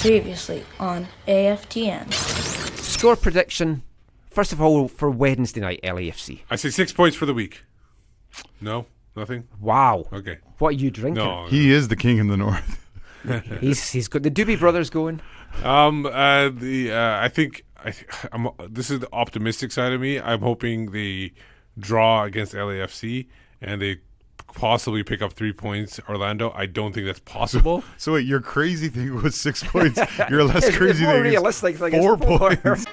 Previously on AFTN. Score prediction, first of all, for Wednesday night, LAFC. I say 6 points for the week. No? Nothing? Wow. Okay. What are you drinking? No. He is the king in the north. He's got the Doobie Brothers going. I think this is the optimistic side of me. I'm hoping they draw against LAFC and they possibly pick up 3 points. Orlando, I don't think that's possible. So wait, your crazy thing was 6 points. Your less It's crazy more thing realistic is thing is 4 4. points.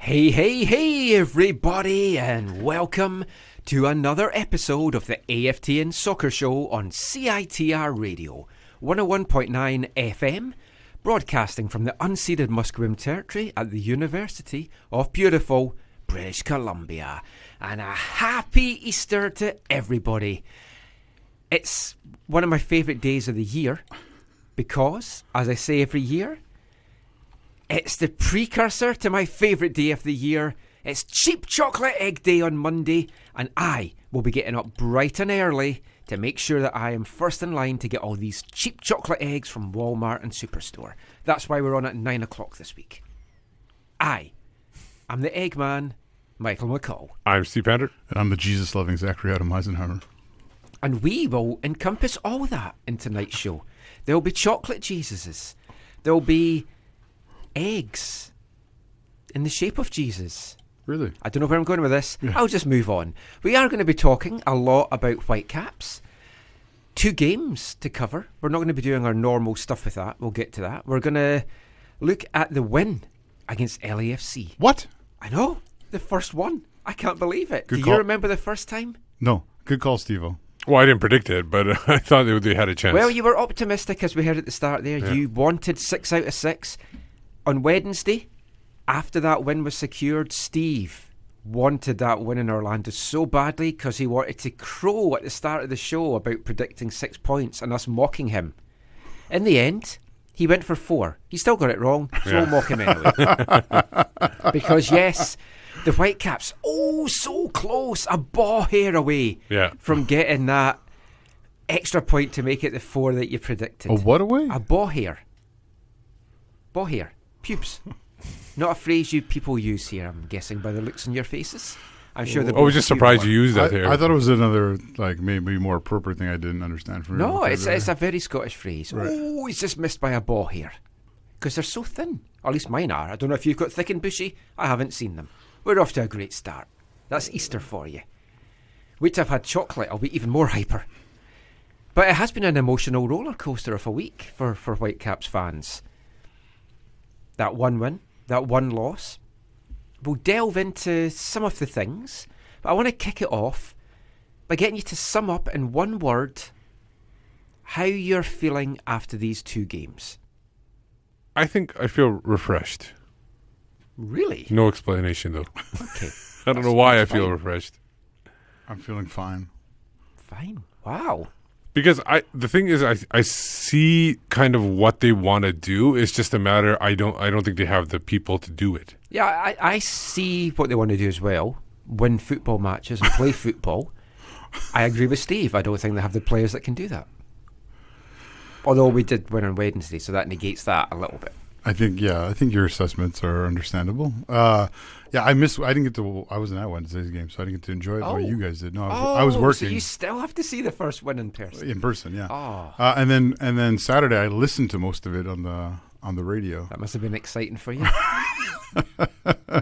Hey everybody, and welcome to another episode of the AFTN Soccer Show on CITR Radio 101.9 FM, broadcasting from the unceded Musqueam Territory at the University of beautiful British Columbia. And a happy Easter to everybody. It's one of my favourite days of the year because, as I say every year, it's the precursor to my favourite day of the year. It's Cheap Chocolate Egg Day on Monday, and I will be getting up bright and early to make sure that I am first in line to get all these cheap chocolate eggs from Walmart and Superstore. That's why we're on at 9 o'clock this week. I'm the Eggman, Michael McCall. I'm Steve Pander. And I'm the Jesus-loving Zachary Adam Eisenhower. And we will encompass all that in tonight's show. There'll be chocolate Jesuses. There'll be eggs in the shape of Jesus. Really? I don't know where I'm going with this. Yeah. I'll just move on. We are going to be talking a lot about Whitecaps. 2 games to cover. We're not going to be doing our normal stuff with that. We'll get to that. We're going to look at the win against LAFC. What? I know. The first one. I can't believe it. Good Do call. you remember the first time? No. Good call, Steve-O. Well, I didn't predict it, but I thought they had a chance. Well, you were optimistic, as we heard at the start there. Yeah. You wanted 6 out of 6. On Wednesday, after that win was secured, Steve wanted that win in Orlando so badly because he wanted to crow at the start of the show about predicting 6 points and us mocking him. In the end, he went for 4. He still got it wrong, so we'll mock him anyway. Because yes, the Whitecaps, so close, a ball hair away from getting that extra point to make it the 4 that you predicted. A what away? A ball hair. Ball hair. Pubes. Not a phrase you people use here, I'm guessing, by the looks on your faces. I'm sure. I was just surprised you used that here. I thought it was another, maybe more appropriate thing I didn't understand from No, it's a very Scottish phrase. Right. Oh, he's just missed by a ball hair. Because they're so thin. Or at least mine are. I don't know if you've got thick and bushy. I haven't seen them. We're off to a great start. That's Easter for you. Wait till I've had chocolate, I'll be even more hyper. But it has been an emotional roller coaster of a week for Whitecaps fans. That one win, that one loss. We'll delve into some of the things, but I want to kick it off by getting you to sum up in one word how you're feeling after these 2 games. I think I feel refreshed. Really? No explanation, though. Okay. I don't know why I feel refreshed. I'm feeling fine. Fine. Wow. Because the thing is, I see kind of what they want to do. It's just a matter. I don't think they have the people to do it. Yeah, I see what they want to do as well. Win football matches and play football. I agree with Steve. I don't think they have the players that can do that. Although we did win on Wednesday, so that negates that a little bit. I think your assessments are understandable. I didn't get to. I wasn't at Wednesday's game, so I didn't get to enjoy it the way you guys did. No, I was working. So you still have to see the first win in person. In person, yeah. Oh. And then Saturday, I listened to most of it on the radio. That must have been exciting for you.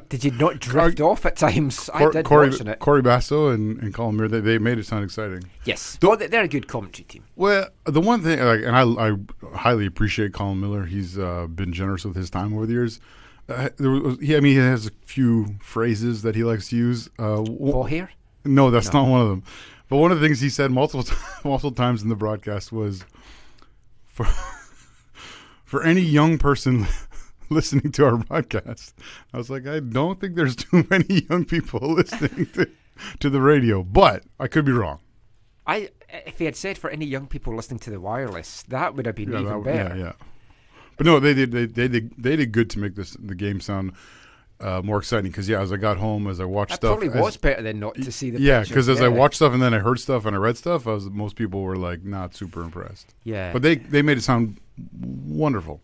Did you not drift off at times? I did watching it. Corey Basso and Colin Muir, they made it sound exciting. Yes. Well, they're a good commentary team. Well, the one thing, and I highly appreciate Colin Miller. He's been generous with his time over the years. He has a few phrases that he likes to use. Ball hair? No, that's not one of them. But one of the things he said multiple times in the broadcast was, for any young person listening to our broadcast, I was like, I don't think there's too many young people listening to the radio, but I could be wrong. If he had said for any young people listening to the wireless, that would have been even better. Yeah. But no, they did good to make the game sound more exciting. Because as I got home, as I watched stuff, probably was better than not to see the picture. Because as I watched stuff and then I heard stuff and I read stuff, most people were like not super impressed. Yeah, but they made it sound wonderful.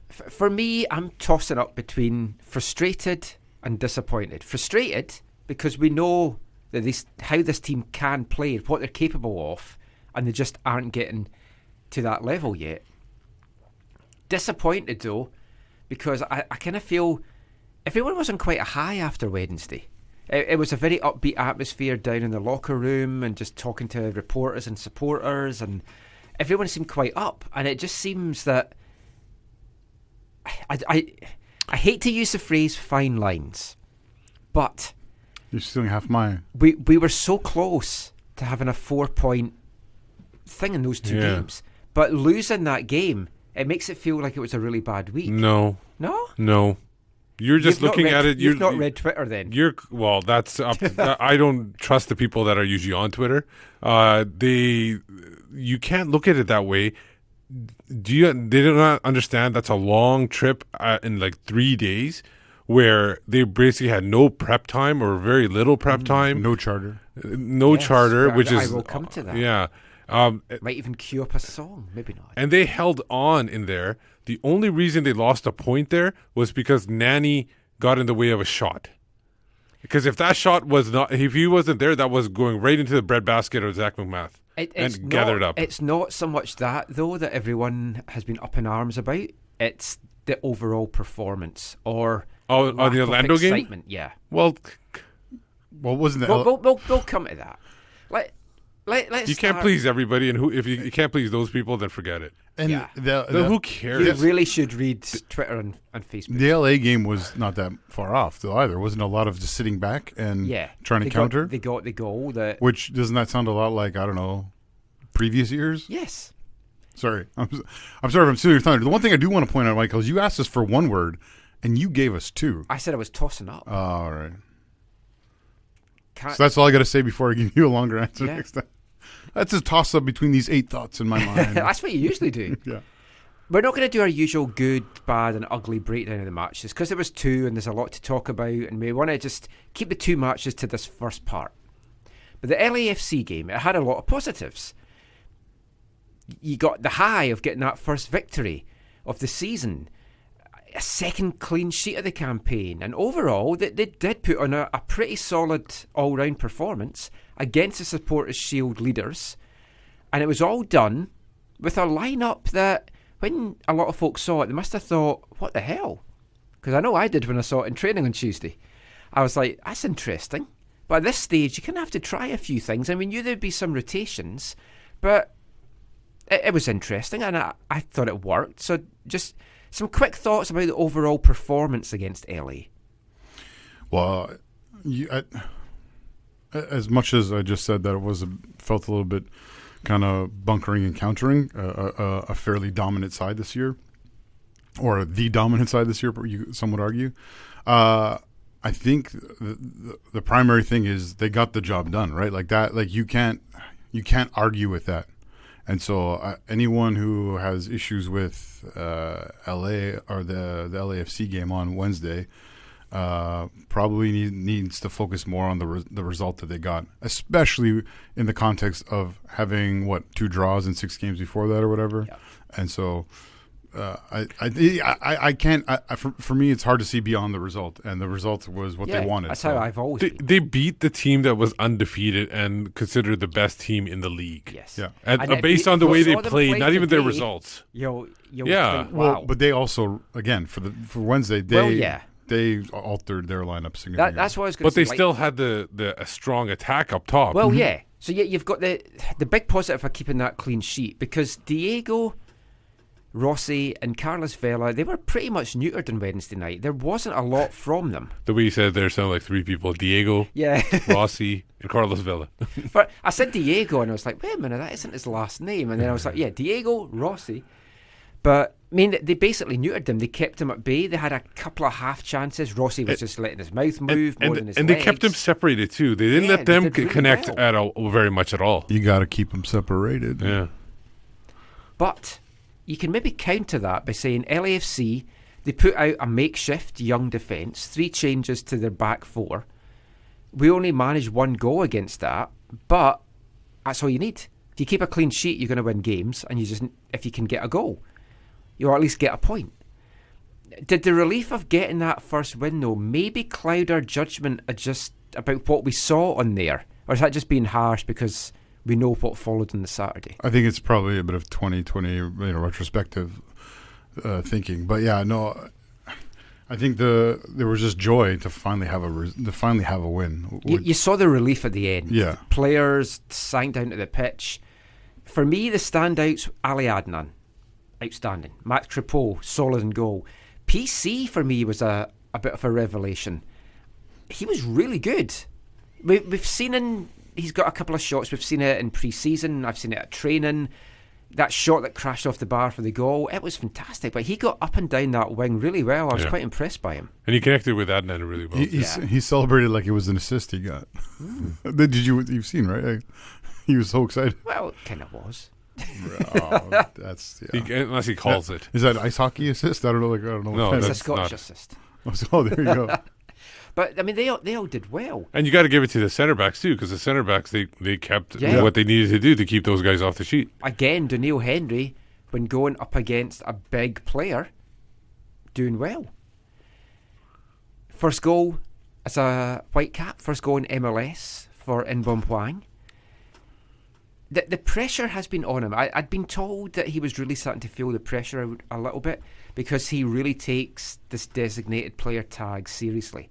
For me, I'm tossing up between frustrated and disappointed. Frustrated because we know that how this team can play, what they're capable of, and they just aren't getting to that level yet. Disappointed though, because I kind of feel everyone was on quite a high after Wednesday. It was a very upbeat atmosphere down in the locker room and just talking to reporters and supporters, and everyone seemed quite up. And it just seems that I hate to use the phrase fine lines, but you're stealing half mine. We were so close to having a 4-point thing in those two games, but losing that game, it makes it feel like it was a really bad week. No. You're just looking at it. You've not read Twitter, then. That's up. I don't trust the people that are usually on Twitter. You can't look at it that way. They do not understand that's a long trip in like 3 days, where they basically had no prep time or very little prep time. No charter. Charter, which I is will come to that. Yeah. Might even queue up a song, maybe not. And they held on in there. The only reason they lost a point there was because Nani got in the way of a shot. Because if that shot was not, if he wasn't there, that was going right into the breadbasket of Zach McMath and gathered up. It's not so much that, though, that everyone has been up in arms about. It's the overall performance or the Orlando game? Yeah. Well, wasn't that? We'll come to that. Let's you can't please everybody, and if you can't please those people, then forget it. And who cares? You really should read Twitter and Facebook. The LA game was not that far off, though, either. Wasn't a lot of just sitting back and trying to counter? They got the goal. Which, doesn't that sound a lot like, I don't know, previous years? Yes. Sorry. I'm sorry if I'm stealing your thunder. The one thing I do want to point out, Michael, is you asked us for one word, and you gave us two. I said I was tossing up. Oh, all right. So that's all I got to say before I give you a longer answer next time. That's a toss-up between these 8 thoughts in my mind. That's what you usually do. Yeah. We're not going to do our usual good, bad and ugly breakdown of the matches because there was 2 and there's a lot to talk about, and we want to just keep the 2 matches to this first part. But the LAFC game, it had a lot of positives. You got the high of getting that first victory of the season, a second clean sheet of the campaign, and overall they did put on a pretty solid all-round performance against the Supporters' Shield leaders, and it was all done with a lineup that when a lot of folks saw it, they must have thought, what the hell? Because I know I did when I saw it in training on Tuesday. I was like, that's interesting. But at this stage, you kind of have to try a few things, and we knew there'd be some rotations, but it was interesting, and I thought it worked. So just some quick thoughts about the overall performance against LA. Well, as much as I just said that it felt a little bit kind of bunkering and countering a fairly dominant side this year, or the dominant side this year, some would argue. I think the primary thing is they got the job done, right? Like that, like you can't argue with that. And so anyone who has issues with LA or the LAFC game on Wednesday, probably needs to focus more on the result that they got, especially in the context of having 2 draws in 6 games before that or whatever. Yeah. And so I can't. For me, it's hard to see beyond the result, and the result was what they wanted. That's how I've always been. They beat the team that was undefeated and considered the best team in the league. Yes. Yeah. And based on the way they played, not even their results. You'll Yeah. think, wow. But they also, again, for Wednesday, they altered their lineup significantly. That's what I was going to But say. they still had a strong attack up top. Well, yeah. So you've got the big positive for keeping that clean sheet, because Diego, Rossi and Carlos Vela, they were pretty much neutered on Wednesday night. There wasn't a lot from them. The way you said there sounded like 3 people: Diego, Yeah. Rossi, and Carlos Vela. But I said Diego and I was like, wait a minute, that isn't his last name. And then I was like, yeah, Diego, Rossi. But, I mean, they basically neutered him. They kept him at bay. They had a couple of half chances. Rossi was just letting his mouth move more than his and legs. they kept him separated too. They didn't let them they did really connect well. very much at all. You got to keep them separated. Yeah. But you can maybe counter that by saying LAFC, they put out a makeshift young defence, 3 changes to their back 4. We only managed 1 goal against that, but that's all you need. If you keep a clean sheet, you're going to win games, and if you can get a goal, you'll at least get a point. Did the relief of getting that first win, though, maybe cloud our judgment about what we saw on there? Or is that just being harsh because we know what followed on the Saturday? I think it's probably a bit of 2020 retrospective thinking. But yeah, no, I think there was just joy to finally have a win. You saw the relief at the end. Yeah. Players sank down to the pitch. For me, the standouts, Ali Adnan, outstanding. Max Crepeau, solid in goal. PC, for me, was a bit of a revelation. He was really good. We've seen him, he's got a couple of shots. We've seen it in pre-season. I've seen it at training. That shot that crashed off the bar for the goal, it was fantastic. But he got up and down that wing really well. I was quite impressed by him. And he connected with Adnan really well. He celebrated like it was an assist he got. You've seen, right? He was so excited. Well, it kind of was. That's Unless he calls it. Is that ice hockey assist? I don't know. No, It's a that's Scottish not. assist. Oh, there you go. But, I mean, they all did well. And you got to give it to the centre backs too, because the centre backs they kept what they needed to do to keep those guys off the sheet. Again, Daniil Henry, when going up against a big player, doing well. First goal as a Whitecap, first goal in MLS for Inbom Hwang. The pressure has been on him. I'd been told that he was really starting to feel the pressure a little bit because he really takes this designated player tag seriously.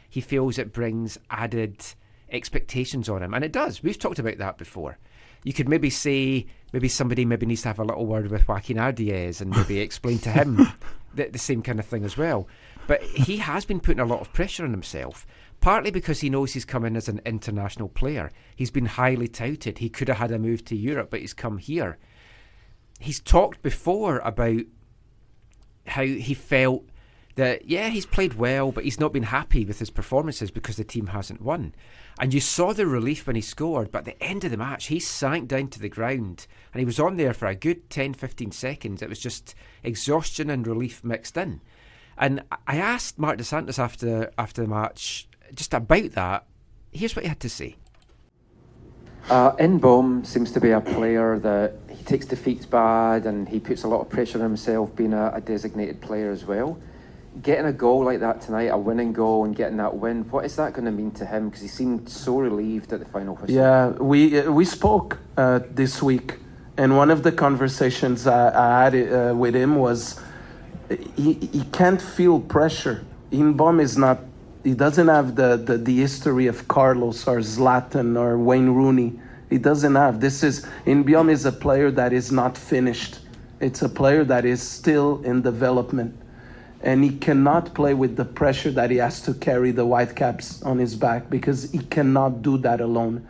He feels it brings added expectations on him, and it does. We've talked about that before. You could maybe say somebody needs to have a little word with Joaquin Ardiez and maybe explain to him the same kind of thing as well. But he has been putting a lot of pressure on himself, partly because he knows he's come in as an international player. He's been highly touted. He could have had a move to Europe, but he's come here. He's talked before about how he felt that, he's played well, but he's not been happy with his performances because the team hasn't won. And you saw the relief when he scored, but at the end of the match, he sank down to the ground, and he was on there for a good 10-15 seconds. It was just exhaustion and relief mixed in. And I asked Marc Dos Santos after the match just about that. Here's what he had to say. Inbom seems to be a player that he takes defeats bad and he puts a lot of pressure on himself, being a designated player as well. Getting a goal like that tonight, a winning goal, and getting that win, what is that going to mean to him? Because he seemed so relieved at the final whistle. Yeah, we spoke this week, and one of the conversations I had with him was he can't feel pressure. Inbom is not. He doesn't have the history of Carlos or Zlatan or Wayne Rooney. He doesn't have. Inbom is a player that is not finished. It's a player that is still in development. And he cannot play with the pressure that he has to carry the Whitecaps on his back because he cannot do that alone.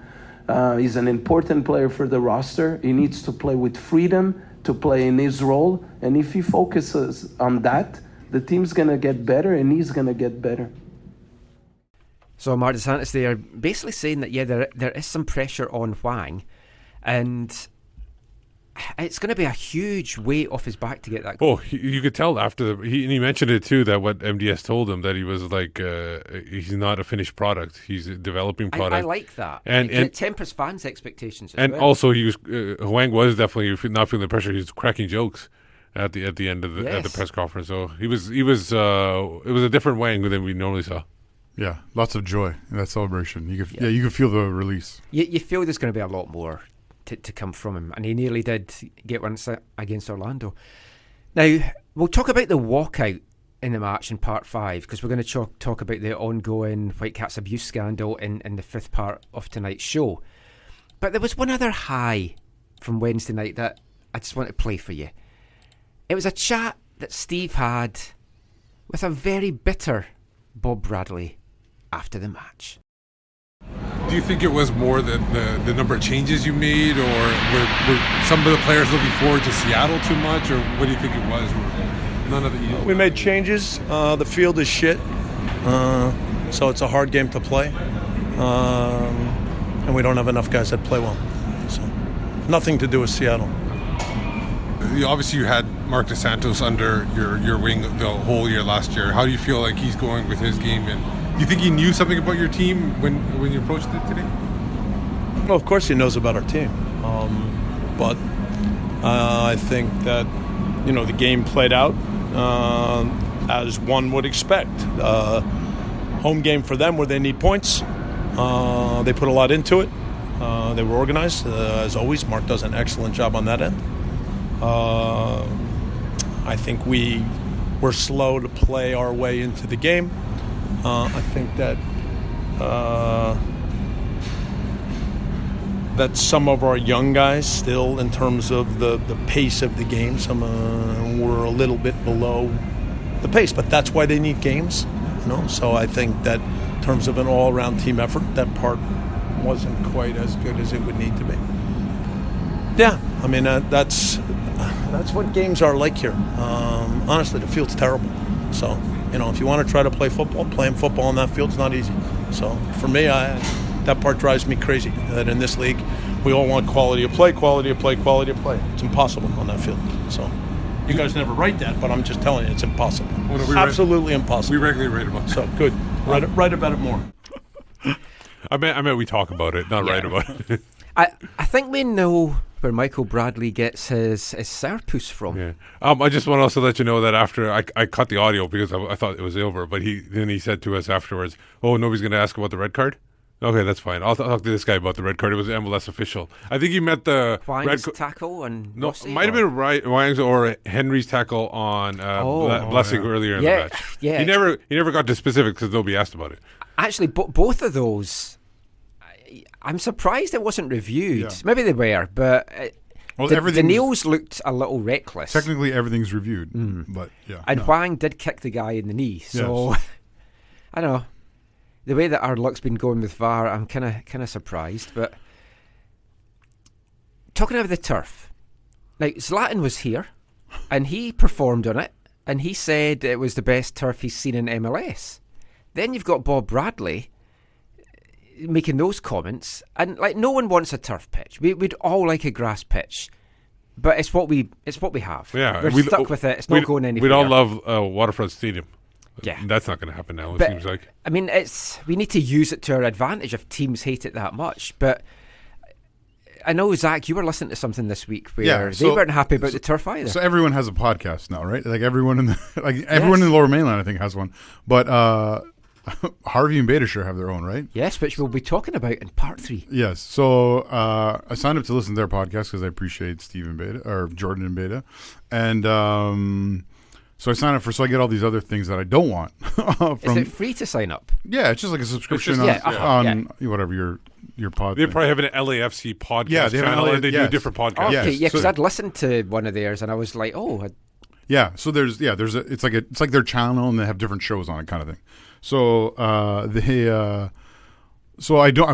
He's an important player for the roster. He needs to play with freedom, to play in his role. And if he focuses on that, the team's going to get better and he's going to get better. So Marc Dos Santos there basically saying that, there is some pressure on Hwang. And it's going to be a huge weight off his back to get that goal. Oh, you could tell after he mentioned it too, that what MDS told him, that he was like, he's not a finished product. He's a developing product. I like that. And it tempers fans' expectations as and well. also he was Huang was definitely not feeling the pressure. He was cracking jokes at the end of the, at the press conference. So it was a different Wang than we normally saw. Yeah, lots of joy in that celebration. You could feel the release. You feel there's going to be a lot more to come from him, and he nearly did get one against Orlando. Now, we'll talk about the walkout in the match in part 5, because we're going to talk about the ongoing Whitecaps abuse scandal in the 5th part of tonight's show. But there was one other high from Wednesday night that I just want to play for you. It was a chat that Steve had with a very bitter Bob Bradley after the match. Do you think it was more the number of changes you made, or were some of the players looking forward to Seattle too much, or what do you think it was? None of it. We made changes. The field is shit, so it's a hard game to play, and we don't have enough guys that play well. So nothing to do with Seattle. Obviously, you had Marc Dos Santos under your wing the whole year last year. How do you feel like he's going with his game? And do you think he knew something about your team when you approached it today? Well, of course he knows about our team, but I think that the game played out as one would expect. Home game for them where they need points. They put a lot into it. They were organized as always. Marc does an excellent job on that end. I think we were slow to play our way into the game. I think that some of our young guys still, in terms of the pace of the game, some were a little bit below the pace, but that's why they need games. So I think that in terms of an all-around team effort, that part wasn't quite as good as it would need to be. Yeah, I mean that's what games are like here. Honestly, the field's terrible. So, if you want to try to play football, playing football on that field's not easy. So, for me, that part drives me crazy. That in this league, we all want quality of play, quality of play, quality of play. It's impossible on that field. So, you guys never write that, but I'm just telling you, it's impossible. Well, no, absolutely impossible. We regularly write about it. So, good. Write about it more. I meant we talk about it, not write about it. I think we know where Michael Bradley gets his surplus from. Yeah. I just want to also let you know that after I cut the audio because I thought it was over, but he said to us afterwards, "Oh, nobody's going to ask about the red card." Okay, that's fine. I'll talk to this guy about the red card. It was MLS official. I think he meant the Wang's tackle on no, Rossi, might have been Wang's or Henry's tackle on Blessing earlier in the match. Yeah, he never got to specifics because nobody asked about it. Actually, both of those. I'm surprised it wasn't reviewed. Yeah. Maybe they were, but the nails looked a little reckless. Technically, everything's reviewed, but yeah. And Huang did kick the guy in the knee, so yes. I don't know. The way that our luck's been going with VAR, I'm kind of surprised. But talking about the turf, now Zlatan was here, and he performed on it, and he said it was the best turf he's seen in MLS. Then you've got Bob Bradley making those comments, and no one wants a turf pitch. We'd all like a grass pitch, but it's what we have. Yeah, we're stuck with it. It's not going anywhere. We'd all love Waterfront Stadium. Yeah, that's not going to happen now. It seems like. I mean, we need to use it to our advantage if teams hate it that much. But I know, Zach, you were listening to something this week where they weren't happy about the turf either. So everyone has a podcast now, right? Like everyone in everyone in the Lower Mainland, I think, has one. But Harvey and Beitashour have their own, right? Yes, which we'll be talking about in part 3. Yes. So I signed up to listen to their podcast because I appreciate Steven Beitashour or Jordan and Beta, and so I signed up so I get all these other things that I don't want. Is it free to sign up? Yeah, it's just like a subscription on whatever your pod. They probably have an LAFC podcast channel, and they do different podcasts. Okay, because I'd listened to one of theirs, and I was like, oh. Yeah, so it's like their channel, and they have different shows on it, kind of thing. So I've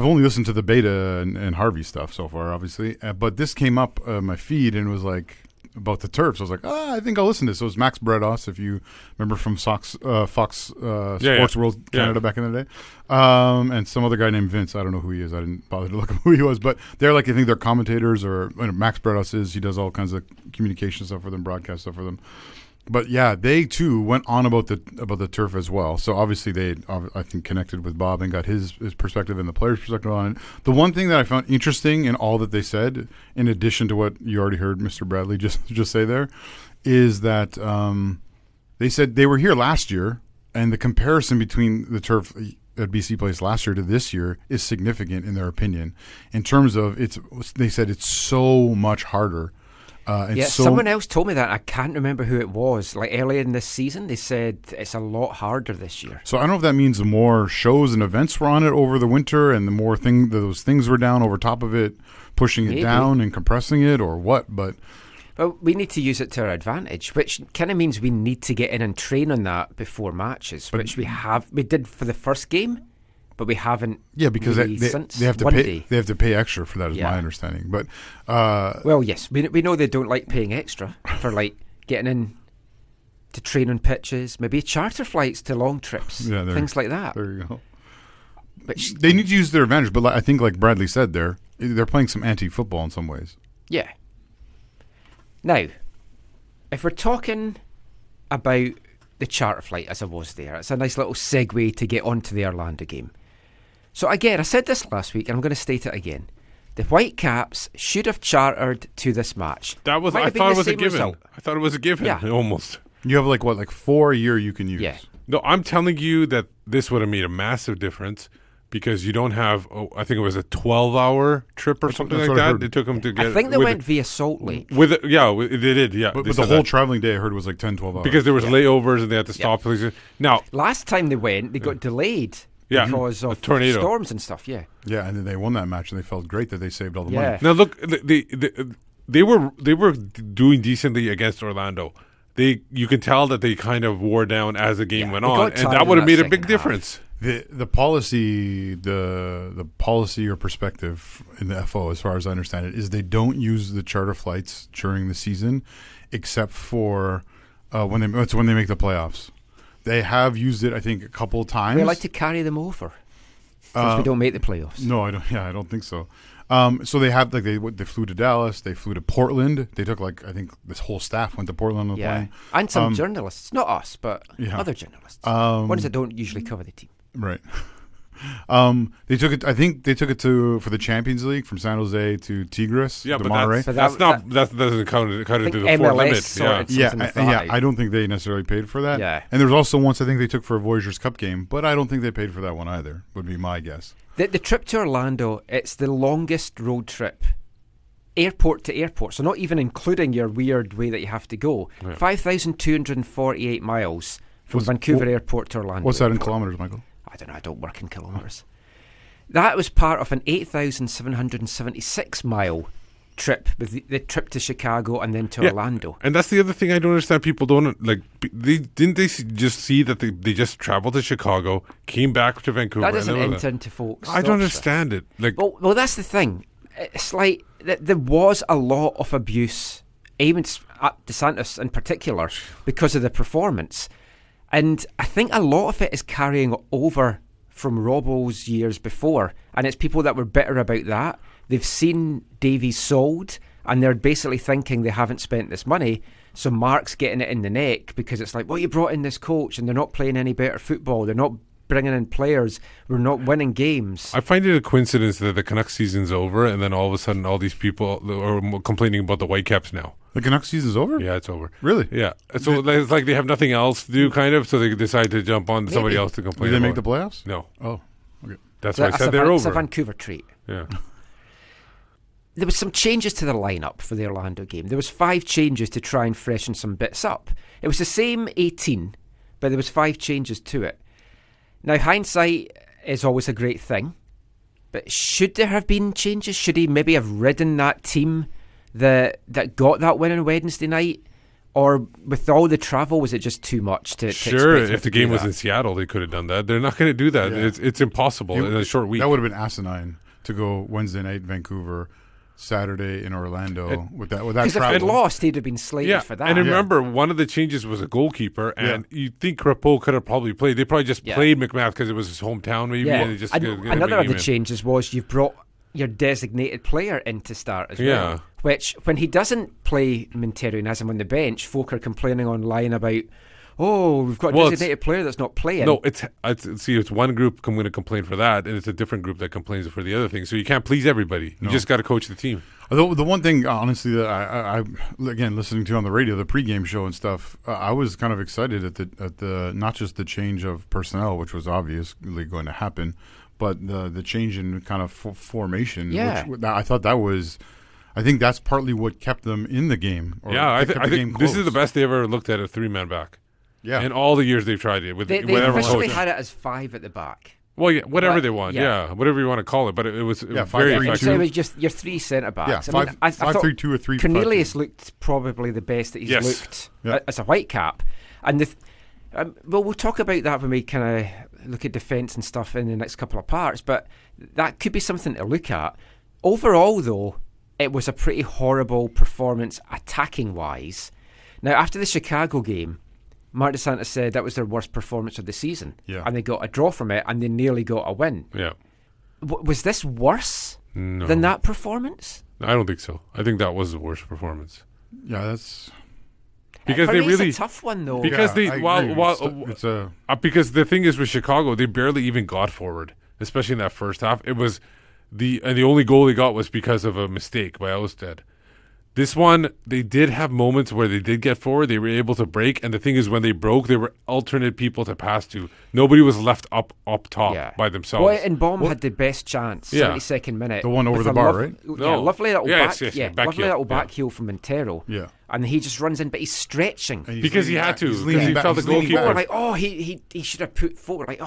only listened to the Beta and Harvey stuff so far, obviously, but this came up my feed and was like, the turf. So I was like, I think I'll listen to this. So it was Max Bredos, if you remember from Fox Sports World Canada back in the day, and some other guy named Vince. I don't know who he is. I didn't bother to look up who he was, but they're like, I think they're commentators, or Max Bredos is. He does all kinds of communication stuff for them, broadcast stuff for them. But yeah, they too went on about the turf as well. So obviously they, I think, connected with Bob and got his perspective and the players' perspective on it. The one thing that I found interesting in all that they said, in addition to what you already heard Mr. Bradley just say there, is that they said they were here last year, and the comparison between the turf at BC Place last year to this year is significant in their opinion. In terms of they said it's so much harder. Someone else told me that. I can't remember who it was. Like earlier in this season, they said it's a lot harder this year. So I don't know if that means the more shows and events were on it over the winter, and the more those things were down over top of it, pushing it down and compressing it, or what. But we need to use it to our advantage, which kind of means we need to get in and train on that before matches, which we did for the first game. But we haven't. Yeah, because they have to pay. They have to pay extra for that, is my understanding. But well, yes, we know they don't like paying extra for like getting in to train on pitches, maybe charter flights to long trips, things like that. There you go. But they need to use their advantage. But I think, like Bradley said, they're playing some anti-football in some ways. Yeah. Now, if we're talking about the charter flight, as I was there, it's a nice little segue to get onto the Orlando game. So again, I said this last week, and I'm going to state it again. The Whitecaps should have chartered to this match. I thought it was a given. I thought it was a given, almost. You have like 4 a year you can use. Yeah. No, I'm telling you that this would have made a massive difference because you don't have, I think it was a 12-hour trip or something like that. They took them to get. I think they went via Salt Lake. They did, yeah. But the whole traveling day, I heard, was like 10, 12 hours. Because there was layovers and they had to stop places. Now, last time they went, they got delayed. Yeah, because of tornado storms and stuff. Yeah, and then they won that match, and they felt great that they saved all the money. Now look, they were doing decently against Orlando. You can tell that they kind of wore down as the game went on, and that would have made a big difference. The policy or perspective in the FO, as far as I understand it, is they don't use the charter flights during the season, except for when they make the playoffs. They have used it, I think, a couple of times. We like to carry them over since we don't make the playoffs. No, I don't. Yeah, I don't think so. So they have they flew to Dallas, they flew to Portland. They took I think this whole staff went to Portland on the plane, and some journalists, not us, but other journalists, ones that don't usually cover the team. Right. They took it. I think they took it for the Champions League from San Jose to Tigres. Yeah, to but Monterrey. that doesn't count into the Ford limit. I don't think they necessarily paid for that. Yeah, and there was also once I think they took for a Voyageurs Cup game, but I don't think they paid for that one either. Would be my guess. The trip to Orlando, it's the longest road trip, airport to airport. So not even including your weird way that you have to go. 5,248 miles from Vancouver Airport to Orlando. What's that in kilometers, Michael? I don't know. I don't work in kilometres. That was part of an 8,776 mile trip, with the trip to Chicago and then to Orlando. And that's the other thing I don't understand. People don't like. They just see that they just traveled to Chicago, came back to Vancouver. That doesn't enter into folks. I don't understand it. Like, well, that's the thing. It's like there was a lot of abuse aimed at Dos Santos in particular because of the performance. And I think a lot of it is carrying over from Robbo's years before. And it's people that were bitter about that. They've seen Davies sold, and they're basically thinking they haven't spent this money. So Mark's getting it in the neck because it's like, well, you brought in this coach and they're not playing any better football. They're not bringing in players. We're not winning games. I find it a coincidence that the Canucks season's over, and then all of a sudden all these people are complaining about the Whitecaps now. The Canucks season's over? Yeah, it's over. Really? Yeah. So it's like they have nothing else to do, kind of, so they decide to jump on somebody else to complain. Did they make the playoffs? No. Oh, okay. That's why I said they're over. It's a Vancouver treat. Yeah. There was some changes to the lineup for the Orlando game. There was 5 changes to try and freshen some bits up. It was the same 18, but there was 5 changes to it. Now, hindsight is always a great thing, but should there have been changes? Should he maybe have ridden that team that got that win on Wednesday night? Or with all the travel, was it just too much to Sure, expect if the game was in Seattle, they could have done that. They're not going to do that. Yeah. It's impossible in a short week. That would have been asinine to go Wednesday night Vancouver, Saturday in Orlando with that Because if travel. they'd lost, he'd have been slated for that. And remember, one of the changes was a goalkeeper, and you'd think Crepeau could have probably played. They probably just played McMath because it was his hometown, maybe. Yeah. And they just Another of the changes was you've brought your designated player in to start as well. Which, when he doesn't play Montero and has him on the bench, folk are complaining online about, we've got a designated player that's not playing. No, it's one group going to complain for that, and it's a different group that complains for the other thing. So you can't please everybody. You just got to coach the team. Although the one thing, honestly, that I again listening to on the radio, the pregame show and stuff, I was kind of excited at the not just the change of personnel, which was obviously going to happen, but the change in kind of formation. Yeah, which, I thought that was. I think that's partly what kept them in the game. I think this is the best they ever looked at a 3-man back. Yeah, in all the years they've tried it with they whatever officially coach. had it as 5 at the back. Well, whatever they want, whatever you want to call it, but it was very effective. So it was just your 3 centre backs. Yeah, I thought 5-3-2 or 3. Cornelius looked probably the best that he's looked as a Whitecap, and we'll talk about that when we kind of look at defence and stuff in the next couple of parts. But that could be something to look at. Overall, though, it was a pretty horrible performance attacking wise. Now, after the Chicago game, Marc Dos Santos said that was their worst performance of the season. Yeah. And they got a draw from it, and they nearly got a win. Yeah. Was this worse No. than that performance? I don't think so. I think that was the worst performance. Yeah, that's because For they me, really it's a tough one though. because I agree. because the thing is with Chicago, they barely even got forward, especially in that first half. It was the only goal they got was because of a mistake by Elstead. This one, they did have moments where they did get forward. They were able to break. And the thing is, when they broke, there were alternate people to pass to. Nobody was left up top by themselves. Well, and Baum had the best chance, 72nd minute. The one over with the a bar, right? Yeah, lovely little back heel. little back heel from Montero. Yeah. And he just runs in, but he's stretching. Because he had to. He's Because he felt the goalkeeper. Like, he should have put forward. Like,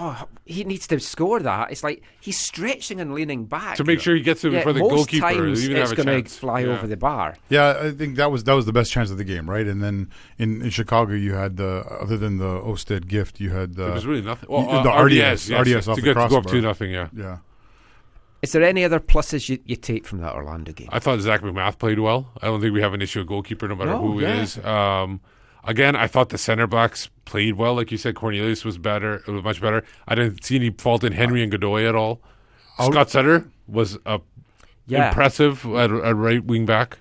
he needs to score that. It's like he's stretching and leaning back to make sure he gets it before the goalkeeper times even it's have a going to chance. fly over the bar. Yeah, I think that was the best chance of the game, right? And then in Chicago, you had other than the Osted gift, you had There was really nothing. the RDS off to the go up crossbar. 2-0. Yeah. Yeah. Is there any other pluses you take from that Orlando game? I thought Zach McMath played well. I don't think we have an issue with goalkeeper, no matter who it is. Again, I thought the center backs played well. Like you said, Cornelius was better. It was much better. I didn't see any fault in Henry and Godoy at all. Scott Sutter was impressive at right wing back.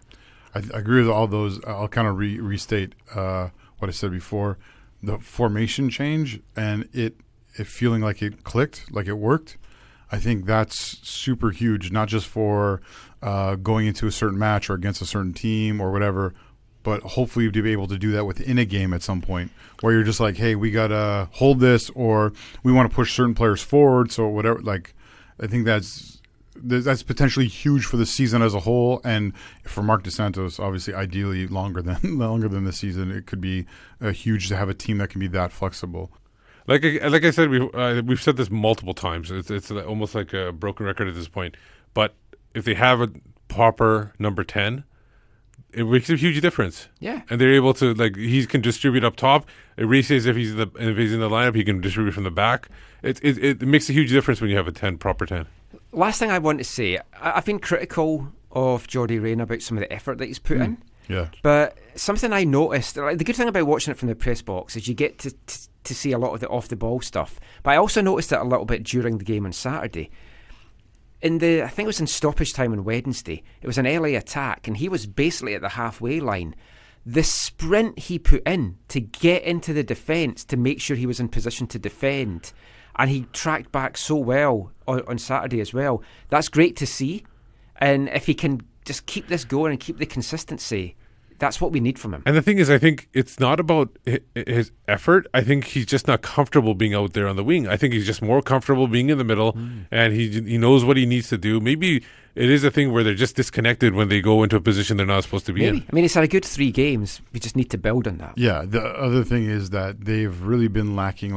I agree with all those. I'll kind of restate what I said before. The formation change and it feeling like it clicked, like it worked. I think that's super huge, not just for going into a certain match or against a certain team or whatever, but hopefully to be able to do that within a game at some point where you're just like, hey, we got to hold this or we want to push certain players forward. So whatever, like, I think that's potentially huge for the season as a whole. And for Marc Dos Santos, obviously, ideally longer than the season, it could be huge to have a team that can be that flexible. Like I said, we've said this multiple times. It's almost like a broken record at this point. But if they have a proper number 10, it makes a huge difference. Yeah, and they're able to he can distribute up top. Reese, if he's in the lineup, he can distribute from the back. It makes a huge difference when you have a proper 10. Last thing I want to say, I've been critical of Jordy Rain about some of the effort that he's put in. Yeah, but something I noticed, the good thing about watching it from the press box is you get to see a lot of the off the ball stuff. But I also noticed it a little bit during the game on Saturday. I think it was in stoppage time on Wednesday. It was an LA attack, and he was basically at the halfway line. The sprint he put in to get into the defence to make sure he was in position to defend, and he tracked back so well on Saturday as well. That's great to see, and if he can just keep this going and keep the consistency, that's what we need from him. And the thing is, I think it's not about his effort. I think he's just not comfortable being out there on the wing. I think he's just more comfortable being in the middle, and he knows what he needs to do. Maybe it is a thing where they're just disconnected when they go into a position they're not supposed to be in. I mean, he's had a good 3 games. We just need to build on that. Yeah, the other thing is that they've really been lacking,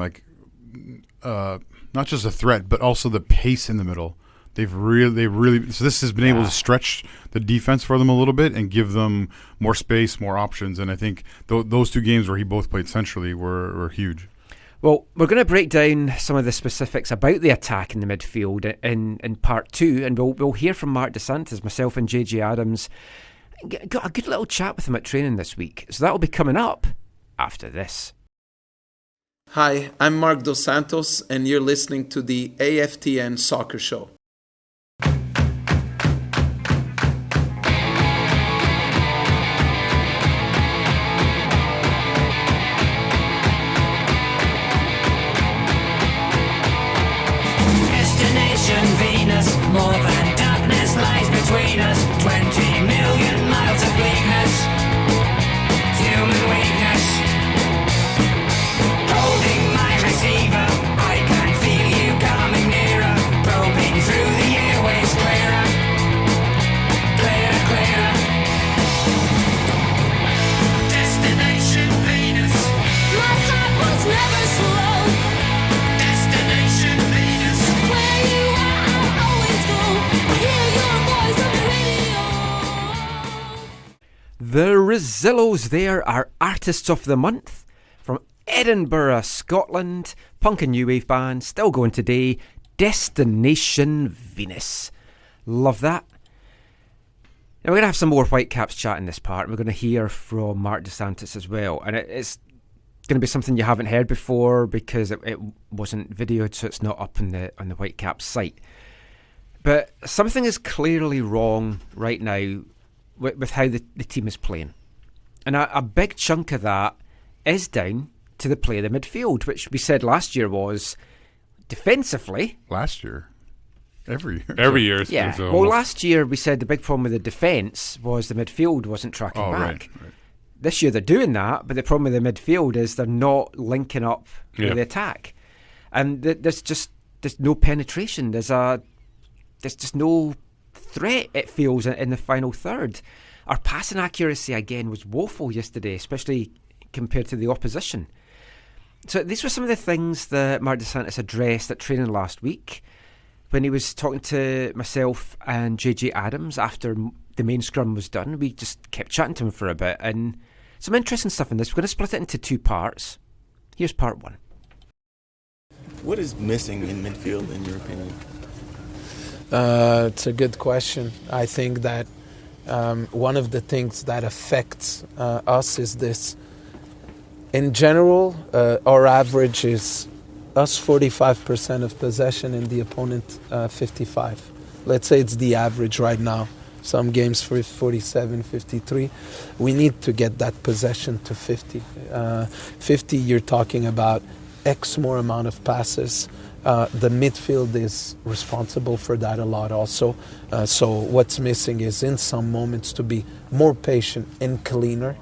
not just a threat, but also the pace in the middle. They've really so this has been able to stretch the defense for them a little bit and give them more space, more options. And I think those 2 games where he both played centrally were huge. Well, we're going to break down some of the specifics about the attack in the midfield in part 2, and we'll hear from Marc Dos Santos, myself and JJ Adams. Got a good little chat with him at training this week, so that'll be coming up after this. Hi, I'm Marc Dos Santos, and you're listening to the AFTN Soccer Show. Destination Venus, more than darkness lies between us. 20 million miles of bleakness, human weakness. Holding my receiver, I can feel you coming nearer. Probing through the airways, clearer, clearer, clearer. Destination Venus, my heart was never slow. Destination Venus, where you are, I'll always go. Hear your voice on the radio. The Rosillos there are Artists of the Month from Edinburgh, Scotland. Punk and new wave band, still going today. Destination Venus. Love that. Now we're going to have some more Whitecaps chat in this part. We're going to hear from Marc Dos Santos as well. And it's going to be something you haven't heard before because it wasn't videoed, so it's not up on the Whitecaps site. But something is clearly wrong right now with how the team is playing. And a big chunk of that is down to the play of the midfield, which we said last year was defensively. Last year. Every year. Every year. Yeah. It's Well, almost- last year we said the big problem with the defence was the midfield wasn't tracking Oh, back. right. This year they're doing that, but the problem with the midfield is they're not linking up Yeah. with the attack. And there's no penetration. There's just no threat, it feels, in the final third. Our passing accuracy again was woeful yesterday, especially compared to the opposition. So these were some of the things that Marc Dos Santos addressed at training last week when he was talking to myself and JJ Adams after the main scrum was done. We just kept chatting to him for a bit, and some interesting stuff in this. We're going to split it into 2 parts. Here's part 1. What is missing in midfield, in your opinion? It's a good question. I think that one of the things that affects us is this. In general, our average is us 45% of possession and the opponent 55. Let's say it's the average right now. Some games for 47, 53. We need to get that possession to 50. 50, you're talking about X more amount of passes. The midfield is responsible for that a lot also. So what's missing is in some moments to be more patient and cleaner,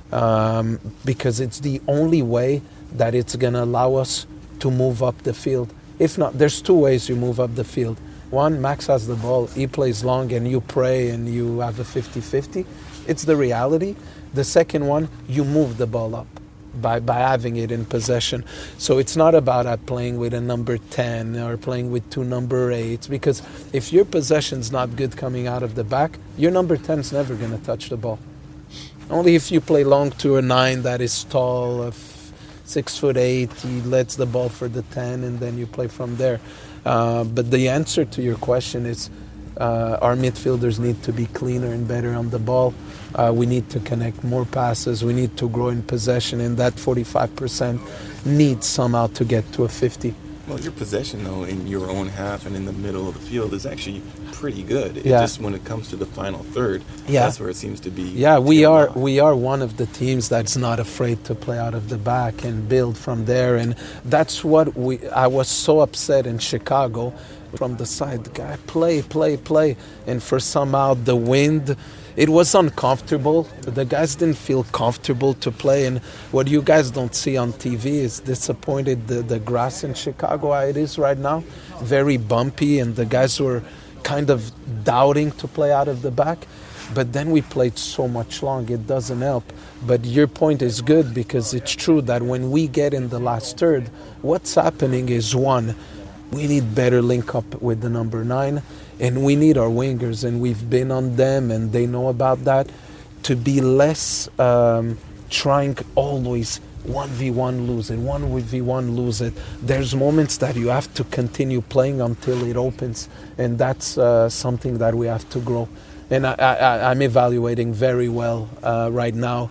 because it's the only way that it's going to allow us to move up the field. If not, there's 2 ways you move up the field. One, Max has the ball, he plays long and you pray and you have a 50-50. It's the reality. The second one, you move the ball up by having it in possession. So it's not about playing with a number 10 or playing with 2 number 8s, because if your possession's not good coming out of the back, your number 10's never going to touch the ball. Only if you play long to a 9 that is tall, of 6'8", he lets the ball for the 10 and then you play from there. But the answer to your question is our midfielders need to be cleaner and better on the ball. We need to connect more passes. We need to grow in possession, and that 45% needs somehow to get to a 50. Well, your possession, though, in your own half and in the middle of the field is actually pretty good. It Yeah. just when it comes to the final third, Yeah. that's where it seems to be. Yeah, we tailing are off. we are one of the teams that's not afraid to play out of the back and build from there, and that's what I was so upset in Chicago from the side. The guy play, and for somehow the wind, it was uncomfortable. The guys didn't feel comfortable to play, and what you guys don't see on TV is disappointed the grass in Chicago how it is right now, very bumpy, and the guys were kind of doubting to play out of the back. But then we played so much long, it doesn't help. But your point is good, because it's true that when we get in the last third, what's happening is, one, we need better link up with the number 9, and we need our wingers, and we've been on them and they know about that, to be less trying always 1v1 lose it, 1v1 lose it. There's moments that you have to continue playing until it opens, and that's something that we have to grow. And I'm evaluating very well right now.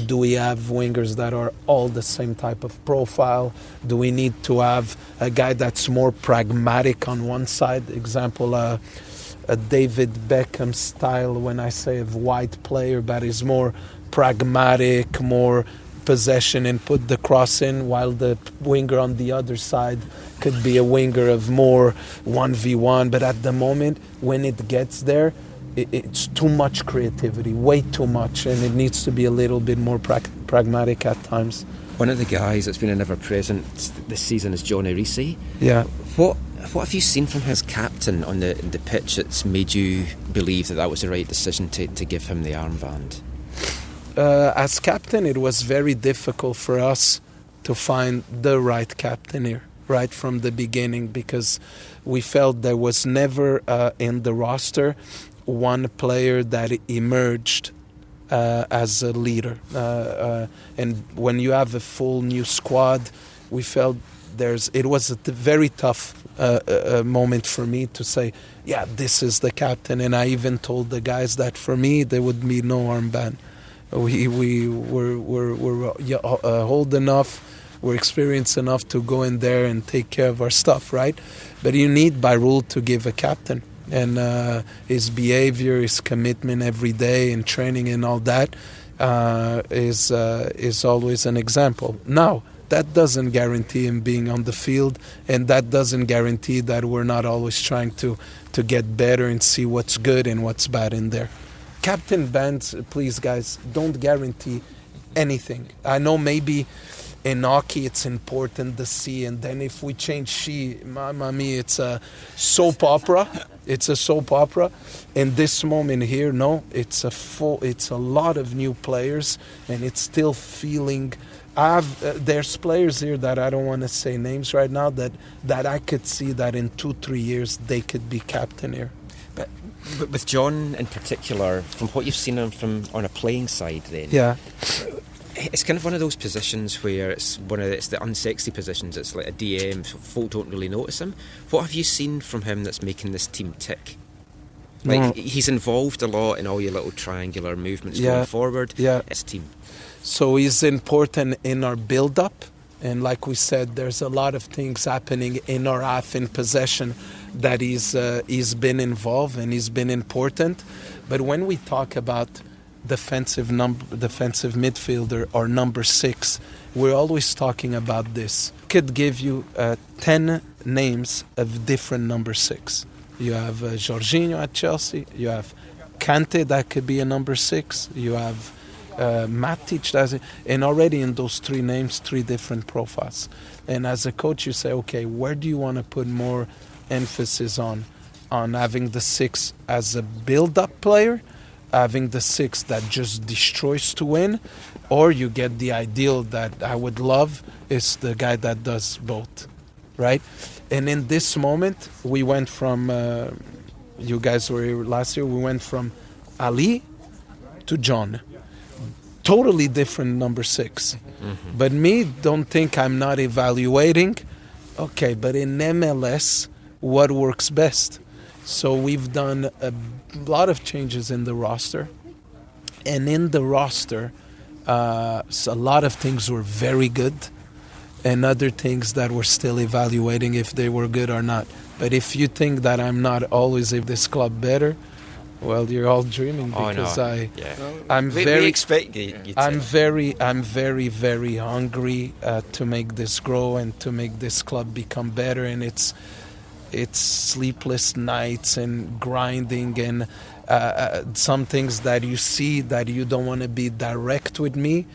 Do we have wingers that are all the same type of profile? Do we need to have a guy that's more pragmatic on one side? Example, a David Beckham style, when I say a white player that is more pragmatic, more possession and put the cross in, while the winger on the other side could be a winger of more 1v1. But at the moment, when it gets there, it's too much creativity, way too much, and it needs to be a little bit more pragmatic at times. One of the guys that's been an ever-present this season is Johnny Ricci. Yeah. What have you seen from his captain on the pitch that's made you believe that was the right decision to give him the armband? As captain, it was very difficult for us to find the right captain here, right from the beginning, because we felt there was never in the roster one player that emerged as a leader. And when you have a full new squad, we felt it was a very tough moment for me to say, yeah, this is the captain. And I even told the guys that for me, there would be no armband. We were old enough, we're experienced enough to go in there and take care of our stuff, right? But you need by rule to give a captain. And his behavior, his commitment every day in training and all that is always an example. Now, that doesn't guarantee him being on the field, and that doesn't guarantee that we're not always trying to get better and see what's good and what's bad in there. Captain bands, please guys, don't guarantee anything. I know maybe in hockey it's important to see, and then if we change she, mamma mia, it's a soap opera. It's a soap opera. In this moment here, no, it's a lot of new players, and it's still feeling. There's players here that I don't want to say names right now that I could see that in 2-3 years they could be captain here. But with John in particular, from what you've seen him from on a playing side, then it's kind of one of those positions where it's the unsexy positions. It's like a DM, so folk don't really notice him. What have you seen from him that's making this team tick? Like he's involved a lot in all your little triangular movements going forward. Yeah, it's team. So he's important in our build-up, and like we said, there's a lot of things happening in our half in possession that he's been involved and he's been important. But when we talk about defensive midfielder or number 6, we're always talking about this. Could give you 10 names of different number 6. You have Jorginho at Chelsea. You have Kante, that could be a number 6. You have Matic, and already in those 3 names, 3 different profiles. And as a coach, you say, okay, where do you want to put more emphasis on having the 6 as a build-up player, having the 6 that just destroys to win, or you get the ideal that I would love is the guy that does both, right? And in this moment, we went from, you guys were here last year, we went from Ali to John. Totally different number 6. Mm-hmm. But me, don't think I'm not evaluating. Okay, but in MLS, what works best? So we've done a lot of changes in the roster. And in the roster, so a lot of things were very good, and other things that we're still evaluating if they were good or not. But if you think that I'm not always in this club better, well, you're all dreaming, because I'm very very hungry to make this grow and to make this club become better. And it's sleepless nights and grinding and some things that you see that you don't want to be direct with me.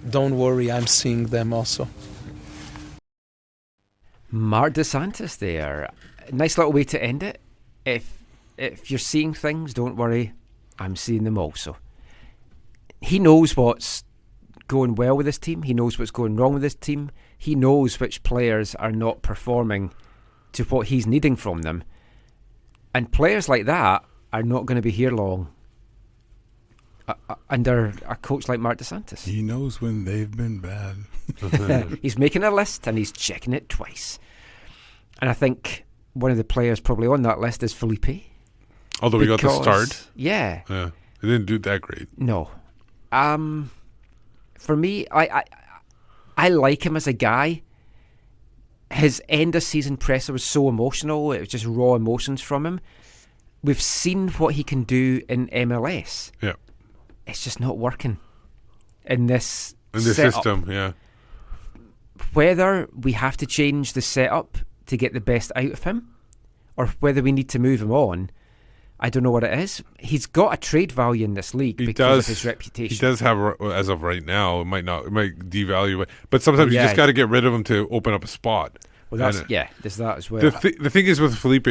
Don't worry, I'm seeing them also. Marc Dos Santos there. Nice little way to end it. If you're seeing things, don't worry, I'm seeing them also. He knows what's going well with this team. He knows what's going wrong with this team. He knows which players are not performing to what he's needing from them. And players like that are not going to be here long. under a coach like Marc Dos Santos. He knows when they've been bad. He's making a list and he's checking it twice. And I think one of the players probably on that list is Felipe. Although we got the start. Yeah. Yeah. It didn't do that great. No. For me, I like him as a guy. His end of season presser was so emotional. It was just raw emotions from him. We've seen what he can do in MLS. Yeah. It's just not working in this setup. System, yeah. Whether we have to change the setup to get the best out of him or whether we need to move him on, I don't know what it is. He's got a trade value in this league because of his reputation. He does have, as of right now, it might devalue it. But sometimes you just got to get rid of him to open up a spot. Well, there's that as well. The thing is with Felipe,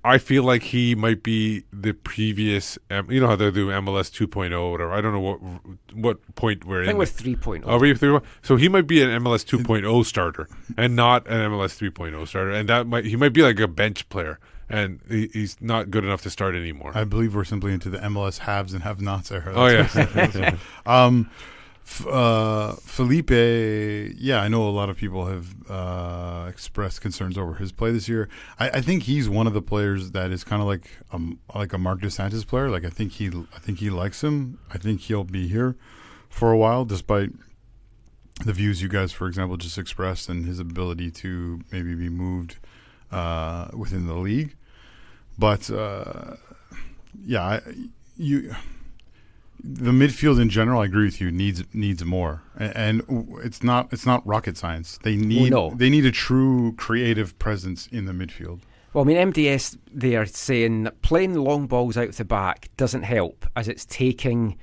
I feel like he might be the previous, you know how they do MLS 2.0 or whatever. I don't know what point we're in. I think we're 3.0. Are we 3.0? So he might be an MLS 2.0 starter and not an MLS 3.0 starter. And he might be like a bench player. And he's not good enough to start anymore. I believe we're simply into the MLS haves and have-nots era. Oh, yeah. Felipe, yeah, I know a lot of people have expressed concerns over his play this year. I think he's one of the players that is kind of like a Marc Dos Santos player. Like I think he likes him. I think he'll be here for a while, despite the views you guys, for example, just expressed and his ability to maybe be moved within the league. But the midfield in general, I agree with you, needs more, and it's not rocket science. They need a true creative presence in the midfield. Well, I mean, MDS, they are saying that playing long balls out the back doesn't help, as it's taking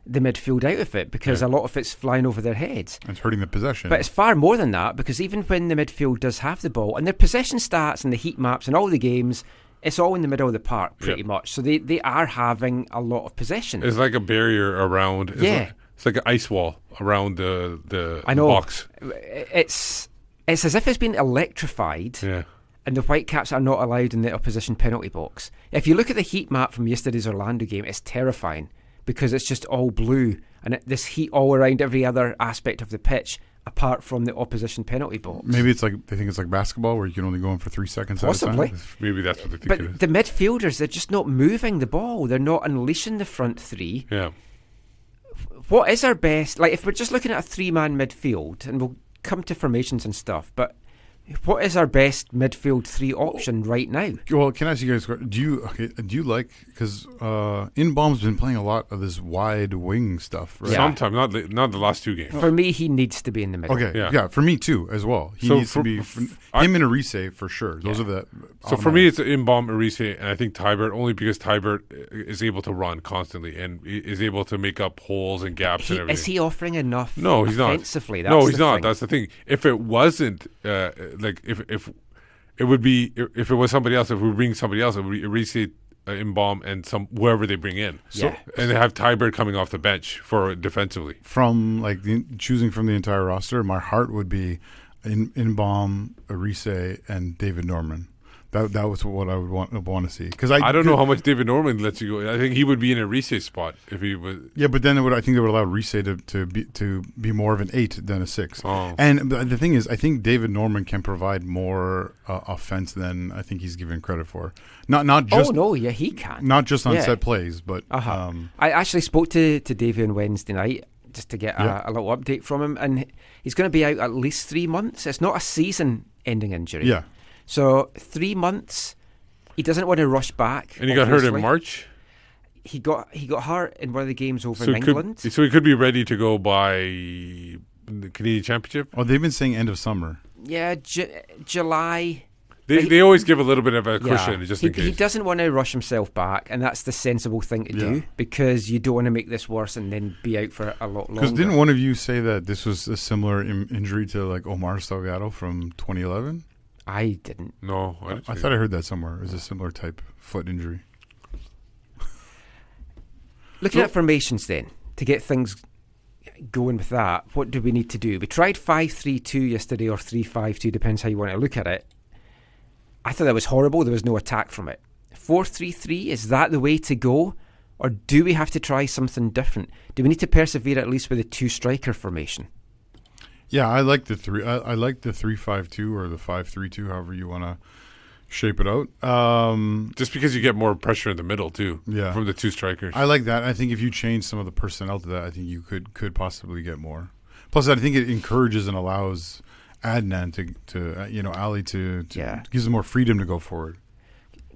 the midfield out of it because a lot of it's flying over their heads. It's hurting the possession. But it's far more than that, because even when the midfield does have the ball, and their possession stats and the heat maps and all the games, it's all in the middle of the park pretty much. So they are having a lot of possession. It's like a barrier around. It's like an ice wall around the box. It's as if it's been electrified. Yeah. And the Whitecaps are not allowed in the opposition penalty box. If you look at the heat map from yesterday's Orlando game, it's terrifying because it's just all blue and this heat all around every other aspect of the pitch apart from the opposition penalty box. Maybe it's like they think it's like basketball where you can only go in for 3 seconds Possibly. at a time. Maybe that's what they think but it is. the midfielders, they're just not moving the ball. They're not unleashing the front three. Yeah. What is our best... Like, if we're just looking at a three-man midfield, and we'll come to formations and stuff, but what is our best midfield three option right now? Well, can I ask you guys, do you like, because Inbaum's been playing a lot of this wide wing stuff, right? Yeah. Sometimes, not the last two games. For me, he needs to be in the middle. Okay, yeah, for me too, as well. He needs to be, him and Arise for sure. Those are the... So for me, it's Inbaum, Arise, and I think Tybert, only because Tybert is able to run constantly and is able to make up holes and gaps and everything. Is he offering enough No, he's not. offensively? No, he's not. That's the thing. If it wasn't... like if it would be if it was somebody else, if we bring somebody else, it would be Arise, Inbaum, and whoever they bring in. And they have Tybert coming off the bench for defensively. From choosing from the entire roster, my heart would be Inbaum, Arise, and David Norman. That was what I would want to see. Because I don't know how much David Norman lets you go. I think he would be in Arise's spot if he was. Yeah, but then I think they would allow Arise to be more of an 8 than a 6. Oh. And the thing is, I think David Norman can provide more offense than I think he's given credit for. Not just. Oh no, yeah, he can. Not just on set plays, but. I actually spoke to Davey on Wednesday night just to get a little update from him, and he's going to be out at least 3 months. It's not a season-ending injury. Yeah. So 3 months, he doesn't want to rush back. And he got hurt in March? He got hurt in one of the games over in England. So he could be ready to go by the Canadian Championship? Oh, they've been saying end of summer. Yeah, July. They always give a little bit of a cushion just in case. He doesn't want to rush himself back, and that's the sensible thing to do because you don't want to make this worse and then be out for a lot longer. Because didn't one of you say that this was a similar injury to like Omar Salgado from 2011? I didn't. No, I thought I heard that somewhere. It was a similar type foot injury. Looking at formations then, to get things going with that, what do we need to do? We tried 5-3-2 yesterday or 3-5-2, depends how you want to look at it. I thought that was horrible. There was no attack from it. 4-3-3, is that the way to go? Or do we have to try something different? Do we need to persevere at least with a 2-striker formation? Yeah, I like the three. I like the 3-5-2 or the 5-3-2, however you want to shape it out. Just because you get more pressure in the middle too. Yeah. From the 2 strikers. I like that. I think if you change some of the personnel to that, I think you could possibly get more. Plus, I think it encourages and allows Adnan to Ali to gives them more freedom to go forward.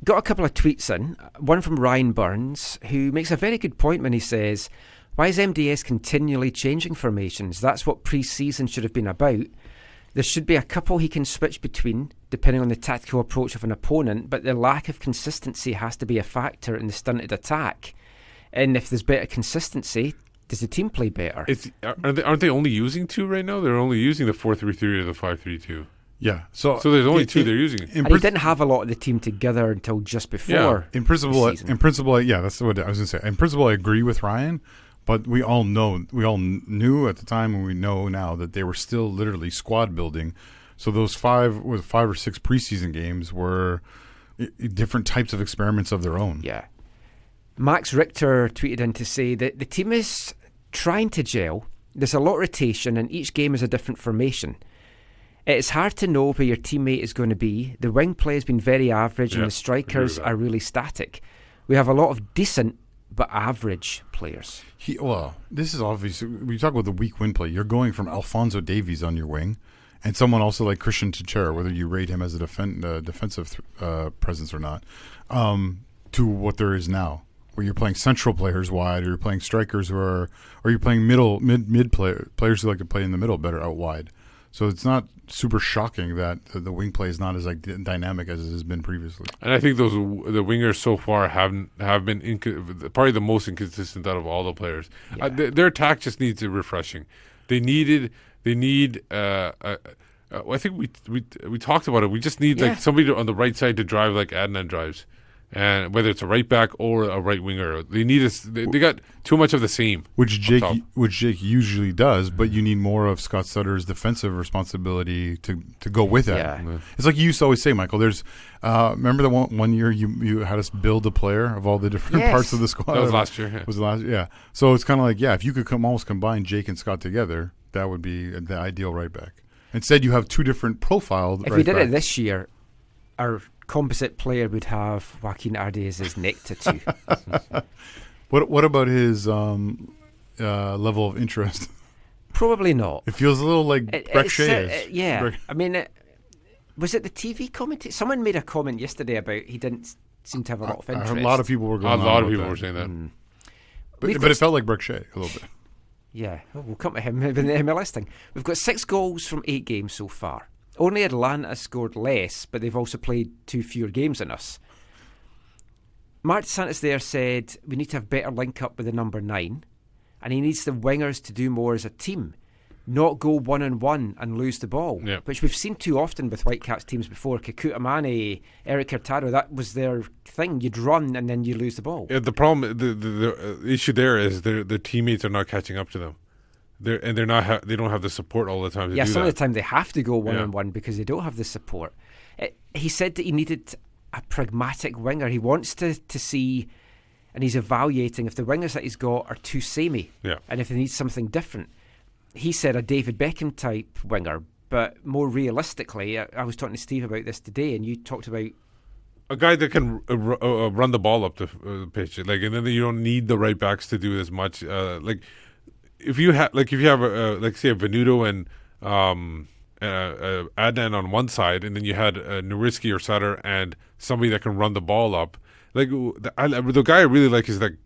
Got a couple of tweets in. One from Ryan Burns, who makes a very good point when he says, why is MDS continually changing formations? That's what pre-season should have been about. There should be a couple he can switch between, depending on the tactical approach of an opponent, but the lack of consistency has to be a factor in the stunted attack. And if there's better consistency, does the team play better? Aren't they only using 2 right now? They're only using the 4-3-3 or the 5-3-2. Yeah. So there's only 2 they're using. And he didn't have a lot of the team together until just before. Yeah. In principle, that's what I was going to say. In principle, I agree with Ryan. But we all knew at the time, and we know now that they were still literally squad building. So those 5 or 6 preseason games were different types of experiments of their own. Yeah. Max Richter tweeted in to say that the team is trying to gel. There's a lot of rotation, and each game is a different formation. It's hard to know where your teammate is going to be. The wing play has been very average, and the strikers are really static. We have a lot of decent but average players. This is obvious. We talk about the weak win play. You're going from Alphonso Davies on your wing and someone also like Christian Teixeira, whether you rate him as a defensive presence or not, to what there is now, where you're playing central players wide, or you're playing strikers or you're playing mid players who like to play in the middle better out wide. So it's not super shocking that the wing play is not as dynamic as it has been previously. And I think the wingers so far have been probably the most inconsistent out of all the players. Yeah. Their attack just needs a refreshing. They need. I think we talked about it. We just need like somebody on the right side to drive like Adnan drives. And whether it's a right back or a right winger, they need they got too much of the same. Which Jake usually does, but you need more of Scott Sutter's defensive responsibility to go with it. Yeah. It's like you used to always say, Michael. There's remember the one year you had us build a player of all the different parts of the squad. That was last year. Yeah. Was last year? Yeah. So it's kind of like if you could almost combine Jake and Scott together, that would be the ideal right back. Instead, you have two different profiles. If we did it this year, our composite player would have Joaquin Arde as his neck tattoo. What about his level of interest? Probably not. It feels a little like Breck Shea. I mean, was it the TV comment? Someone made a comment yesterday about he didn't seem to have a lot of interest. A lot of people were going. A lot of people were saying that. But it felt like Breck Shea a little bit. Yeah, we'll come to him in the MLS thing. We've got 6 goals from 8 games so far. Only Atlanta scored less, but they've also played 2 fewer games than us. Marc Dos Santos there said we need to have better link up with the number 9, and he needs the wingers to do more as a team, not go one-on-one and lose the ball, which we've seen too often with Whitecaps teams before. Kekuta Mane, Eric Hurtado, that was their thing. You'd run and then you lose the ball. The problem, the issue there is their teammates are not catching up to them. They don't have the support all the time to do that. Yeah, some of the time they have to go one-on-one because they don't have the support. He said that he needed a pragmatic winger. He wants to see, and he's evaluating if the wingers that he's got are too samey, and if they need something different. He said a David Beckham type winger, but more realistically, I was talking to Steve about this today, and you talked about a guy that can run the ball up the pitch, and then you don't need the right backs to do as much. If you have say a Venuto and Adnan on one side, and then you had Nuriski or Sutter and somebody that can run the ball up. The guy I really like is that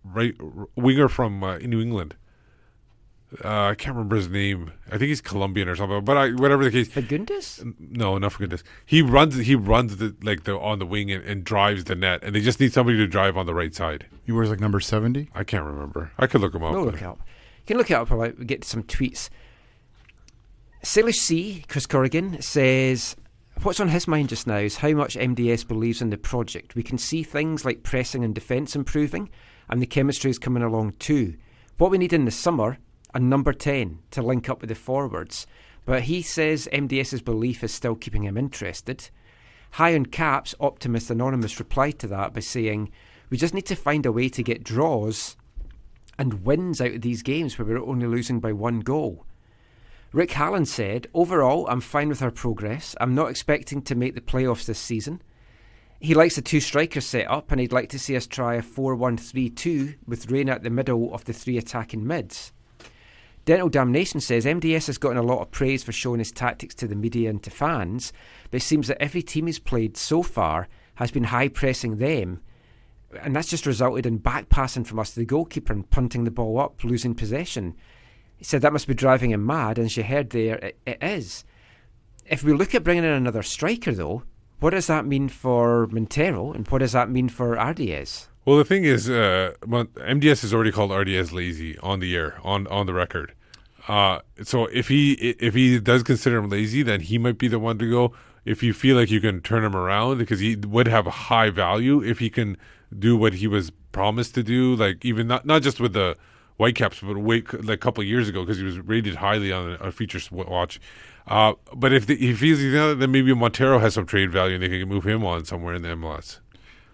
right winger from New England. I can't remember his name. I think he's Colombian or something. But whatever the case, Fagundes? No, not Fagundes. He runs on the wing and drives the net, and they just need somebody to drive on the right side. He wears like number 70. I can't remember. I could look him up. We'll look it up. You can look it up while I get some tweets. Salish C, Chris Corrigan, says what's on his mind just now is how much MDS believes in the project. We can see things like pressing and defence improving, and the chemistry is coming along too. What we need in the summer, a number 10 to link up with the forwards. But he says MDS's belief is still keeping him interested. High on Caps, Optimist Anonymous replied to that by saying, We just need to find a way to get draws and wins out of these games where we're only losing by 1 goal. Rick Hallen said, overall, I'm fine with our progress. I'm not expecting to make the playoffs this season. He likes the 2 striker setup, and he'd like to see us try a 4-1-3-2 with Reina at the middle of the 3 attacking mids. Dental Damnation says MDS has gotten a lot of praise for showing his tactics to the media and to fans, but it seems that every team he's played so far has been high pressing them, and that's just resulted in back passing from us to the goalkeeper and punting the ball up, losing possession. He said that must be driving him mad, and as you heard there, it is. If we look at bringing in another striker though, what does that mean for Montero, and what does that mean for RDS? Well, the thing is, MDS has already called RDS lazy on the air, on the record. So if he does consider him lazy, then he might be the one to go. If you feel like you can turn him around, because he would have a high value if he can do what he was promised to do, like even not just with the Whitecaps, but like a couple of years ago, because he was rated highly on a feature watch. But if he's then maybe Montero has some trade value and they can move him on somewhere in the MLS.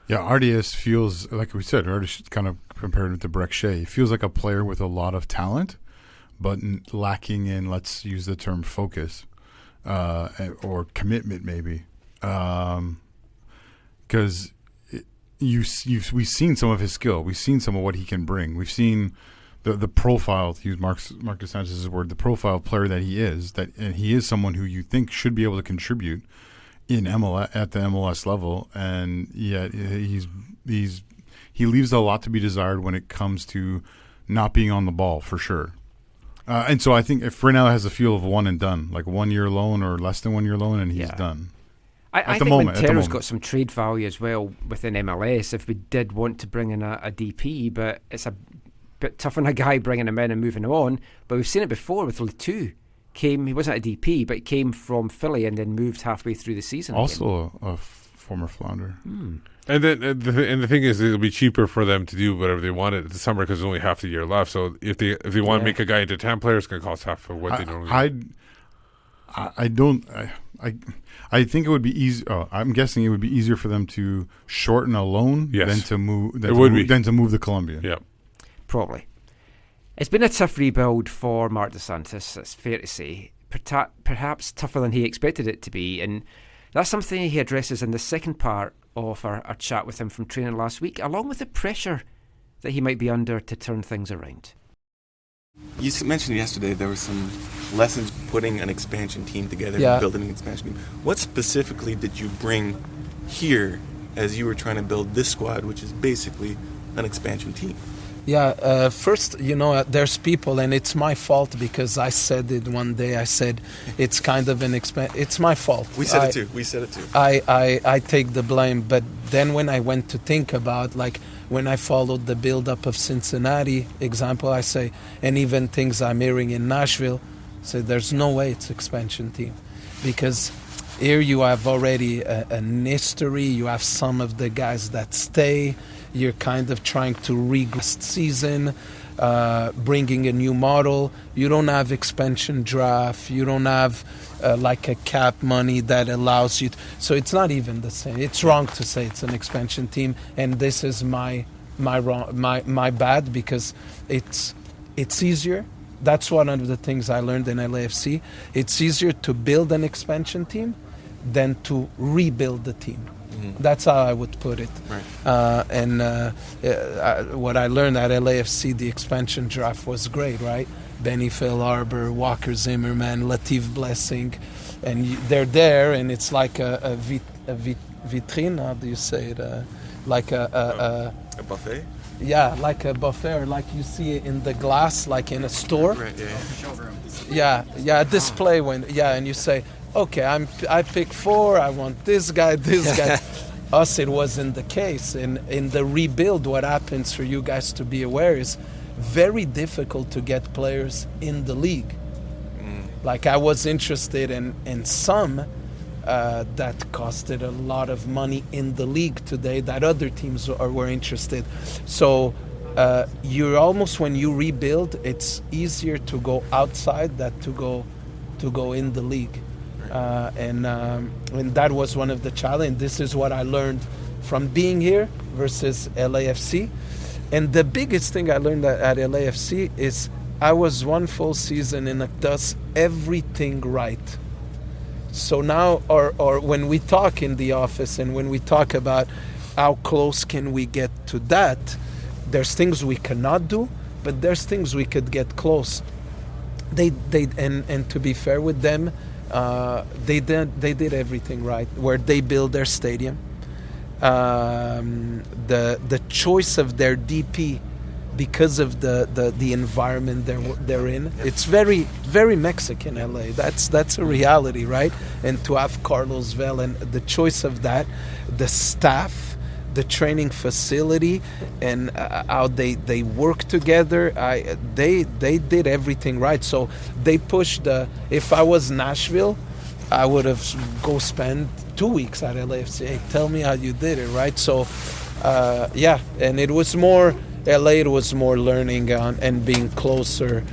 Yeah, RDS feels, like we said, RDS kind of compared to Breck Shea. He feels like a player with a lot of talent, but lacking in, let's use the term, focus or commitment maybe. Because we've seen some of his skill. We've seen some of what he can bring. We've seen the profile, to use Marc Dos Santos' word, the profile player that he is, and he is someone who you think should be able to contribute in MLS at the MLS level, and yet he leaves a lot to be desired when it comes to not being on the ball for sure. And so I think if Fresnel has a feel of one and done, like 1 year loan or less than 1 year loan, and he's done. I think Montero's got some trade value as well within MLS if we did want to bring in a DP, but it's a bit tough on a guy bringing him in and moving him on. But we've seen it before with Letou. He wasn't a DP, but he came from Philly and then moved halfway through the season. Also a former Flounder. And then the thing is, it'll be cheaper for them to do whatever they want in the summer because there's only half the year left. So if they want to make a guy into 10 players, it's going to cost half of what they normally. I think it would be easy. I'm guessing it would be easier for them to shorten a loan than to move. Than to move the Colombian. Yeah, probably. It's been a tough rebuild for Marc Dos Santos, that's fair to say. Perhaps tougher than he expected it to be, and that's something he addresses in the second part of our chat with him from training last week, along with the pressure that he might be under to turn things around. You mentioned yesterday there were some lessons putting an expansion team together, building an expansion team. What specifically did you bring here as you were trying to build this squad, which is basically an expansion team? Yeah, first, there's people, and it's my fault because I said it one day. I said it's kind of it's my fault. We said it too. I take the blame. But then when I went to think about, like, when I followed the build-up of Cincinnati, example, I say, and even things I'm hearing in Nashville, say there's no way it's expansion team. Because here you have already an history. You have some of the guys that stay. You're kind of trying to regress season, bringing a new model. You don't have expansion draft. You don't have like a cap money that allows you. So it's not even the same. It's wrong to say it's an expansion team, and this is my bad because it's easier. That's one of the things I learned in LAFC. It's easier to build an expansion team than to rebuild the team. That's how I would put it. Right. And what I learned at LAFC, the expansion draft was great, right? Benny Phil Arbor, Walker Zimmerman, Latif Blessing, and they're there, and it's like a vitrine. How do you say it? Like a buffet. Yeah, like a buffet, or like you see it in the glass, like in a store. Right. Yeah. Yeah. Display and you say, okay, I pick 4. I want this guy. Us, it wasn't the case. In the rebuild, what happens for you guys to be aware is very difficult to get players in the league. Like I was interested in some that costed a lot of money in the league today that other teams were interested. So you're almost, when you rebuild, it's easier to go outside than to go in the league. And that was one of the challenges. This is what I learned from being here versus LAFC. And the biggest thing I learned at LAFC is I was one full season and it does everything right. So now, or when we talk in the office and when we talk about how close can we get to that, there's things we cannot do, but there's things we could get close. They and to be fair with them, they did everything right. Where they build their stadium, the choice of their DP, because of the environment they're in. It's very, very Mexican, LA. That's a reality, right? And to have Carlos Vela and the choice of that, the staff, the training facility, and how they work together, they did everything right. So they pushed if I was Nashville, I would have go spend 2 weeks at LAFC. Hey, tell me how you did it, right? So and it was more LA. It was more learning on and being closer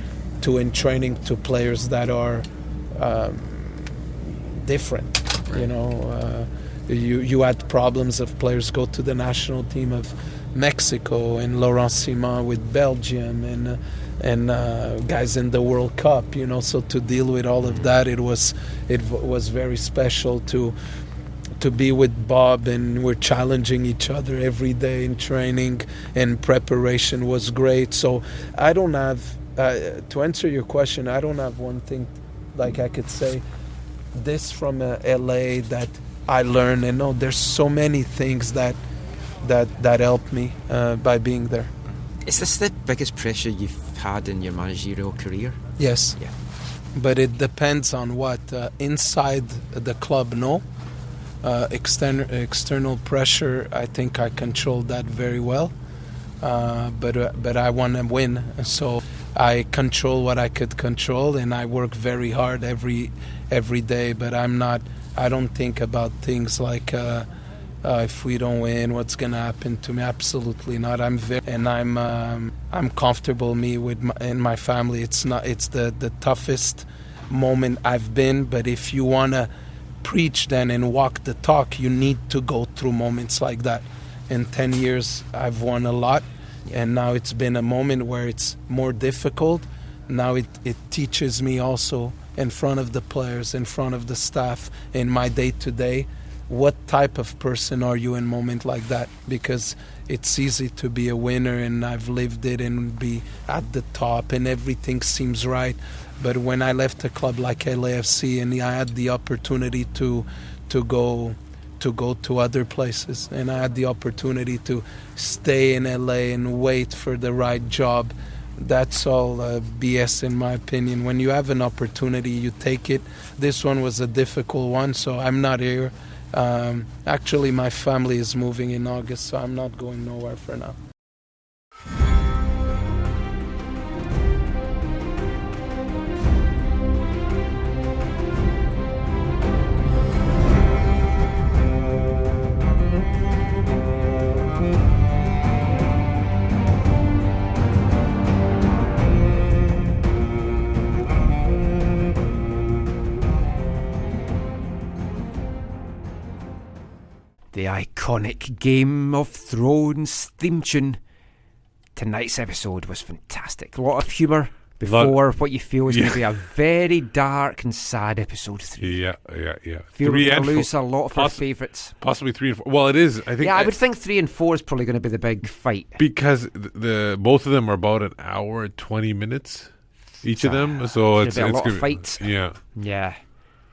to and training to players that are different. Right. You know, you had problems of players go to the national team of Mexico and Laurent Simon with Belgium and guys in the World Cup. You know, so to deal with all of that, it was very special to be with Bob, and we're challenging each other every day in training, and preparation was great. So I don't have, to answer your question, I don't have one thing like I could say this from LA that I learned. And no, there's so many things that helped me by being there. Is this the biggest pressure you've had in your managerial career? Yes. Yeah. But it depends on what. Inside the club, no. External pressure, I think I control that very well, but I want to win, so I control what I could control, and I work very hard every day. But I don't think about things like if we don't win, what's gonna happen to me. Absolutely not. I'm comfortable and my family. It's the toughest moment I've been, but if you wanna preach then and walk the talk, you need to go through moments like that. In 10 years I've won a lot, and now it's been a moment where it's more difficult. Now it teaches me also in front of the players, in front of the staff, in my day-to-day, what type of person are you in moment like that, because it's easy to be a winner, and I've lived it, and be at the top and everything seems right. But when I left a club like LAFC and I had the opportunity to go to other places, and I had the opportunity to stay in LA and wait for the right job, that's all BS in my opinion. When you have an opportunity, you take it. This one was a difficult one, so I'm not here. Actually, my family is moving in August, so I'm not going nowhere for now. The iconic Game of Thrones theme tune. Tonight's episode was fantastic. A lot of humour before what you feel is going to be a very dark and sad episode 3. Yeah. Feel we're going to lose a lot of our favourites. Possibly 3 and 4. Well, it is. I think. Yeah, I would think 3 and 4 is probably going to be the big fight, because both of them are about an hour and 20 minutes each of them. So it's a lot of fights. Yeah.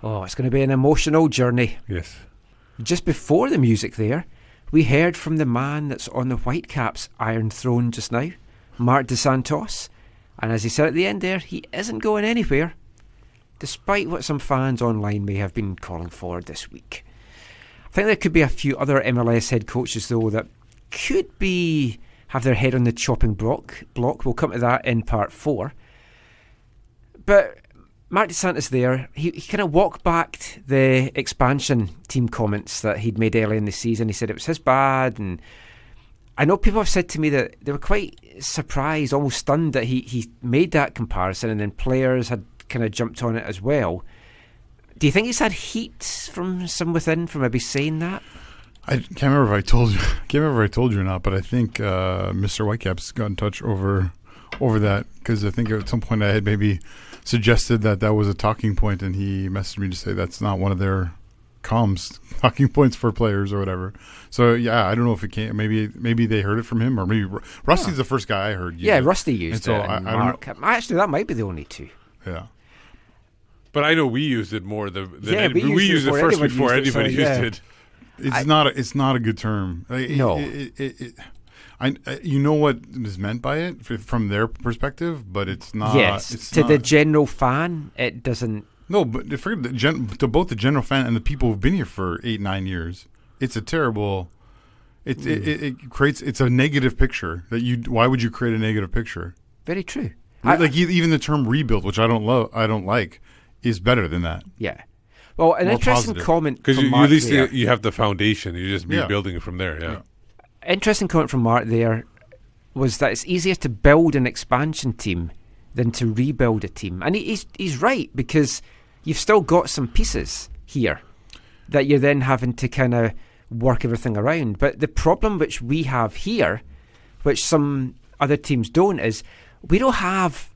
Oh, it's going to be an emotional journey. Yes. Just before the music there, we heard from the man that's on the Whitecaps' Iron Throne just now, Marc Dos Santos. And as he said at the end there, he isn't going anywhere, despite what some fans online may have been calling for this week. I think there could be a few other MLS head coaches, though, that could have their head on the chopping block. We'll come to that in part 4. But Marc Dos Santos there, he kind of walked back the expansion team comments that he'd made earlier in the season. He said it was his bad, and I know people have said to me that they were quite surprised, almost stunned that he made that comparison, and then players had kind of jumped on it as well. Do you think he's had heat from some within for maybe saying that? I can't remember if I told you. Can't remember if I told you or not. But I think Mr. Whitecap's got in touch over that, because I think at some point I had maybe suggested that was a talking point, and he messaged me to say that's not one of their comms talking points for players or whatever. So yeah, I don't know if it came. Maybe they heard it from him, or maybe Rusty's the first guy I heard. Yeah, Rusty used so it. And Mark. Actually, that might be the only two. Yeah. But I know we used it more than we used it first before anybody used yeah. it. It's not a good term. No. I you know what is meant by it from their perspective, but it's not. Yes, it's to not, the general fan, it doesn't. No, but forget to both the general fan and the people who've been here for 8-9 years, it's a terrible. It creates. It's a negative picture that you. Why would you create a negative picture? Very true. Even the term rebuild, which I don't love, I don't like, is better than that. Yeah. Well, an More interesting positive. comment Because from at Mark least there. you have the foundation. You're just rebuilding it from there. Yeah. Interesting comment from Mark there was that it's easier to build an expansion team than to rebuild a team, and he's right, because you've still got some pieces here that you're then having to kind of work everything around. But the problem which we have here, which some other teams don't, is we don't have,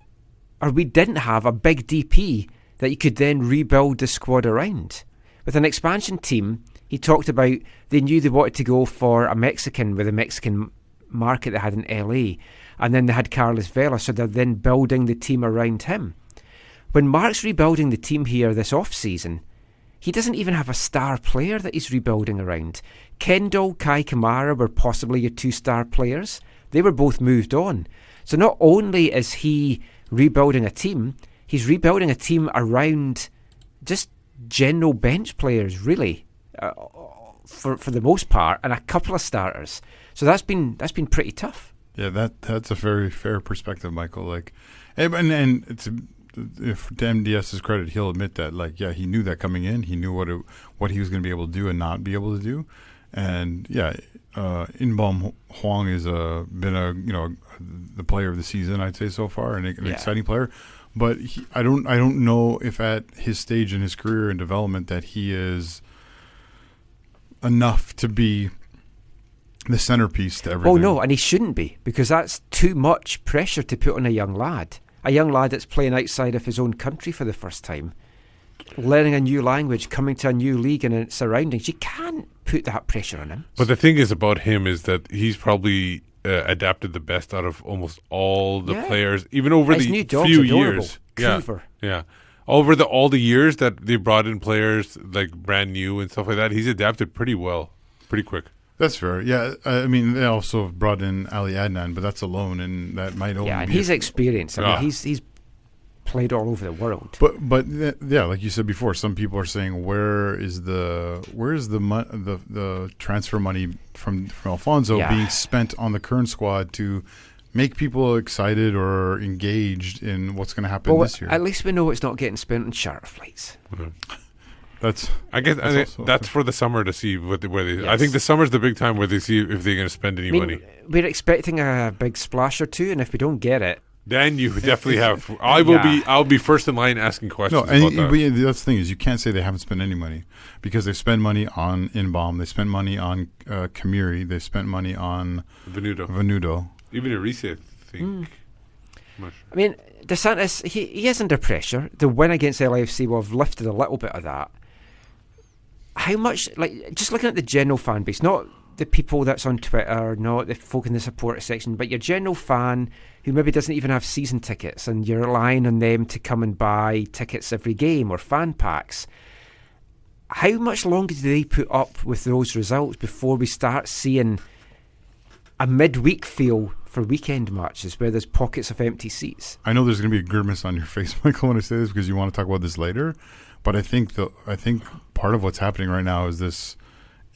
or we didn't have, a big DP that you could then rebuild the squad around. With an expansion team, he talked about they knew they wanted to go for a Mexican with a Mexican market they had in LA, and then they had Carlos Vela, so they're then building the team around him. When Mark's rebuilding the team here this off-season, he doesn't even have a star player that he's rebuilding around. Kendall, Kai Kamara were possibly your two star players. They were both moved on. So not only is he rebuilding a team, he's rebuilding a team around just general bench players, really, for the most part, and a couple of starters. So that's been pretty tough. Yeah, that's a very fair perspective, Michael. Like, and it's, if to MDS's credit, he'll admit that. Like, yeah, he knew that coming in. He knew what he was going to be able to do and not be able to do. And yeah, Inbom Huang is been the player of the season, I'd say, so far, and an exciting player. But I don't know if at his stage in his career and development that he is enough to be the centerpiece to everything. Oh no, and he shouldn't be, because that's too much pressure to put on a young lad that's playing outside of his own country for the first time, learning a new language, coming to a new league and its surroundings. You can't put that pressure on him. But the thing is about him is that he's probably adapted the best out of almost all the players, even over his the new dog's few adorable. years. Coover. Yeah. Over all the years that they brought in players like brand new and stuff like that, he's adapted pretty well, pretty quick. That's fair. Yeah, I mean, they also brought in Ali Adnan, but that's alone, and that might only and be he's experienced. I mean, he's played all over the world. But yeah, like you said before, some people are saying, where is the transfer money from Alfonso being spent on the current squad to make people excited or engaged in what's going to happen this year? At least we know it's not getting spent on charter flights. Mm-hmm. That's for the summer to see where they. Yes. I think the summer's the big time where they see if they're going to spend any money. We're expecting a big splash or two, and if we don't get it, then you definitely have. I'll be first in line asking questions. No, and about that. that's the thing is you can't say they haven't spent any money, because they spend money on Inbom, they spent money on Kamiri, they spent money on Venuto. Even Arise, I think. I mean, Dos Santos, he is under pressure. The win against LAFC will have lifted a little bit of that. How much, just looking at the general fan base, not the people that's on Twitter, not the folk in the supporter section, but your general fan who maybe doesn't even have season tickets, and you're relying on them to come and buy tickets every game or fan packs. How much longer do they put up with those results before we start seeing a midweek feel for weekend matches where there's pockets of empty seats? I know there's going to be a grimace on your face, Michael, when I say this, because you want to talk about this later. But I think part of what's happening right now is this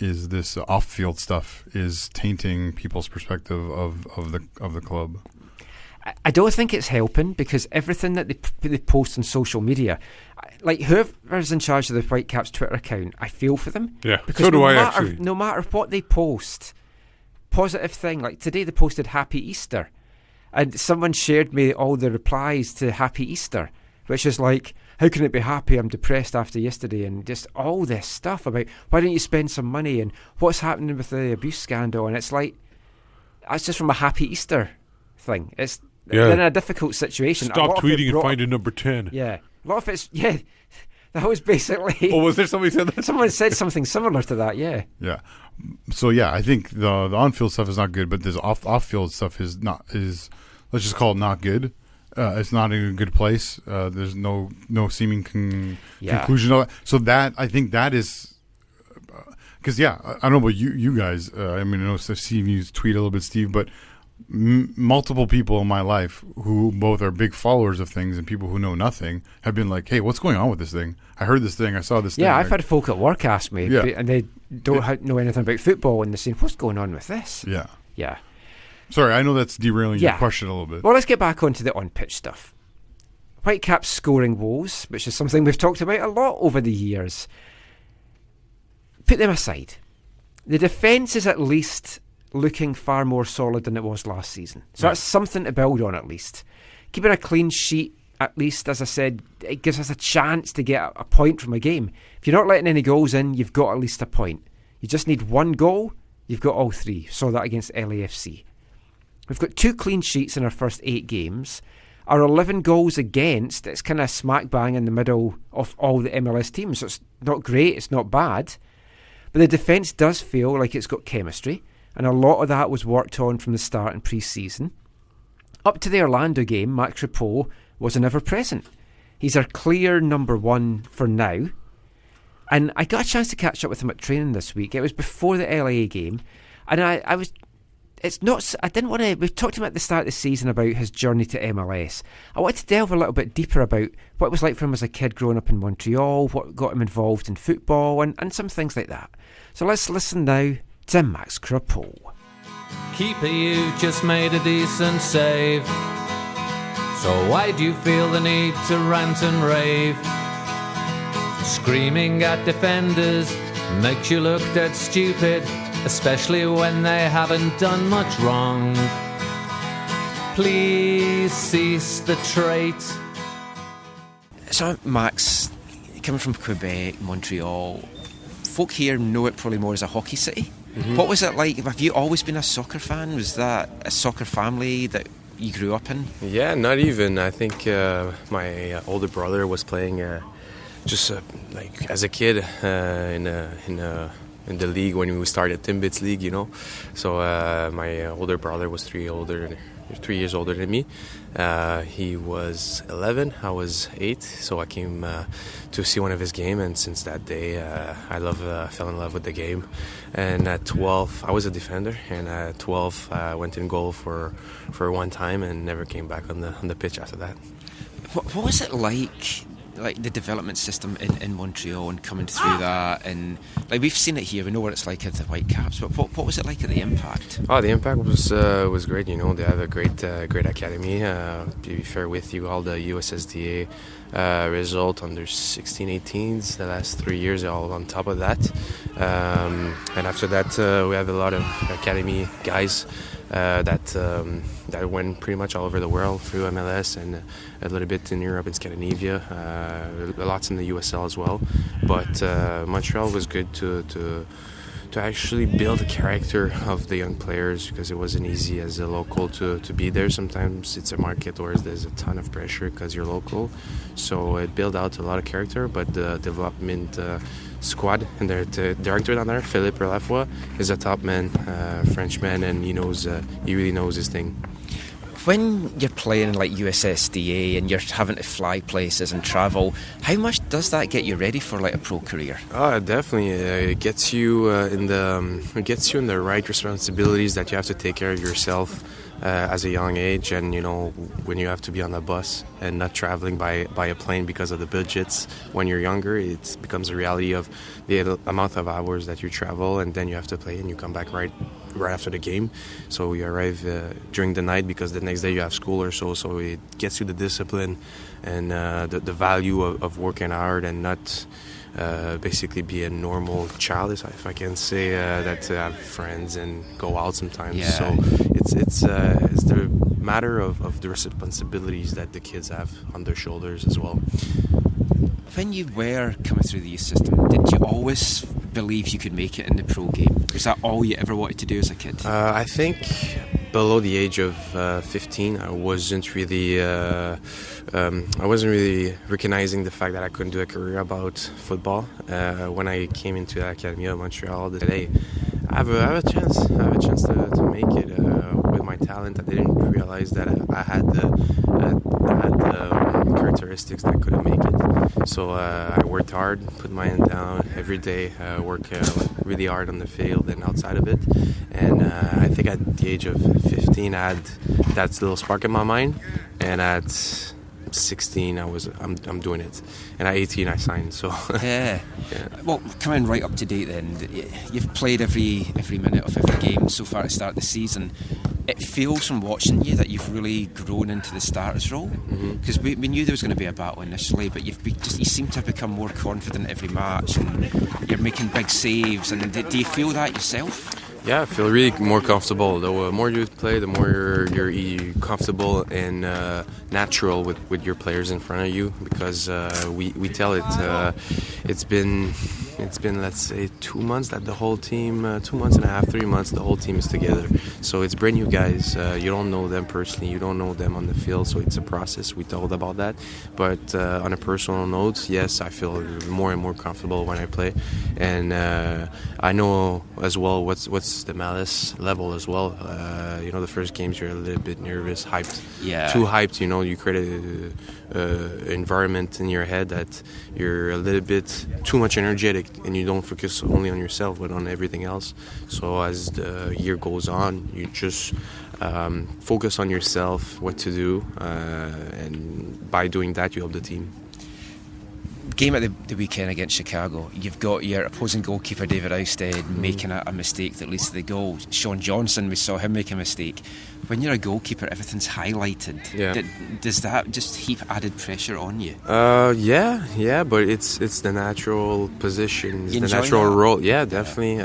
off-field stuff is tainting people's perspective of the club. I don't think it's helping, because everything that they post on social media, like whoever's in charge of the Whitecaps Twitter account, I feel for them. Yeah, because so do I actually. No matter what they post, positive thing, like today they posted Happy Easter, and someone shared me all the replies to Happy Easter, which is like, how can it be happy? I'm depressed after yesterday, and just all this stuff about why don't you spend some money and what's happening with the abuse scandal, and it's like, that's just from a happy Easter thing. It's they're in a difficult situation. Stop tweeting and find a number 10. Yeah, a lot of it's that was basically. Oh, was there somebody said that? Someone said something similar to that. Yeah. Yeah. So yeah, I think the on-field stuff is not good, but this off-field stuff is let's just call it not good. It's not in a good place. There's no seeming conclusion of it. So that, I think that is because I don't know about you guys. I mean, I know I've seen you tweet a little bit, Steve, but multiple people in my life who both are big followers of things and people who know nothing have been like, hey, what's going on with this thing? I heard this thing. I saw this thing. Yeah, I've had folk at work ask me, and they don't know anything about football, and they're saying, what's going on with this? Yeah. Yeah. Sorry, I know that's derailing your question a little bit. Well, let's get back onto the on-pitch stuff. Whitecap's scoring woes, which is something we've talked about a lot over the years. Put them aside. The defence is at least looking far more solid than it was last season. So that's something to build on at least. Keeping a clean sheet, at least, as I said, it gives us a chance to get a point from a game. If you're not letting any goals in, you've got at least a point. You just need one goal, you've got all three. Saw that against LAFC. We've got 2 clean sheets in our first 8 games. Our 11 goals against, it's kind of smack bang in the middle of all the MLS teams. So it's not great, it's not bad. But the defence does feel like it's got chemistry. And a lot of that was worked on from the start in pre-season. Up to the Orlando game, Max Crepeau was an ever-present. He's our clear number 1 for now. And I got a chance to catch up with him at training this week. It was before the LA game. And we've talked to him at the start of the season about his journey to MLS. I wanted to delve a little bit deeper about what it was like for him as a kid growing up in Montreal, what got him involved in football, and some things like that. So let's listen now to Max Crepeau. Keeper, you just made a decent save. So why do you feel the need to rant and rave? Screaming at defenders makes you look dead stupid, especially when they haven't done much wrong. Please cease the trait. So Max, coming from Quebec, Montreal, folk here know it probably more as a hockey city. Mm-hmm. What was it like? Have you always been a soccer fan? Was that a soccer family that you grew up in? Yeah, not even. I think my older brother was playing like as a kid in the league when we started Timbits League, you know. So my older brother was 3 years older than me. He was 11, I was 8, so I came to see one of his games, and since that day I fell in love with the game. And at 12 I was a defender, and at 12 I went in goal for one time and never came back on the pitch after that. What was it like the development system in Montreal and coming through that? And like, we've seen it here, we know what it's like at the Whitecaps, but what was it like at the Impact? Oh, the Impact was great. You know, they have a great academy. To be fair with you, all the USSDA result under 16-18s the last 3 years are all on top of that. And after that, we have a lot of academy guys that went pretty much all over the world through MLS and a little bit in Europe and Scandinavia, a lot in the USL as well. But Montreal was good to actually build the character of the young players, because it wasn't easy as a local to be there. Sometimes it's a market where there's a ton of pressure because you're local. So it built out a lot of character, but the development squad and their director down there, Philippe Lafroy, is a top man, Frenchman, and he really knows his thing. When you're playing in like USSDA and you're having to fly places and travel, how much does that get you ready for like a pro career? Oh, definitely. It gets you in the right responsibilities that you have to take care of yourself as a young age, and you know, when you have to be on a bus and not traveling by a plane because of the budgets. When you're younger, it becomes a reality of the amount of hours that you travel, and then you have to play and you come back right after the game. So you arrive during the night because the next day you have school or so. So it gets you the discipline and the value of working hard and not basically be a normal child, if I can say, that have friends and go out sometimes. Yeah. So it's the matter of the responsibilities that the kids have on their shoulders as well. When you were coming through the youth system, did you always believe you could make it in the pro game? Was that all you ever wanted to do as a kid? I think below the age of 15, I wasn't really recognizing the fact that I couldn't do a career about football. When I came into the Academy of Montreal today, I have a chance to make it with my talent. I didn't realize that I had the characteristics that couldn't make it. So I worked hard, put my hand down every day, work really hard on the field and outside of it. And I think at the age of 15, I had that little spark in my mind. And at 16, I'm doing it. And at 18, I signed. So yeah. Well, coming right up to date then, you've played every minute of every game so far to start the season. It feels from watching you that you've really grown into the starter's role, because we knew there was going to be a battle initially, but you seem to have become more confident every match, and you're making big saves. And do you feel that yourself? Yeah, I feel really more comfortable. The more you play, the more you're comfortable and natural with your players in front of you, because we tell it. It's been let's say 2 months that the whole team, 2 months and a half, 3 months, the whole team is together. So it's brand new guys. You don't know them personally. You don't know them on the field. So it's a process. We told about that. But on a personal note, yes, I feel more and more comfortable when I play, and I know as well what's the malice level as well. The first games you're a little bit nervous, hyped, too hyped. You create a environment in your head that you're a little bit too much energetic, and you don't focus only on yourself but on everything else. So as the year goes on, you just focus on yourself, what to do, and by doing that you help the team. Game at the weekend against Chicago, you've got your opposing goalkeeper David Ousted making a mistake that leads to the goal. Sean Johnson, we saw him make a mistake. When you're a goalkeeper, everything's highlighted. Does that just heap added pressure on you? Yeah, but it's the natural position, it's the natural role. Yeah, definitely.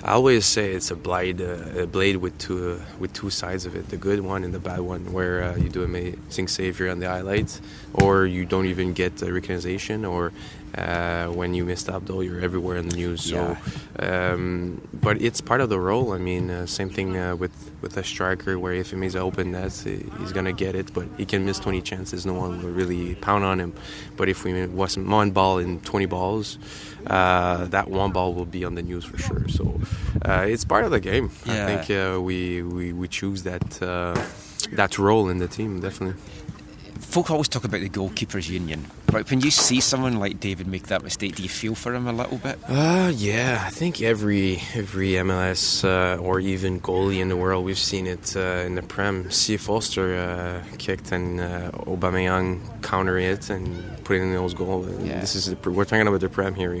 I always say it's a blade with two sides of it, the good one and the bad one, where you do amazing save here on the highlights, or you don't even get the recognition, or when you messed up though, you're everywhere in the news. So, but it's part of the role. I mean, same thing with a striker, where if he makes an open net, he's gonna get it, but he can miss 20 chances. No one will really pound on him. But if we was one ball in 20 balls, that one ball will be on the news for sure. So it's part of the game. I think we choose that role in the team, definitely. Folk always talk about the goalkeepers union, but when you see someone like David make that mistake, do you feel for him a little bit? Yeah, I think every MLS or even goalie in the world, we've seen it in the Prem. C. Foster kicked and Aubameyang countered it and put it in those goals. We're talking about the Prem here,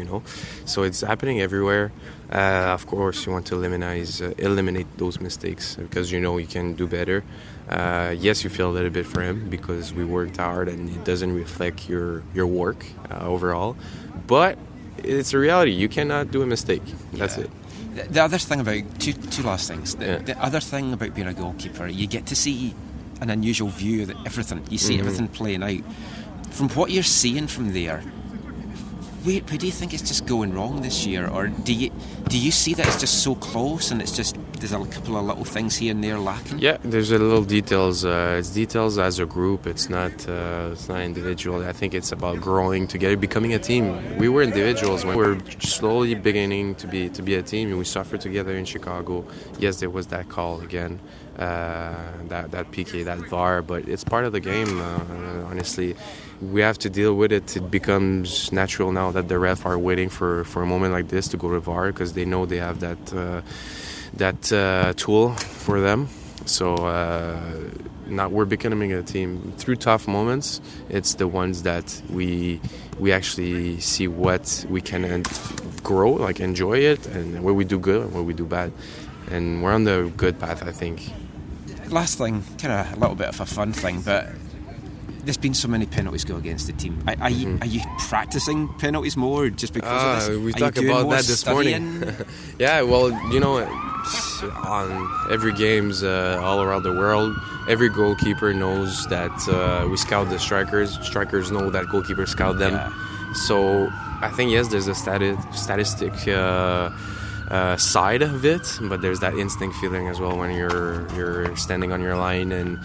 so it's happening everywhere. Of course, you want to eliminate those mistakes, because you can do better. Yes, you feel a little bit for him because we worked hard and it doesn't reflect your work overall. But it's a reality. You cannot do a mistake. That's it. The other thing about two last things. The other thing about being a goalkeeper, you get to see an unusual view of everything. You see everything playing out. From what you're seeing from there, where do you think it's just going wrong this year, or do you see that it's just so close and it's just there's a couple of little things here and there lacking? Yeah, there's a little details. It's details as a group. It's not individual. I think it's about growing together, becoming a team. We were individuals when we were slowly beginning to be a team, and we suffered together in Chicago. Yes, there was that call again, that PK, that VAR, but it's part of the game. Honestly, we have to deal with it. It becomes natural now that the ref are waiting for a moment like this to go to VAR, because they know they have that tool for them. So now we're becoming a team. Through tough moments, it's the ones that we actually see what we can grow, like enjoy it, and where we do good and where we do bad. And we're on the good path, I think. Last thing, kind of a little bit of a fun thing, but there's been so many penalties go against the team. Are you practicing penalties more just because of this? We talked about that this morning. Yeah, well, on every games all around the world, every goalkeeper knows that we scout the strikers. Strikers know that goalkeepers scout them. Yeah. So I think, yes, there's a statistic side of it, but there's that instinct feeling as well when you're standing on your line and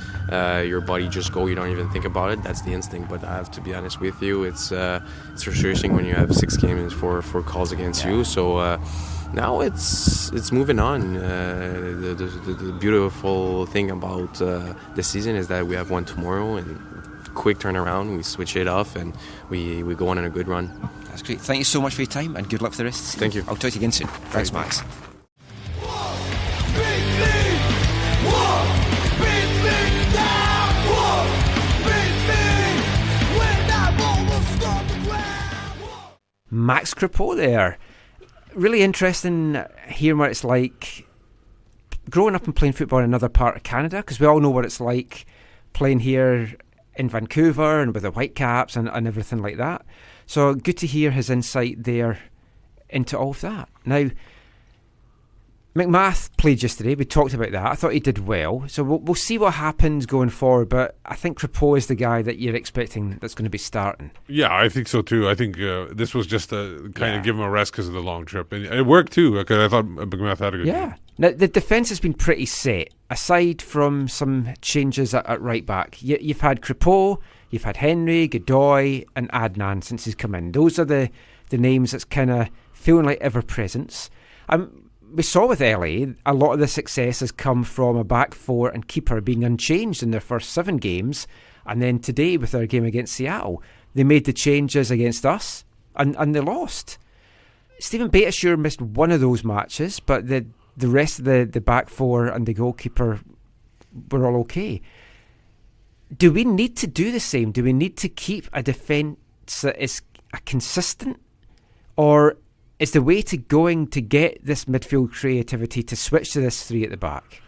your body just go, you don't even think about it. That's the instinct. But I have to be honest with you, it's frustrating when you have 6 games for calls against you. So now it's moving on. The beautiful thing about the season is that we have one tomorrow, and quick turnaround. We switch it off and we go on in a good run. That's great. Thank you so much for your time and good luck for the rest of the season. Thank you. I'll talk to you again soon. Thanks, Max. Max Crepeau there. Really interesting hearing what it's like growing up and playing football in another part of Canada, because we all know what it's like playing here in Vancouver and with the Whitecaps and everything like that. So good to hear his insight there into all of that. Now, McMath played yesterday. We talked about that. I thought he did well. So we'll see what happens going forward. But I think Crepeau is the guy that you're expecting that's going to be starting. Yeah, I think so too. I think this was just to kind of give him a rest because of the long trip. And it worked too, because I thought McMath had a good game. Now, the defence has been pretty set, aside from some changes at right back. You've had Crepeau, you've had Henry, Godoy and Adnan since he's come in. Those are the names that's kind of feeling like ever-presence. We saw with LA, a lot of the success has come from a back four and keeper being unchanged in their first 7 games. And then today, with their game against Seattle, they made the changes against us and they lost. Steven Beitashour missed one of those matches, but the rest of the back four and the goalkeeper were all okay. Do we need to do the same? Do we need to keep a defence that is consistent? Or is the way to going to get this midfield creativity to switch to this 3 at the back?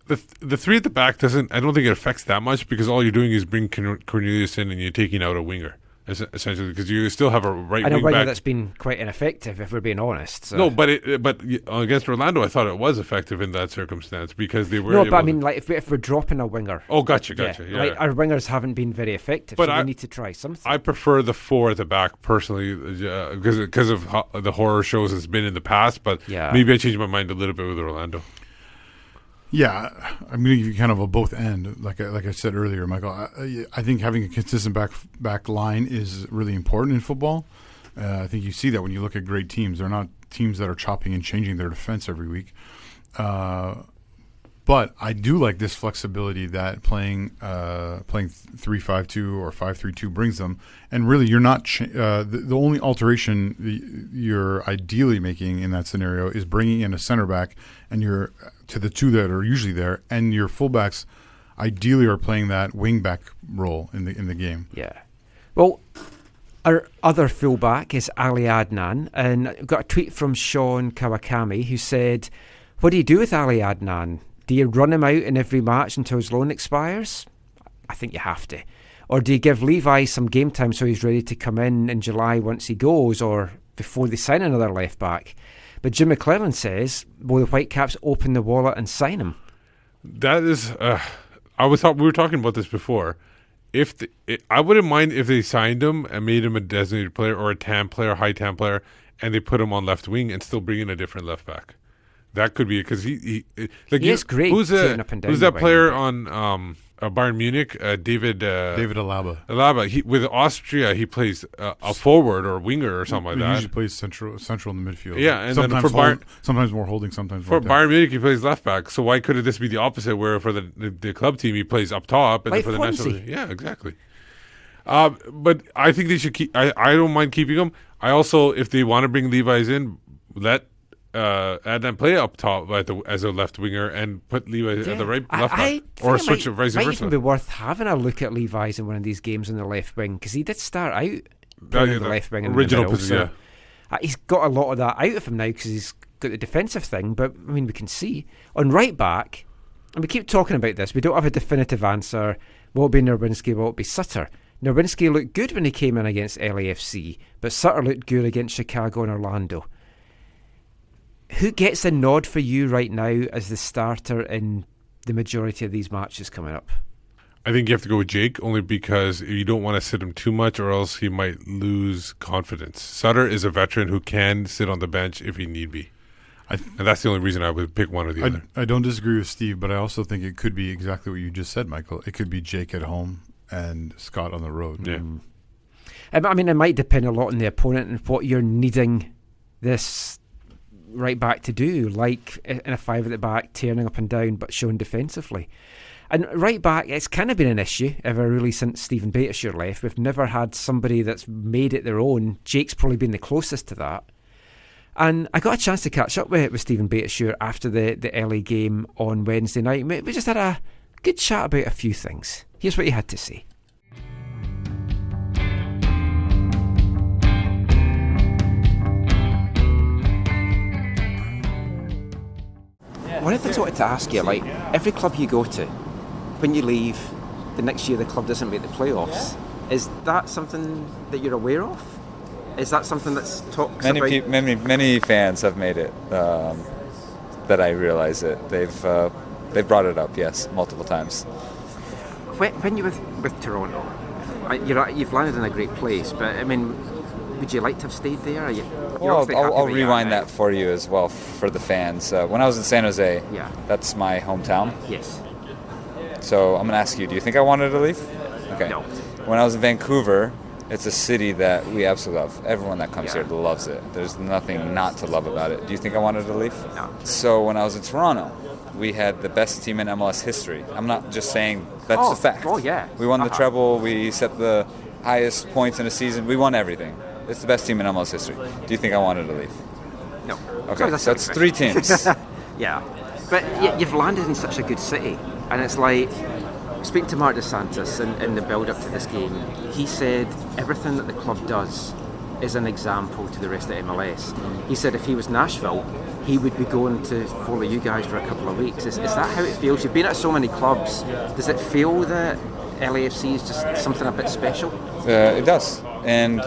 The 3 at the back I don't think it affects that much, because all you're doing is bring Cornelius in and you're taking out a winger, essentially, because you still have a right wing back. That's been quite ineffective, if we're being honest. So. No, but against Orlando, I thought it was effective in that circumstance, because they were. No, but I mean, like if we're dropping a winger. Oh, gotcha. Yeah. Like our wingers haven't been very effective, but so we need to try something. I prefer the 4 at the back personally, because of the horror shows it's been in the past. But maybe I changed my mind a little bit with Orlando. Yeah, I'm going to give you kind of a both end. Like I said earlier, Michael, I think having a consistent back line is really important in football. I think you see that when you look at great teams. They're not teams that are chopping and changing their defense every week. But I do like this flexibility that playing 3-5-2 or 5-3-2 brings them. And really, you're not the only alteration you're ideally making in that scenario is bringing in a center back, and you're to the 2 that are usually there, and your fullbacks ideally are playing that wing back role in the game. Yeah. Well, our other fullback is Ali Adnan, and I've got a tweet from Sean Kawakami who said, "What do you do with Ali Adnan? Do you run him out in every match until his loan expires? I think you have to. Or do you give Levi some game time so he's ready to come in July once he goes, or before they sign another left back?" But Jim McClellan says, will the Whitecaps open the wallet and sign him? That is, we were talking about this before. I wouldn't mind if they signed him and made him a designated player or a TAM player, high TAM player, and they put him on left wing and still bring in a different left back. That could be it, because he is great. Who's that player on Bayern Munich? David Alaba. Alaba. With Austria, he plays a forward or a winger or something like that. He usually plays central in the midfield. Yeah, and sometimes then for Bayern, sometimes more holding, sometimes for more Bayern Munich, he plays left back. So why couldn't this be the opposite, where for the club team he plays up top, and like then for the Swansea. national, yeah, exactly. But I think they should keep. I don't mind keeping him. I also, if they want to bring Levi's in, let Adnan play up top as a left winger and put Levi at the left back, or switch it vice versa. Might even be worth having a look at Levi's in one of these games on the left wing, because he did start out playing the left wing in original the middle, position. So he's got a lot of that out of him now, because he's got the defensive thing. But I mean, we can see on right back, and we keep talking about this. We don't have a definitive answer. Will it be Nerwinski? Will it be Sutter? Nerwinski looked good when he came in against LAFC, but Sutter looked good against Chicago and Orlando. who gets the nod for you right now as the starter in the majority of these matches coming up? I think you have to go with Jake, only because you don't want to sit him too much or else he might lose confidence. Sutter is a veteran who can sit on the bench if he need be. And that's the only reason I would pick one or the other. I don't disagree with Steve, but I also think it could be exactly what you just said, Michael. It could be Jake at home and Scott on the road. Yeah. I mean, it might depend a lot on the opponent and what you're needing this right back to do, like in a 5 at the back, turning up and down, but showing defensively. And right back, it's kind of been an issue ever really since Steven Beitashour left. We've never had somebody that's made it their own. Jake's probably been the closest to that. And I got a chance to catch up with Steven Beitashour after the LA game on Wednesday night. We just had a good chat about a few things. Here's what he had to say. One of the things I wanted to ask you, like, every club you go to, when you leave, the next year the club doesn't make the playoffs. Is that something that you're aware of? Is that something that's talked about? Many fans have made it. That I realize it. They've brought it up, yes, multiple times. When you're with Toronto, you've landed in a great place, but I mean, would you like to have stayed there? I'll rewind that for you as well for the fans. When I was in San Jose, that's my hometown. Yes. So I'm going to ask you, do you think I wanted to leave? Okay. No. When I was in Vancouver, it's a city that we absolutely love. Everyone that comes here loves it. There's nothing not to love about it. Do you think I wanted to leave? No. So when I was in Toronto, we had the best team in MLS history. I'm not just saying that's the fact. Oh, yeah. We won the treble. We set the highest points in a season. We won everything. It's the best team in MLS history. Do you think I wanted to leave? No. Okay, so that's 3 teams. Yeah. But you've landed in such a good city. And it's like, speaking to Marc Dos Santos in the build-up to this game, he said everything that the club does is an example to the rest of MLS. He said if he was Nashville, he would be going to follow you guys for a couple of weeks. Is that how it feels? You've been at so many clubs. Does it feel that LAFC is just something a bit special? It does. And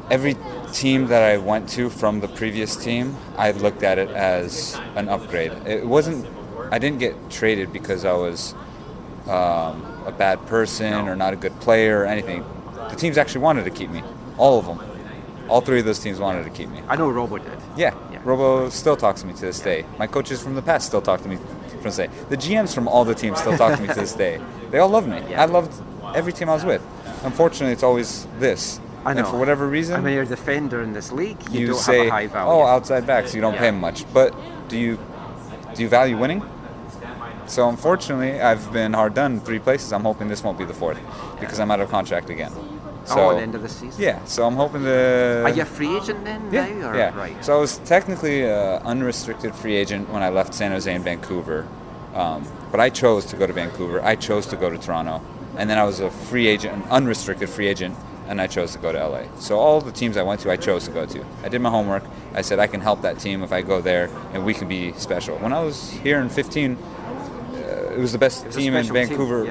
every team that I went to from the previous team, I looked at it as an upgrade. I didn't get traded because I was a bad person or not a good player or anything. The teams actually wanted to keep me. All of them. All 3 of those teams wanted to keep me. I know Robo did. Yeah. Robo still talks to me to this day. My coaches from the past still talk to me from this day. The GMs from all the teams still talk to me to this day. They all love me. I loved every team I was with. Unfortunately, it's always this. I know. And for whatever reason, I mean, you're a defender in this league. You don't say, have a high value. oh, outside backs, you don't pay them much. But do you value winning? So unfortunately, I've been hard done in 3 places. I'm hoping this won't be the 4th because I'm out of contract again. So, at the end of the season? Yeah, so I'm hoping to... Are you a free agent then now? Or? Yeah. Right. So I was technically an unrestricted free agent when I left San Jose and Vancouver. But I chose to go to Vancouver. I chose to go to Toronto. And then I was a free agent, an unrestricted free agent, and I chose to go to LA. So all the teams I went to, I chose to go to. I did my homework. I said I can help that team if I go there, and we can be special. When I was here in 15... it was the best team in Vancouver.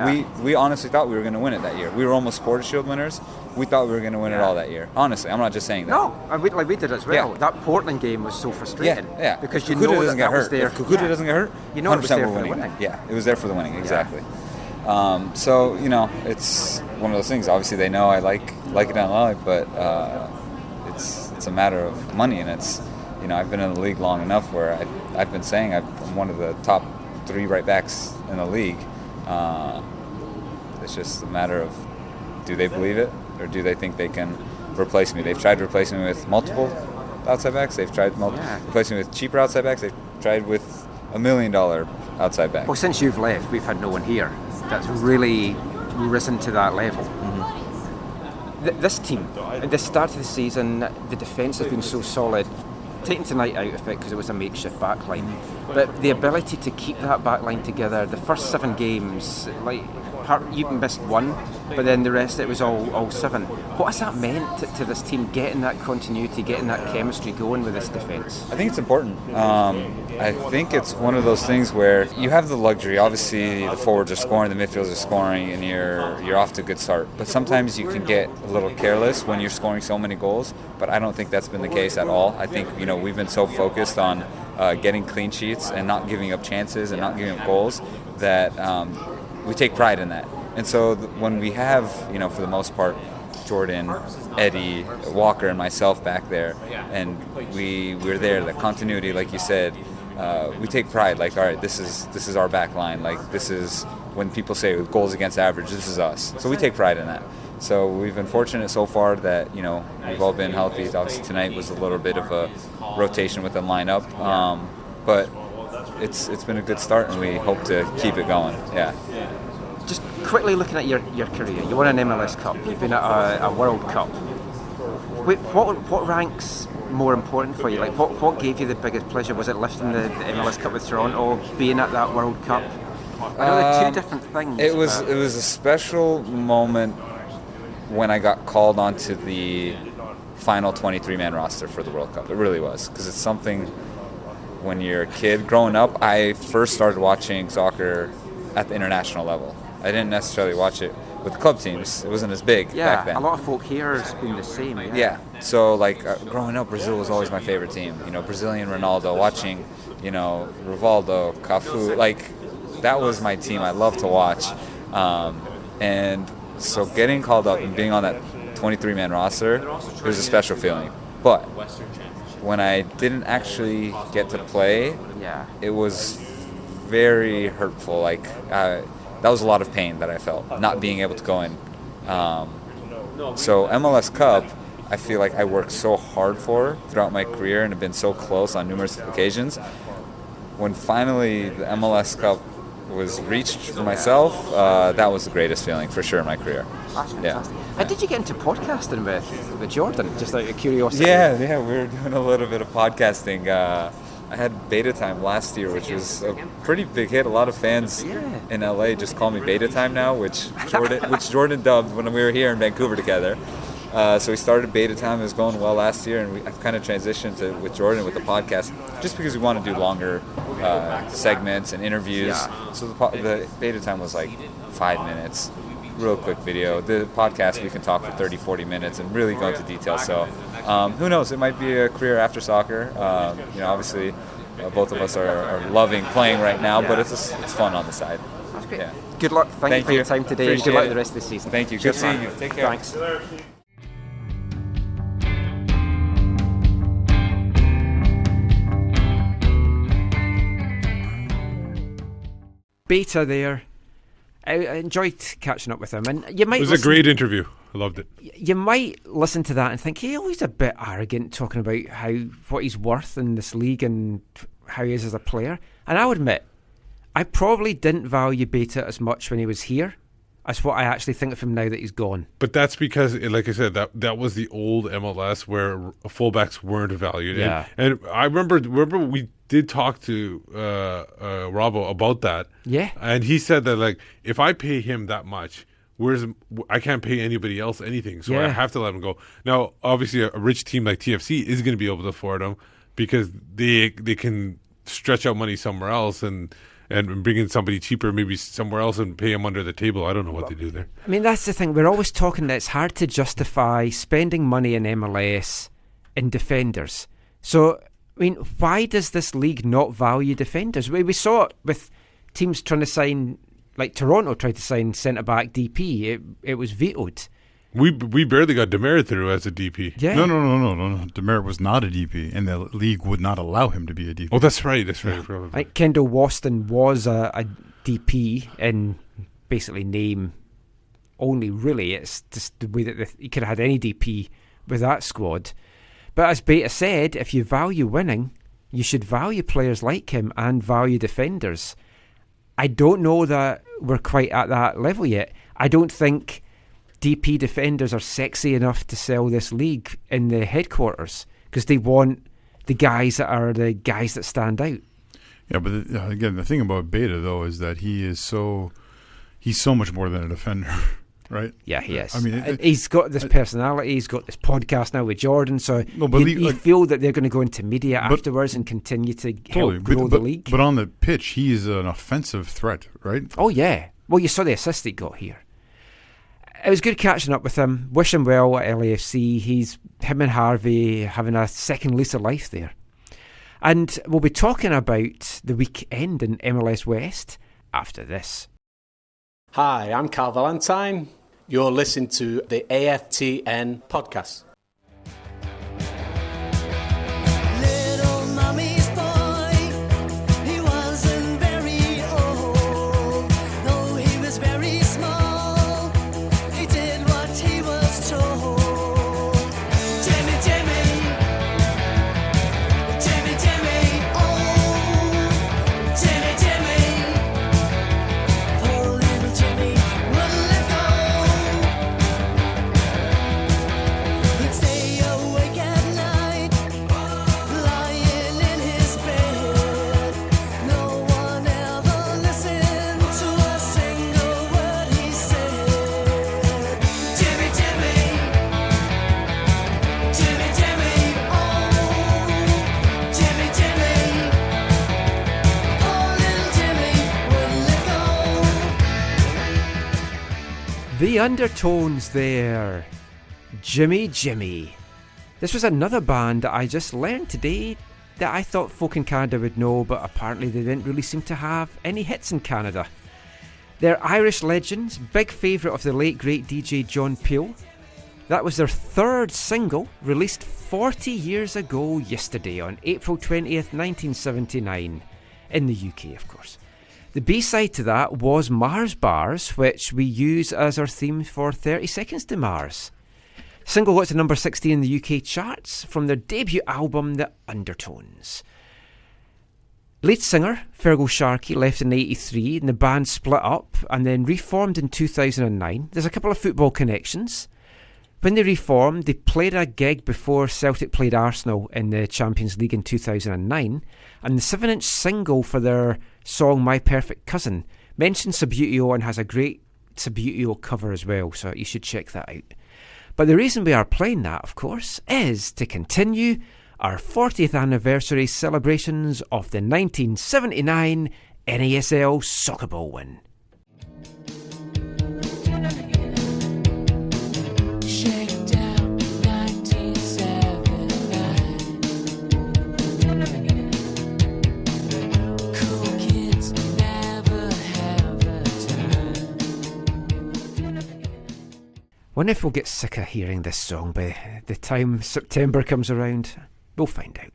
We honestly thought we were going to win it that year. We were almost Sports Shield winners. We thought we were going to win it all that year. Honestly, I'm not just saying that. No, we did as well. That Portland game was so frustrating. Yeah. Because if you know doesn't get hurt. Was there. If Kukuda doesn't get hurt, you know 100% it was there we're for winning. the winning. Yeah, it was there for the winning. Exactly. So it's one of those things. Obviously, they know I like it on LA, but it's a matter of money, and it's I've been in the league long enough where I've been saying I'm one of the top 3 right backs in the league. It's just a matter of, do they believe it, or do they think they can replace me? They've tried to replace me with multiple outside backs. They've tried replace me with cheaper outside backs. They've tried with $1 million outside back. Well, since you've left, we've had no one here that's really risen to that level. Mm-hmm. This team, at the start of the season, the defence has been so solid. Taking tonight out of it because it was a makeshift backline, but the ability to keep that backline together, the first 7 games, like you missed one, but then the rest it was all 7. What has that meant to this team, getting that continuity, getting that chemistry going with this defence? I think it's important. I think it's one of those things where you have the luxury. Obviously, the forwards are scoring, the midfielders are scoring, and you're off to a good start. But sometimes you can get a little careless when you're scoring so many goals. But I don't think that's been the case at all. I think we've been so focused on getting clean sheets and not giving up chances and not giving up goals that we take pride in that. And so when we have, for the most part, Jordan, Eddie, Walker, and myself back there, and we're there, the continuity, like you said, we take pride. Like, all right, this is our back line. Like, this is when people say goals against average, this is us. So we take pride in that. So we've been fortunate so far that we've all been healthy. Obviously tonight was a little bit of a rotation with the lineup, but it's been a good start, and we hope to keep it going. Yeah. Just quickly looking at your career, you won an MLS Cup, you've been at a World Cup. What ranks more important for you? Like, what gave you the biggest pleasure? Was it lifting the MLS Cup with Toronto, being at that World Cup? I know they're 2 different things. It was a special moment when I got called onto the final 23-man roster for the World Cup. It really was, because it's something when you're a kid. Growing up, I first started watching soccer at the international level. I didn't necessarily watch it with the club teams. It wasn't as big back then. A lot of folk here has been the same. Yeah. So, growing up, Brazil was always my favorite team. Brazilian Ronaldo, watching, Rivaldo, Cafu. That was my team. I loved to watch. And so getting called up and being on that 23-man roster, it was a special feeling. But when I didn't actually get to play, it was very hurtful. That was a lot of pain that I felt, not being able to go in. So MLS Cup, I feel like I worked so hard for throughout my career and have been so close on numerous occasions. When finally the MLS Cup was reached for myself, that was the greatest feeling for sure in my career. That's fantastic. And did you get into podcasting with Jordan, just out of curiosity? Yeah, we were doing a little bit of podcasting. I had Beta Time last year, which was a pretty big hit. A lot of fans in LA just call me Beta Time now, which Jordan dubbed when we were here in Vancouver together. So we started Beta Time. It was going well last year, and I've kind of transitioned with Jordan with the podcast just because we want to do longer segments and interviews. So the Beta Time was 5 minutes, real quick video. The podcast, we can talk for 30, 40 minutes and really go into detail. So who knows? It might be a career after soccer. Obviously, both of us are loving playing right now, but it's fun on the side. That's great. Yeah. Good luck. Thank you for your time today. Appreciate and good luck it. the rest of the season. Thank you. Cheers, Good seeing you. Take care. Thanks. Beta there. I enjoyed catching up with him, and you might. It was a great interview. I loved it. You might listen to that and think, hey, he's a bit arrogant talking about what he's worth in this league and how he is as a player. And I'll admit, I probably didn't value Beta as much when he was here as what I actually think of him now that he's gone. But that's because, like I said, that was the old MLS where fullbacks weren't valued. Yeah. And I remember we did talk to Robbo about that. Yeah. And he said that, if I pay him that much, I can't pay anybody else anything, so I have to let him go. Now, obviously, a rich team like TFC is going to be able to afford him because they can stretch out money somewhere else and bring in somebody cheaper, maybe somewhere else, and pay him under the table. I don't know what they do there. I mean, that's the thing. We're always talking that it's hard to justify spending money in MLS in defenders. So, I mean, why does this league not value defenders? We saw it with teams trying to sign, like Toronto tried to sign centre-back DP. It was vetoed. We barely got Demerit through as a DP. Yeah. No. Demerit was not a DP, and the league would not allow him to be a DP. Oh, that's right. Like Kendall Waston was a DP in basically name only, really. It's just the way that he could have had any DP with that squad. But as Beta said, if you value winning, you should value players like him and value defenders. I don't know that we're quite at that level yet. I don't think DP defenders are sexy enough to sell this league in the headquarters because they want the guys that are the guys that stand out. Yeah, but again, the thing about Beta, though, is that he is so he's so much more than a defender, right? Yeah, he is. I mean, he's got this personality. He's got this podcast now with Jordan. So you feel that they're going to go into media afterwards and continue to help grow the league. But on the pitch, he's an offensive threat, right? Oh, yeah. Well, you saw the assist he got here. It was good catching up with him. Wish him well at LAFC. Him and Harvey having a second lease of life there. And we'll be talking about the weekend in MLS West after this. Hi, I'm Carl Valentine. You're listening to the AFTN podcast. Little mommy's boy, he wasn't very old. Though he was very small, he did what he was told. Jimmy, Jimmy, Jimmy, Jimmy, oh, Jimmy, Jimmy. Poor little Jimmy wouldn't let go. He'd stay awake at night, lying in his bed. No one ever listened to a single word he said. Jimmy, Jimmy, Jimmy, Jimmy, oh, Jimmy, Jimmy. Poor little Jimmy wouldn't let go. The undertones there. Jimmy Jimmy. This was another band that I just learned today that I thought folk in Canada would know, but apparently they didn't really seem to have any hits in Canada. They're Irish legends, big favourite of the late great DJ John Peel. That was their third single, released 40 years ago yesterday on April 20th, 1979, in the UK of course. The B-side to that was Mars Bars, which we use as our theme for 30 Seconds to Mars. Single got to number 16 in the UK charts from their debut album, The Undertones. Lead singer Fergal Sharkey left in 1983 and the band split up and then reformed in 2009. There's a couple of football connections. When they reformed, they played a gig before Celtic played Arsenal in the Champions League in 2009, and the 7-inch single for their song My Perfect Cousin mentions Subbuteo and has a great Subbuteo cover as well, so you should check that out. But the reason we are playing that, of course, is to continue our 40th anniversary celebrations of the 1979 NASL Soccer Bowl win. Shakedown 1979. Cool kids never have a time. Wonder if we'll get sick of hearing this song by the time September comes around. We'll find out.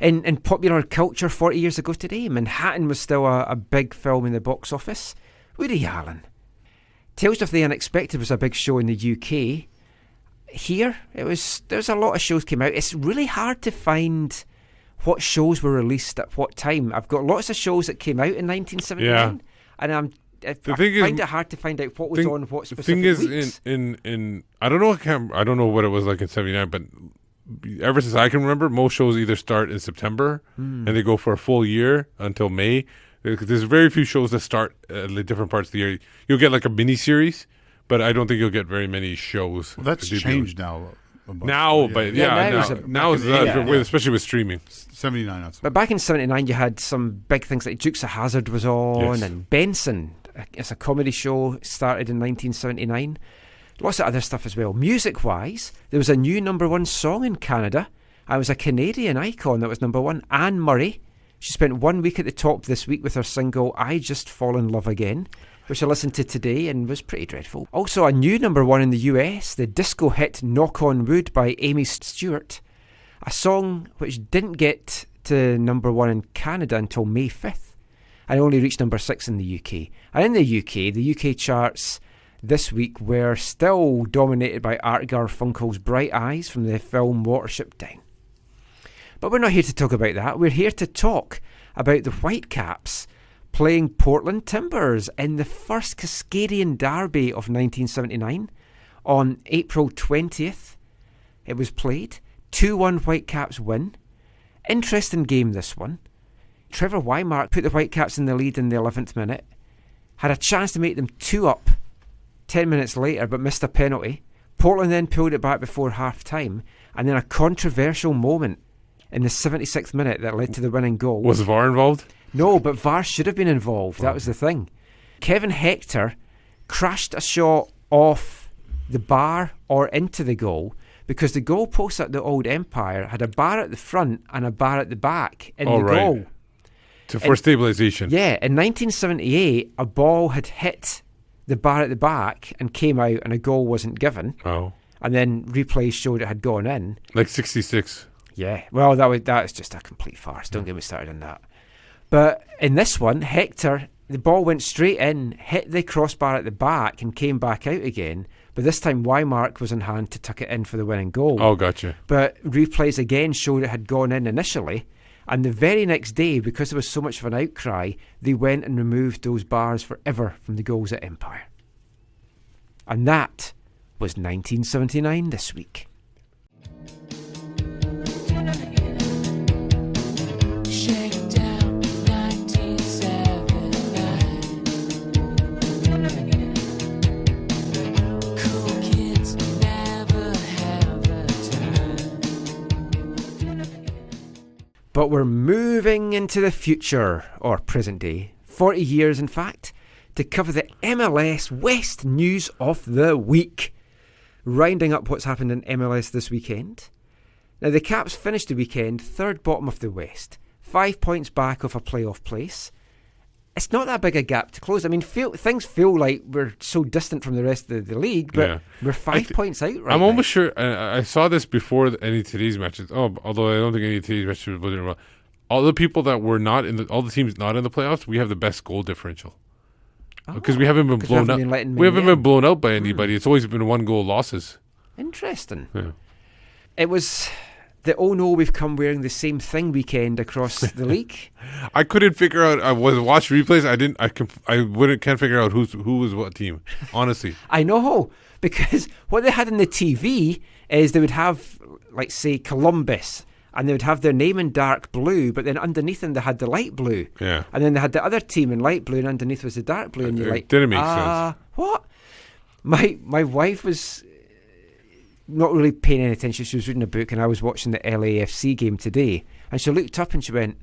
In popular culture 40 years ago today, Manhattan was still a big film in the box office. Woody Allen. Tales of the Unexpected was a big show in the UK. Here, there's a lot of shows came out. It's really hard to find what shows were released at what time. I've got lots of shows that came out in 1979, and I find it hard to find out what was on what specific weeks. The thing is, in I don't know what it was like in '79, but ever since I can remember, most shows either start in September and they go for a full year until May. There's very few shows that start at different parts of the year. You'll get like a mini series, but I don't think you'll get very many shows. Well, that's changed now. Now, especially with streaming. 79. But back in 79, you had some big things like Dukes of Hazzard was on, and Benson. It's a comedy show, started in 1979. Lots of other stuff as well. Music-wise, there was a new number one song in Canada. I was a Canadian icon that was number one, Anne Murray. She spent 1 week at the top this week with her single I Just Fall in Love Again, which I listened to today and was pretty dreadful. Also a new number one in the US, the disco hit Knock on Wood by Amy Stewart, a song which didn't get to number one in Canada until May 5th and only reached number 6 in the UK. And in the UK charts this week were still dominated by Art Garfunkel's Bright Eyes from the film Watership Down. But we're not here to talk about that. We're here to talk about the Whitecaps playing Portland Timbers in the first Cascadian Derby of 1979. On April 20th, it was played. 2-1 Whitecaps win. Interesting game, this one. Trevor Wymark put the Whitecaps in the lead in the 11th minute. had a chance to make them 2-up 10 minutes later, but missed a penalty. Portland then pulled it back before half-time, and then a controversial moment in the 76th minute that led to the winning goal. Was VAR involved? No, but VAR should have been involved. That was the thing. Kevin Hector crashed a shot off the bar or into the goal because the goalpost at the Old Empire had a bar at the front and a bar at the back in the goal. For stabilization. Yeah, in 1978, a ball had hit the bar at the back and came out and a goal wasn't given. Oh. And then replays showed it had gone in. Like 66. Yeah, well, that's just a complete farce. Don't get me started on that. But in this one, Hector, the ball went straight in, hit the crossbar at the back and came back out again. But this time, Mark was on hand to tuck it in for the winning goal. Oh, gotcha. But replays again showed it had gone in initially. And the very next day, because there was so much of an outcry, they went and removed those bars forever from the goals at Empire. And that was 1979 this week. But we're moving into the future, or present day, 40 years in fact, to cover the MLS West news of the week. Rounding up what's happened in MLS this weekend. Now the Caps finished the weekend third bottom of the West, 5 points back off a playoff place. It's not that big a gap to close. I mean, things feel like we're so distant from the rest of the league, but we're 5 points out right I'm now. almost sure, I saw this before any of today's matches. Although I don't think any of today's matches were doing well. All the people that were not in all the teams not in the playoffs, we have the best goal differential. Because we haven't been blown out. We haven't been blown out by anybody. It's always been 1-goal losses. Interesting. Yeah. It was the oh no, we've come wearing the same thing weekend across the league. I couldn't figure out. I was watched replays. Can't figure out who was what team. Honestly, I know, because what they had on the TV is they would have, like, say, Columbus, and they would have their name in dark blue, but then underneath them they had the light blue. Yeah. And then they had the other team in light blue, and underneath was the dark blue. And you're like, didn't make sense. What? My wife was not really paying any attention. She was reading a book, and I was watching the LAFC game today, and she looked up and she went,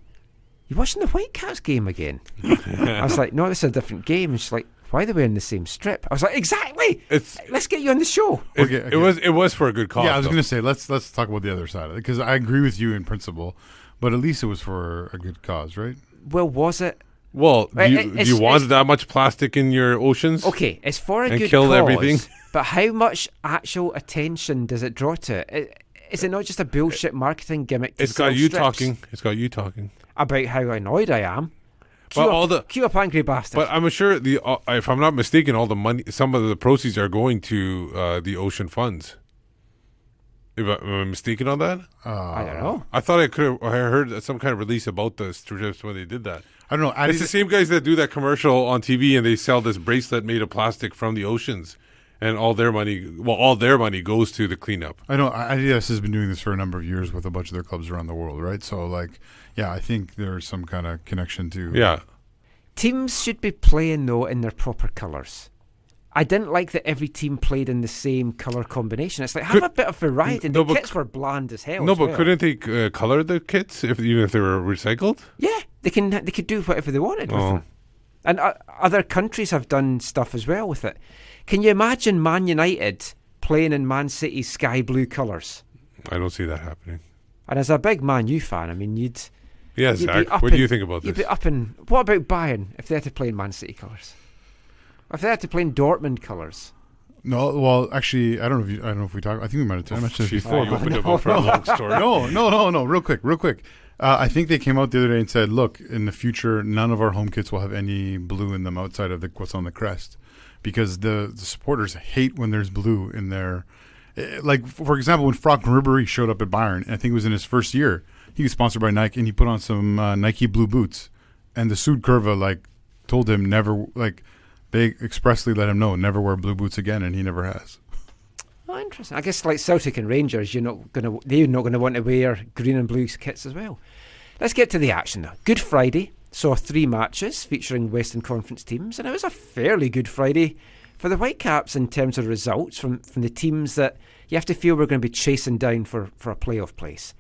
"You watching the Whitecaps game again?" I was like, "No, this is a different game." And she's like, "Why are they wearing the same strip?" I was like, "Exactly. Let's get you on the show." It was for a good cause. Yeah, I was going to say let's talk about the other side of it, because I agree with you in principle, but at least it was for a good cause, right? Well, was it? Well, do you want that much plastic in your oceans? Okay, it's for a and good kill cause, everything. But how much actual attention does it draw to it? Is it not just a bullshit marketing gimmick? It's got you talking. It's got you talking about how annoyed I am. Cue up angry bastard. But I'm sure if I'm not mistaken, all the money, some of the proceeds are going to the ocean funds. Am I mistaken on that? I don't know. I thought I heard some kind of release about the strips when they did that. I don't know. It's the same guys that do that commercial on TV, and they sell this bracelet made of plastic from the oceans, and all their money goes to the cleanup. I know Adidas has been doing this for a number of years with a bunch of their clubs around the world, right? So, I think there's some kind of connection to... Yeah. Teams should be playing, though, in their proper colours. I didn't like that every team played in the same colour combination. It's like, have a bit of variety. And the kits were bland as hell. Couldn't they colour the kits even if they were recycled? Yeah, they could do whatever they wanted with them. And other countries have done stuff as well with it. Can you imagine Man United playing in Man City's sky blue colours? I don't see that happening. And as a big Man U fan, I mean, you'd... Yeah, Zach, what do you think about this? You'd be up in... What about Bayern, if they had to play in Man City colours? Or if they had to play in Dortmund colours? No, well, actually, I don't know if we talked... I think we might have mentioned this before. You opened up for a long story. No, real quick. I think they came out the other day and said, look, in the future, none of our home kits will have any blue in them outside of what's on the crest. Because the supporters hate when there's blue in their... Like, for example, when Franck Ribéry showed up at Bayern, I think it was in his first year, he was sponsored by Nike, and he put on some Nike blue boots. And the Sud Curva, told him never... They expressly let him know, never wear blue boots again, and he never has. Oh, interesting. I guess like Celtic and Rangers, they're not going to want to wear green and blue kits as well. Let's get to the action, though. Good Friday, saw 3 matches featuring Western Conference teams, and it was a fairly good Friday for the Whitecaps in terms of results from the teams that you have to feel we're going to be chasing down for a playoff place.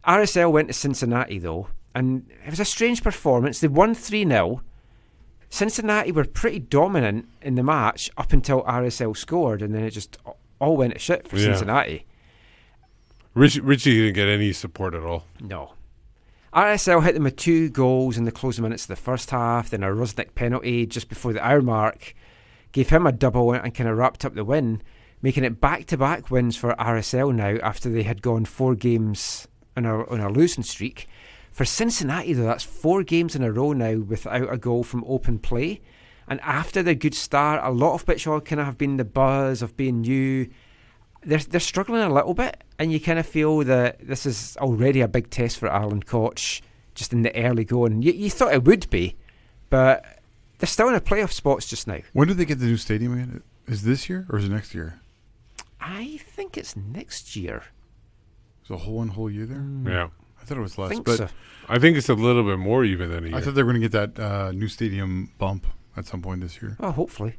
RSL went to Cincinnati though, and it was a strange performance. They won 3-0. Cincinnati were pretty dominant in the match up until RSL scored, and then it just all went to shit for Cincinnati. Richie didn't get any support at all. No. RSL hit them with 2 goals in the closing minutes of the first half, then a Rusnik penalty just before the hour mark gave him a double and kind of wrapped up the win, making it back-to-back wins for RSL now after they had gone 4 games on a losing streak. For Cincinnati, though, that's 4 games in a row now without a goal from open play. And after the good start, a lot of which all kind of have been the buzz of being new, they're struggling a little bit. And you kind of feel that this is already a big test for Alan Koch just in the early going. You thought it would be, but they're still in the playoff spots just now. When do they get the new stadium again? Is this year or is it next year? I think it's next year. Is a whole year there? Yeah. I thought it was less. So. I think it's a little bit more even than a year. I thought they were going to get that new stadium bump at some point this year. Oh, hopefully.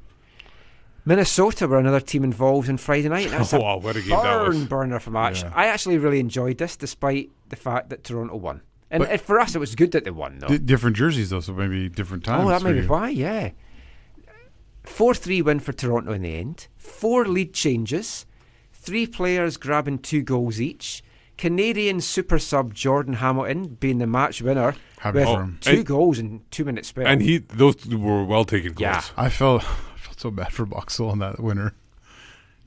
Minnesota were another team involved in Friday night. That's wow, what a game that was. Burner for match. Yeah. I actually really enjoyed this despite the fact that Toronto won. And for us, it was good that they won, though. Different jerseys, though, so maybe different times. Oh, that may be why, yeah. 4-3 win for Toronto in the end. 4 lead changes. 3 players grabbing 2 goals each. Canadian super sub Jordan Hamilton being the match winner with 2 goals in 2-minute spell. And those were well taken goals. Yeah. I felt so bad for Boxall on that winner.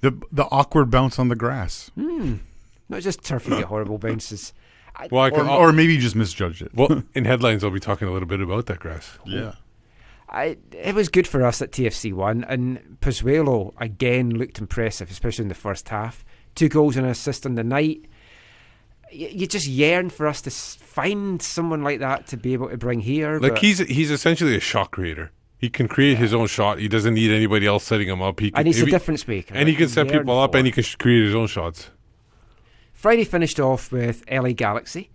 The awkward bounce on the grass. Not just turf, you get horrible bounces. Or maybe you just misjudged it. Well, in headlines, I'll be talking a little bit about that grass. Yeah. It was good for us that TFC won, and Pozuelo again looked impressive, especially in the first half. 2 goals and an assist on the night. You just yearn for us to find someone like that to be able to bring here. Like he's essentially a shot creator. He can create his own shot. He doesn't need anybody else setting him up. And he's a difference maker. And he can set people up, and he can create his own shots. Friday finished off with LA Galaxy.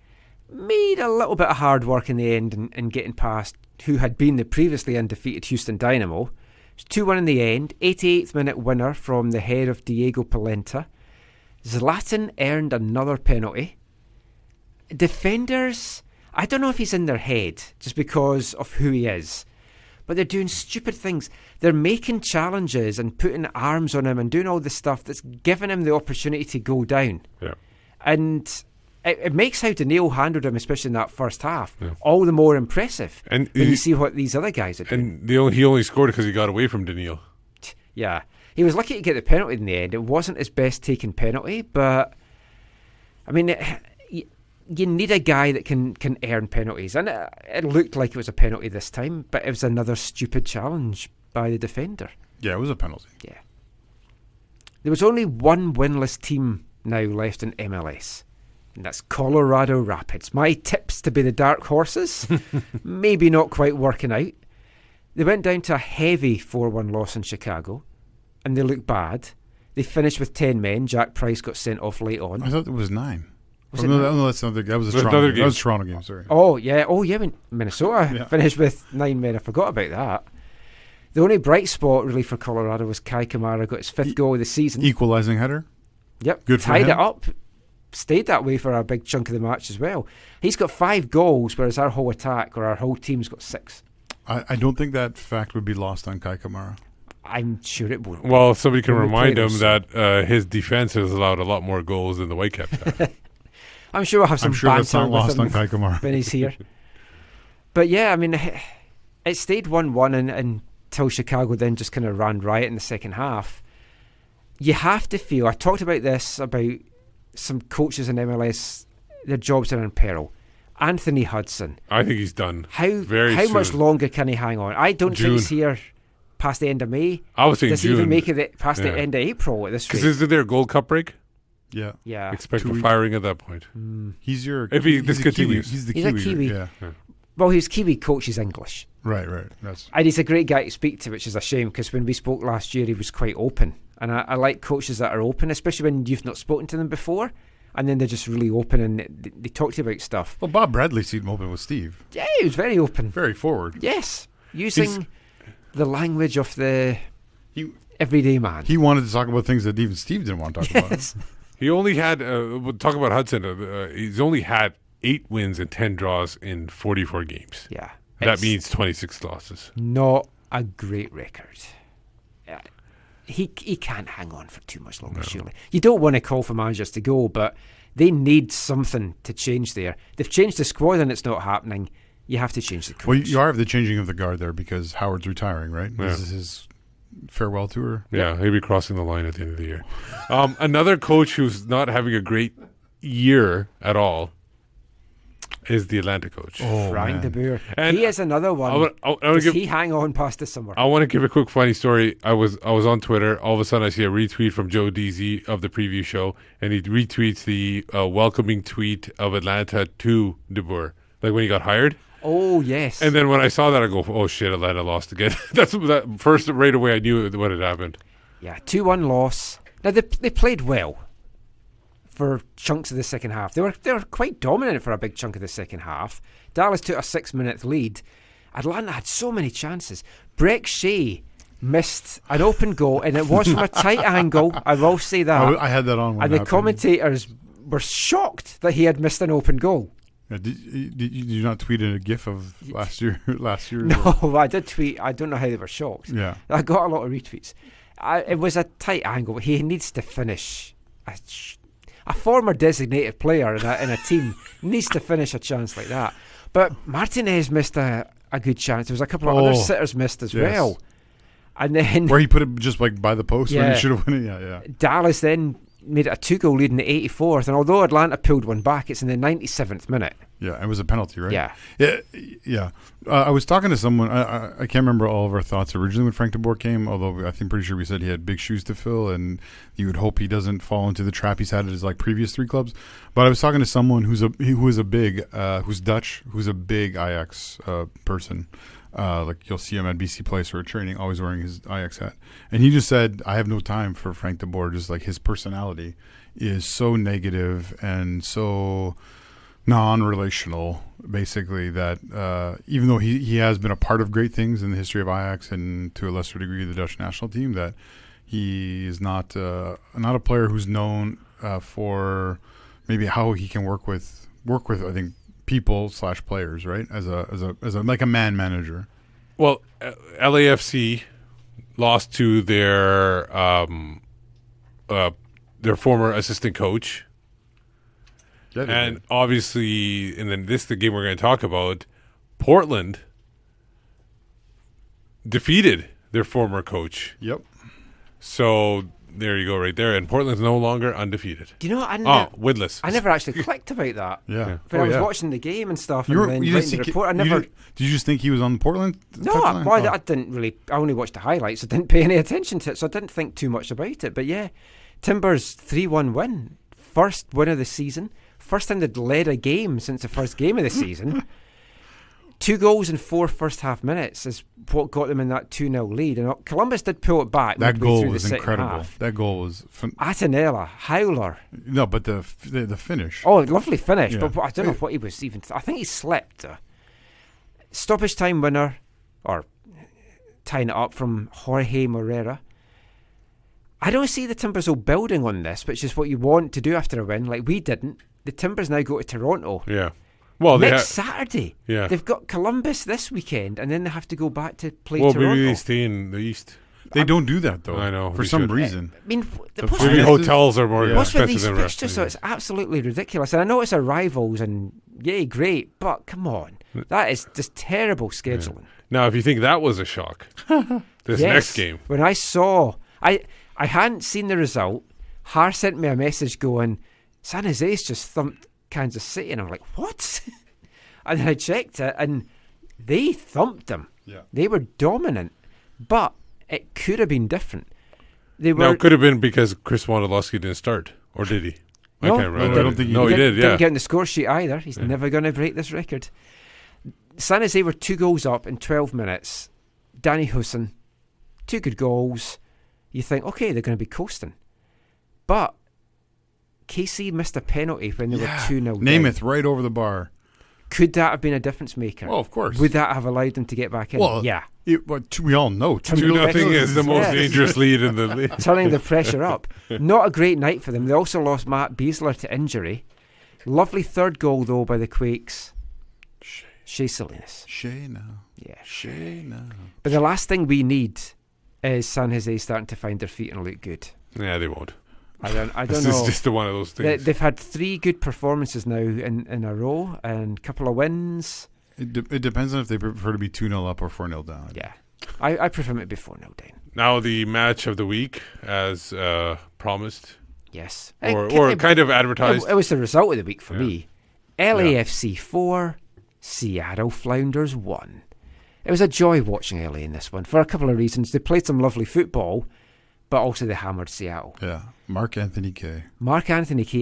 Made a little bit of hard work in the end in getting past who had been the previously undefeated Houston Dynamo. It was 2-1 in the end. 88th minute winner from the head of Diego Polenta. Zlatan earned another penalty. Defenders, I don't know if he's in their head just because of who he is, but they're doing stupid things. They're making challenges and putting arms on him and doing all this stuff that's giving him the opportunity to go down. Yeah. And it makes how Daniil handled him, especially in that first half, all the more impressive and when you see what these other guys are doing. And he only scored because he got away from Daniil. Yeah. He was lucky to get the penalty in the end. It wasn't his best taken penalty, but I mean, you need a guy that can earn penalties. And it looked like it was a penalty this time, but it was another stupid challenge by the defender. Yeah, it was a penalty. Yeah. There was only one winless team now left in MLS, and that's Colorado Rapids. My tips to be the dark horses, maybe not quite working out. They went down to a heavy 4-1 loss in Chicago, and they looked bad. They finished with 10 men. Jack Price got sent off late on. I thought it was 9. No, that's not that was a Toronto game. That was a Toronto game, sorry. Oh, yeah, when Minnesota finished with 9 men. I forgot about that. The only bright spot, really, for Colorado was Kai Kamara got his 5th goal of the season. Equalising header. Yep. Good for Tied him. it up. Stayed that way for a big chunk of the match as well. He's got 5 goals, whereas our whole attack, or our whole team's got 6. I don't think that fact would be lost on Kai Kamara. I'm sure it would. Well, if somebody can remind him that his defense has allowed a lot more goals than the Whitecaps have. I'm sure we'll have some banter that's not lost with him on Kai Kamara when he's here. But yeah, I mean, it stayed 1-1 until Chicago then just kind of ran riot in the second half. You have to feel, I talked about this, about some coaches in MLS, their jobs are in peril. Anthony Hudson. I think he's done. How much longer can he hang on? I don't think he's here past the end of May. I was saying Does he June. even make it past the end of April at this rate? Because isn't there a Gold Cup break? Yeah. Expect a firing at that point. He's your... If he he's discontinues. He's the He's Kiwi. a Kiwi. Yeah. Well, his Kiwi coach is English. Right. And he's a great guy to speak to, which is a shame, because when we spoke last year, he was quite open. And I like coaches that are open, especially when you've not spoken to them before. and then they're just really open and they talk to you about stuff. Well, Bob Bradley seemed open with Steve. Yeah, he was very open. Very forward. Yes. Using the language of the everyday man. He wanted to talk about things that even Steve didn't want to talk about. He only had, we'll talk about Hudson, he's only had 8 wins and 10 draws in 44 games. Yeah. That means 26 losses. Not a great record. He can't hang on for too much longer, surely. You don't want to call for managers to go, but they need something to change there. They've changed the squad and it's not happening. You have to change the coach. Well, you are the changing of the guard there because Howard's retiring, right? Yeah. This is his farewell tour. Yeah, he'll be crossing the line at the end of the year. Another coach who's not having a great year at all is the Atlanta coach. Frank de Boer. And he is another one. Does he hang on past the summer? I want to give a quick funny story. I was on Twitter. All of a sudden, I see a retweet from Joe DZ of the preview show, and he retweets the welcoming tweet of Atlanta to de Boer, like when he got hired. Oh, yes. And then when I saw that, I go, oh, shit, Atlanta lost again. That's that first, right away, I knew what had happened. Yeah, 2-1 loss. Now, they played well for chunks of the second half. They were quite dominant for a big chunk of the second half. Dallas took a 6-minute lead. Atlanta had so many chances. Breck Shea missed an open goal, and it was from a tight angle. I will say that. I had that on. And the commentators were shocked that he had missed an open goal. Yeah, did you not tweet in a GIF of last year? No, I did tweet. I don't know how they were shocked. Yeah, I got a lot of retweets. It was a tight angle. He needs to finish. A former designated player in a team needs to finish a chance like that. But Martinez missed a good chance. There was a couple of other sitters missed as well. And then where he put it just like by the post when he should have won it. Yeah. Dallas then made it a 2-goal lead in the 84th, and although Atlanta pulled one back, it's in the 97th minute. Yeah, it was a penalty, right? Yeah. I was talking to someone. I can't remember all of our thoughts originally when Frank de Boer came, although I think pretty sure we said he had big shoes to fill, and you would hope he doesn't fall into the trap he's had at his previous 3 clubs. But I was talking to someone who's Dutch, who's a big Ajax person. You'll see him at BC Place or training, always wearing his Ajax hat. And he just said, I have no time for Frank de Boer. Just his personality is so negative and so non-relational, basically, that even though he has been a part of great things in the history of Ajax and to a lesser degree the Dutch national team, that he is not a player who's known for maybe how he can work with I think people / players, right? As a like a man manager. Well, LAFC lost to their former assistant coach. Yeah, and obviously, and then the game we're going to talk about, Portland defeated their former coach. Yep. So there you go, right there. And Portland's no longer undefeated. Do you know what? Winless. I never actually clicked about that. Yeah. When I was watching the game and stuff, you and then writing the report, did you just think he was on Portland? I didn't really. I only watched the highlights. I didn't pay any attention to it, so I didn't think too much about it. But yeah, Timbers 3-1 win, first win of the season. First time they'd led a game since the first game of the season. 2 goals in 4 first half minutes is what got them in that 2-0 lead. And Columbus did pull it back. That goal was incredible. That goal was... Attanella, howler. No, but the finish. Oh, lovely finish. Yeah. But I don't know what he was even... I think he slipped. Stoppage time winner, or tying it up from Jorge Moreira. I don't see the Timbers all building on this, which is what you want to do after a win. Like we didn't. The Timbers now go to Toronto. Yeah. Well, next Saturday. Yeah. They've got Columbus this weekend, and then they have to go back to play Toronto. Well, maybe they stay in the East. They don't do that, though. I know. For some reason. I mean, maybe hotels are more expensive these than fixtures, so it's absolutely ridiculous. And I know it's our rivals, and yay, great, but come on. That is just terrible scheduling. Yeah. Now, if you think that was a shock, this next game. When I saw... I hadn't seen the result. Har sent me a message going, San Jose's just thumped Kansas City. And I'm like, what? And then I checked it, and they thumped them. Yeah. They were dominant. But it could have been different. Now, it could have been because Chris Wondolowski didn't start. Or did he? No, I can't remember. I don't think he did, yeah. Didn't get in the score sheet either. He's never going to break this record. San Jose were 2 goals up in 12 minutes. Danny Housson, 2 good goals. You think, okay, they're going to be coasting. But KC missed a penalty when they were 2-0 down. Namath right over the bar. Could that have been a difference maker? Well, of course. Would that have allowed them to get back in? Well, yeah. But we all know 2-0 is the most dangerous lead in the league. Turning the pressure up. Not a great night for them. They also lost Matt Beasler to injury. Lovely third goal, though, by the Quakes. Shea Salinas. Shea now. Yeah. Shea now. But the last thing we need is San Jose starting to find their feet and look good. Yeah, they won't. I don't know. This is just one of those things. They've had 3 good performances now in a row and a couple of wins. It depends on if they prefer to be 2-0 up or 4-0 down. Yeah. I prefer it to be 4-0 down. Now the match of the week, as promised. Yes. Or kind of advertised. It was the result of the week for me. LAFC 4, Seattle Flounders 1. It was a joy watching LA in this one for a couple of reasons. They played some lovely football, but also they hammered Seattle. Yeah. Mark Anthony Kay,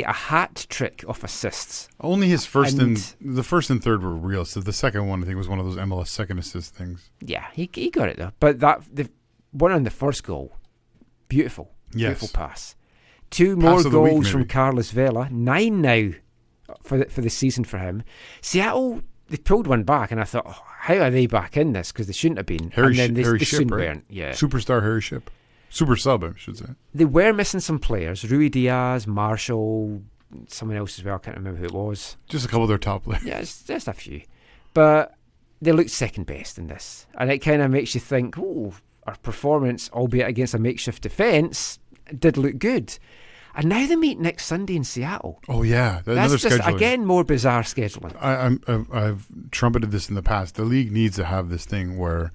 a hat trick of assists. Only his first the first and third were real. So the second one, I think, was one of those MLS second assist things. Yeah, he got it though. But the one on the first goal, beautiful pass. 2 more goals from Carlos Vela. 9 now for the season for him. Seattle, they pulled one back, and I thought, how are they back in this? Because they shouldn't have been. Harry they Shipp, right? weren't. Yeah, superstar Harry Shipp. Super sub, I should say. They were missing some players. Rui Diaz, Marshall, someone else as well. I can't remember who it was. Just a couple of their top players. Yeah, just a few. But they looked second best in this. And it kind of makes you think, our performance, albeit against a makeshift defence, did look good. And now they meet next Sunday in Seattle. Oh, yeah. That's just, scheduling. Again, more bizarre scheduling. I've trumpeted this in the past. The league needs to have this thing where...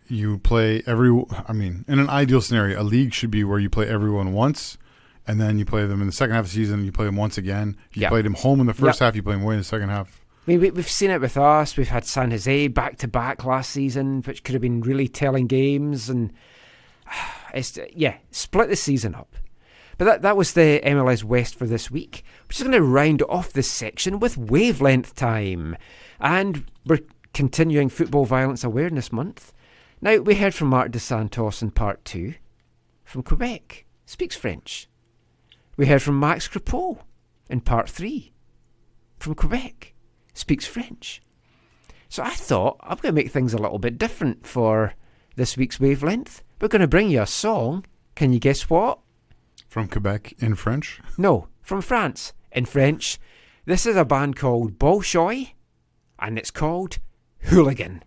you play in an ideal scenario, a league should be where you play everyone once, and then you play them in the second half of the season, you play them once again. You played them home in the first half, you play them away in the second half. I mean, we've seen it with us. We've had San Jose back-to-back last season, which could have been really telling games, and split the season up. But that was the MLS West for this week. We're just going to round off this section with wavelength time. And we're continuing Football Violence Awareness Month. Now, we heard from Marc Dos Santos in part 2, from Quebec, speaks French. We heard from Max Crepeau in part 3, from Quebec, speaks French. So I thought, I'm going to make things a little bit different for this week's Wavelength. We're going to bring you a song. Can you guess what? From Quebec in French? No, from France in French. This is a band called Bolshoi, and it's called Hooligan.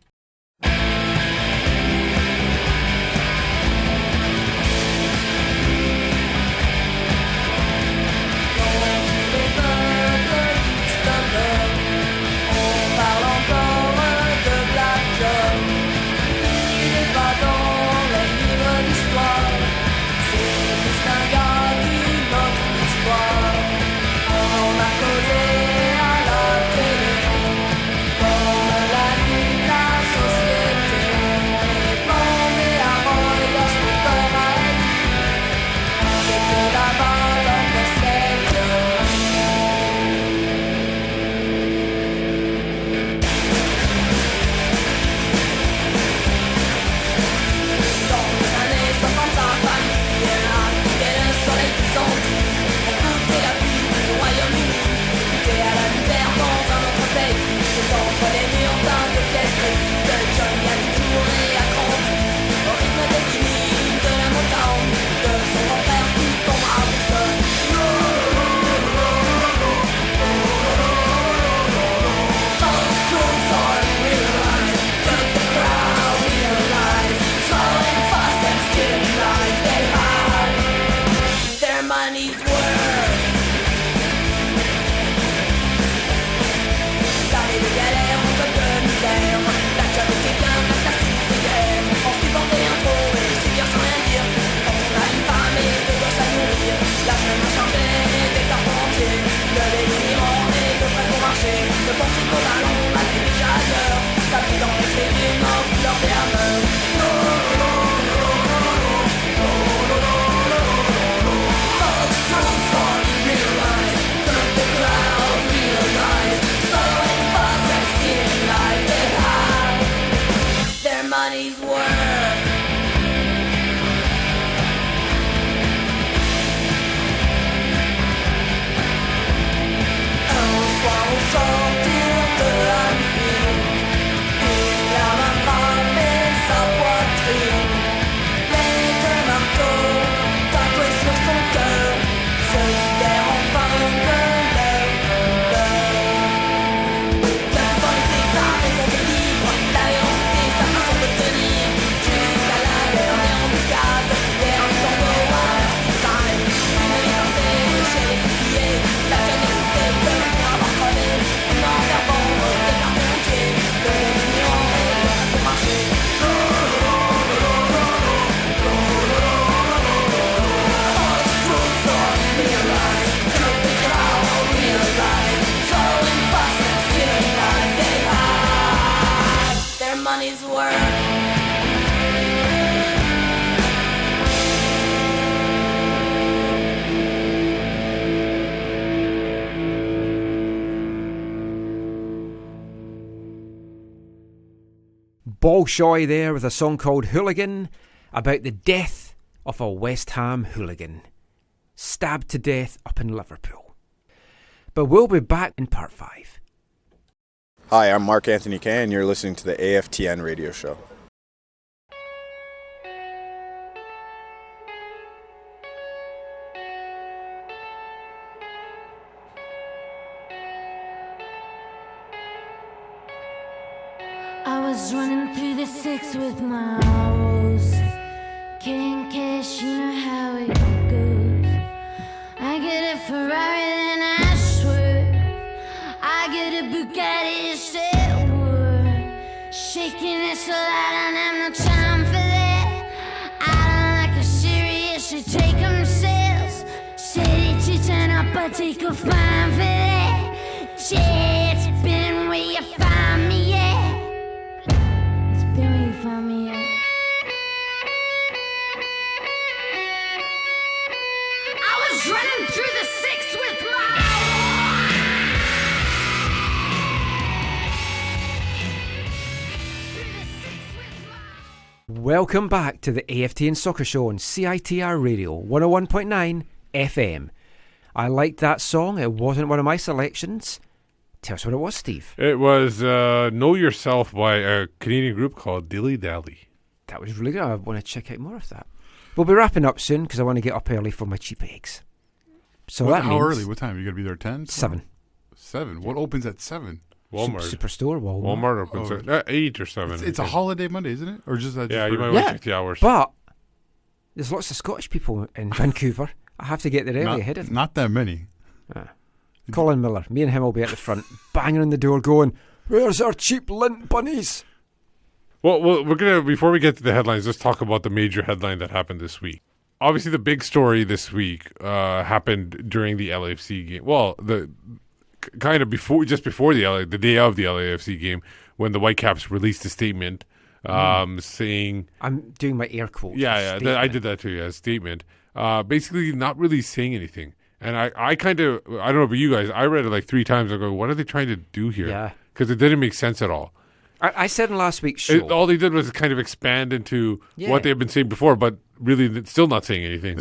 Dans Bolshoi there with a song called Hooligan, about the death of a West Ham hooligan, stabbed to death up in Liverpool. But we'll be back in part 5. Hi, I'm Mark Anthony Kay, and you're listening to the AFTN radio show. I was running through the 6 with my woes. Getting cash, you know how it goes. I get a Ferrari, then I swear I get a Bugatti instead. Shaking it so loud, I don't have no time for that. I don't like a seriously take themselves. City to turn up, I take a fine for that. Jet's been where you find me, yeah. It's been where you find me, yeah. I was running through the 6 with my Welcome back to the AFTN Soccer Show on CITR Radio 101.9 FM. I liked that song. It wasn't one of my selections. Tell us what it was, Steve. It was Know Yourself by a Canadian group called Dilly Dally. That was really good. I want to check out more of that. We'll be wrapping up soon because I want to get up early for my cheap eggs. So that How means early? What time? You got to be there at 10? 7. 7? What opens at 7? Walmart. Superstore, Walmart opens at 8 or 7. It's a holiday Monday, isn't it? Or just that? Yeah, just you for- might want to check the hours. But there's lots of Scottish people in Vancouver. I have to get there early ahead of them. Not that many. Colin Miller, me and him will be at the front, banging on the door going, "Where's our cheap lint bunnies?" Well, we're going to, before we get to the headlines, let's talk about the major headline that happened this week. Obviously, the big story this week happened during the LAFC game. Well, the kind of just before the day of the LAFC game, when the Whitecaps released a statement saying... I'm doing my air quotes. Yeah, I did that too, yeah, statement. Basically not really saying anything. And I kind of, I don't know about you guys, I read it like 3 times. I go, what are they trying to do here? Yeah. Because it didn't make sense at all. I said in last week's show. All they did was kind of expand into what they had been saying before, but really still not saying anything.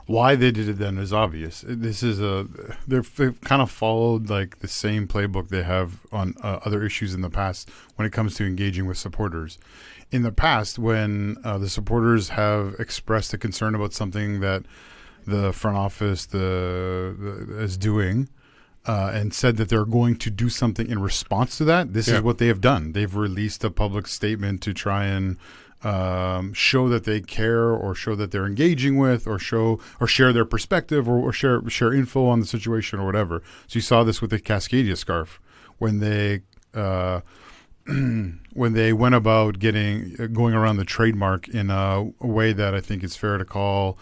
Why they did it then is obvious. This is they've kind of followed like the same playbook they have on other issues in the past when it comes to engaging with supporters. In the past, when the supporters have expressed a concern about something that the front office is doing, and said that they're going to do something in response to that, this is what they have done. They've released a public statement to try and show that they care, or show that they're engaging with, or share their perspective, or share info on the situation, or whatever. So you saw this with the Cascadia scarf when they went about going around the trademark in a way that I think it's fair to call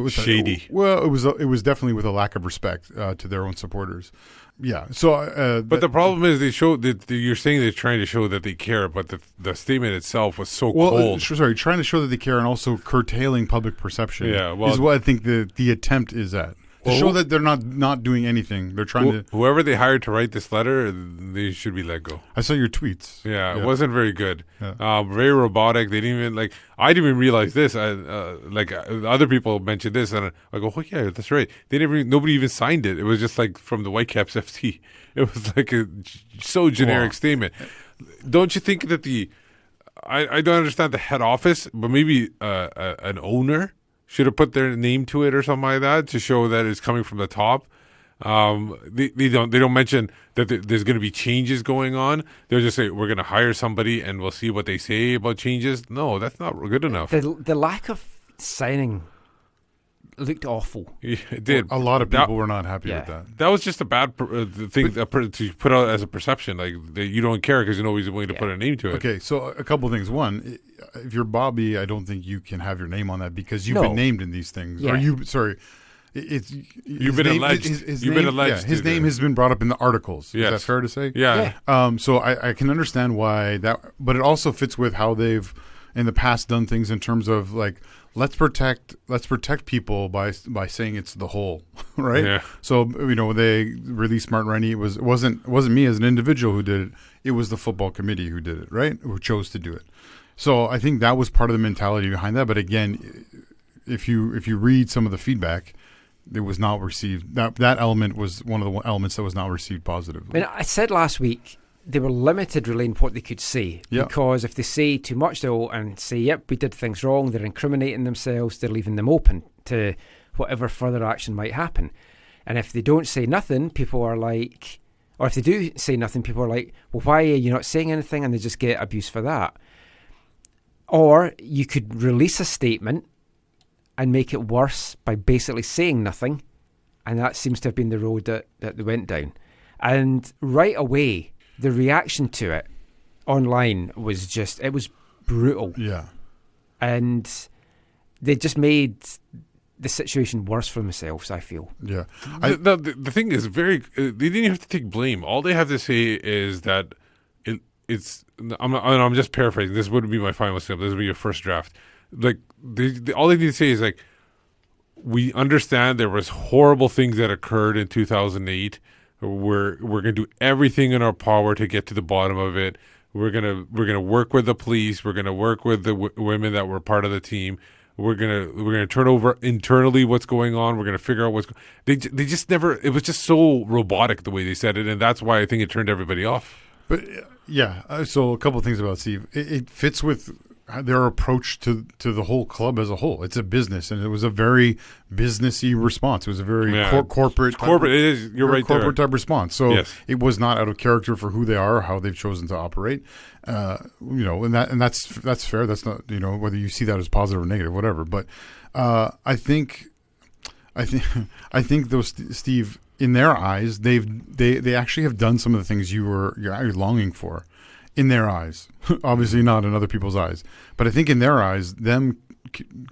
shady. Well, it was definitely with a lack of respect to their own supporters. Yeah. So, but the problem is they show that you're saying they're trying to show that they care, but the statement itself was so cold. Trying to show that they care and also curtailing public perception. Yeah, well, is what I think the attempt is at. To show that they're not doing anything. They're trying to... Whoever they hired to write this letter, they should be let go. I saw your tweets. Yeah, it wasn't very good. Yeah. Very robotic. They didn't even, I didn't even realize this. Other people mentioned this, and I go, oh yeah, that's right. Nobody even signed it. It was just from the Whitecaps FC. It was like a so generic statement. Don't you think that I don't understand the head office, but maybe an owner should have put their name to it or something like that to show that it's coming from the top. They don't mention that there's going to be changes going on. They'll just say we're going to hire somebody and we'll see what they say about changes. No, that's not good enough. The lack of signing looked awful. Yeah, it did. A lot of people were not happy with that. That was just a bad thing to put out as a perception, that you don't care because nobody's willing to put a name to it. Okay, so a couple of things. One, if you're Bobby, I don't think you can have your name on that because you've been named in these things. Yeah. You've been alleged. His name has been brought up in the articles. Yes. Is that fair to say? Yeah. So I can understand why that, but it also fits with how they've in the past done things in terms of like let's protect people by saying it's the whole, right? Yeah. So they released Martin Rennie. It wasn't me as an individual who did it. It was the football committee who did it, right? Who chose to do it. So I think that was part of the mentality behind that. But again, if you read some of the feedback, it was not received. That element was one of the elements that was not received positively. I mean, I said last week they were limited really in what they could say, because if they say too much and say, yep, we did things wrong, they're incriminating themselves, they're leaving them open to whatever further action might happen. And if they don't say nothing, people are like, or if they do say nothing, people are like, well, why are you not saying anything? And they just get abused for that. Or you could release a statement and make it worse by basically saying nothing. And that seems to have been the road that they went down. And right away, the reaction to it online was it was brutal. Yeah. And they just made the situation worse for themselves, I feel. Yeah. The thing is they didn't have to take blame. All they have to say is that I'm just paraphrasing. This wouldn't be my final step. This would be your first draft. Like all they need to say is like, we understand there was horrible things that occurred in 2008. We're going to do everything in our power to get to the bottom of it. We're gonna work with the police. We're gonna work with the women that were part of the team. We're gonna turn over internally what's going on. We're gonna figure out they just never. It was just so robotic the way they said it, and that's why I think it turned everybody off. But so a couple of things about Steve. It fits with their approach to the whole club as a whole. It's a business, and it was a very businessy response. It was a very corporate. It is. You're right there. Corporate type response. So it was not out of character for who they are or how they've chosen to operate. And that's fair. That's not whether you see that as positive or negative, whatever. But I think those Steve, in their eyes, they actually have done some of the things you're longing for. In their eyes, obviously not in other people's eyes, but I think in their eyes, them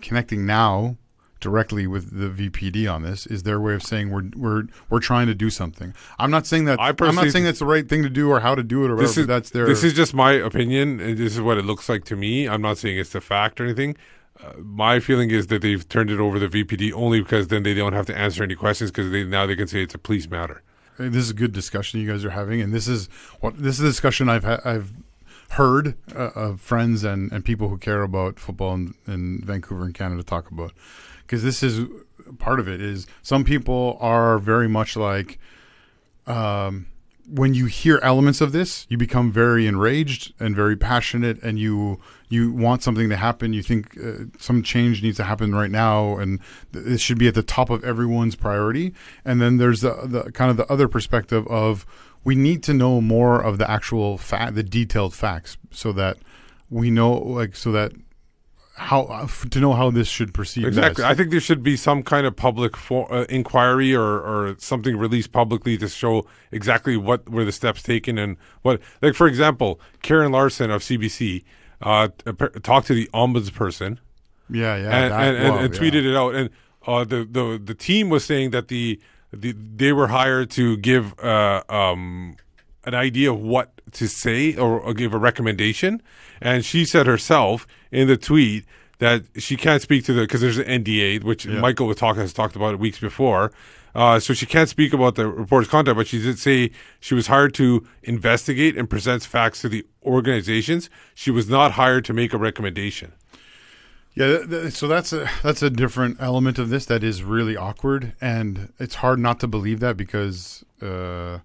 connecting now directly with the VPD on this is their way of saying we're trying to do something. I'm not saying that I'm not saying that's the right thing to do or how to do it or whatever. That's their. This is just my opinion, and this is what it looks like to me. I'm not saying it's the fact or anything. My feeling is that they've turned it over to the VPD only because then they don't have to answer any questions because now they can say it's a police matter. This is a good discussion you guys are having, and this is a discussion I've heard of friends and people who care about football in Vancouver and Canada talk about, because this is part of it. Is some people are very much like when you hear elements of this, you become very enraged and very passionate, and you want something to happen. You think some change needs to happen right now, and it should be at the top of everyone's priority. And then there's the kind of the other perspective of we need to know more of the actual the detailed facts, so that we know, to know how this should proceed. Exactly. Next. I think there should be some kind of public inquiry or something released publicly to show exactly what were the steps taken and what. Like, for example, Karen Larson of CBC talked to the ombudsperson. And tweeted it out. And the team was saying that they were hired to give an idea of what to say or give a recommendation. And she said herself in the tweet that she can't speak to because there's an NDA, which Michael has talked about it weeks before. So she can't speak about the reporter's content, but she did say she was hired to investigate and present facts to the organizations. She was not hired to make a recommendation. Yeah, so that's a different element of this that is really awkward, and it's hard not to believe that because, I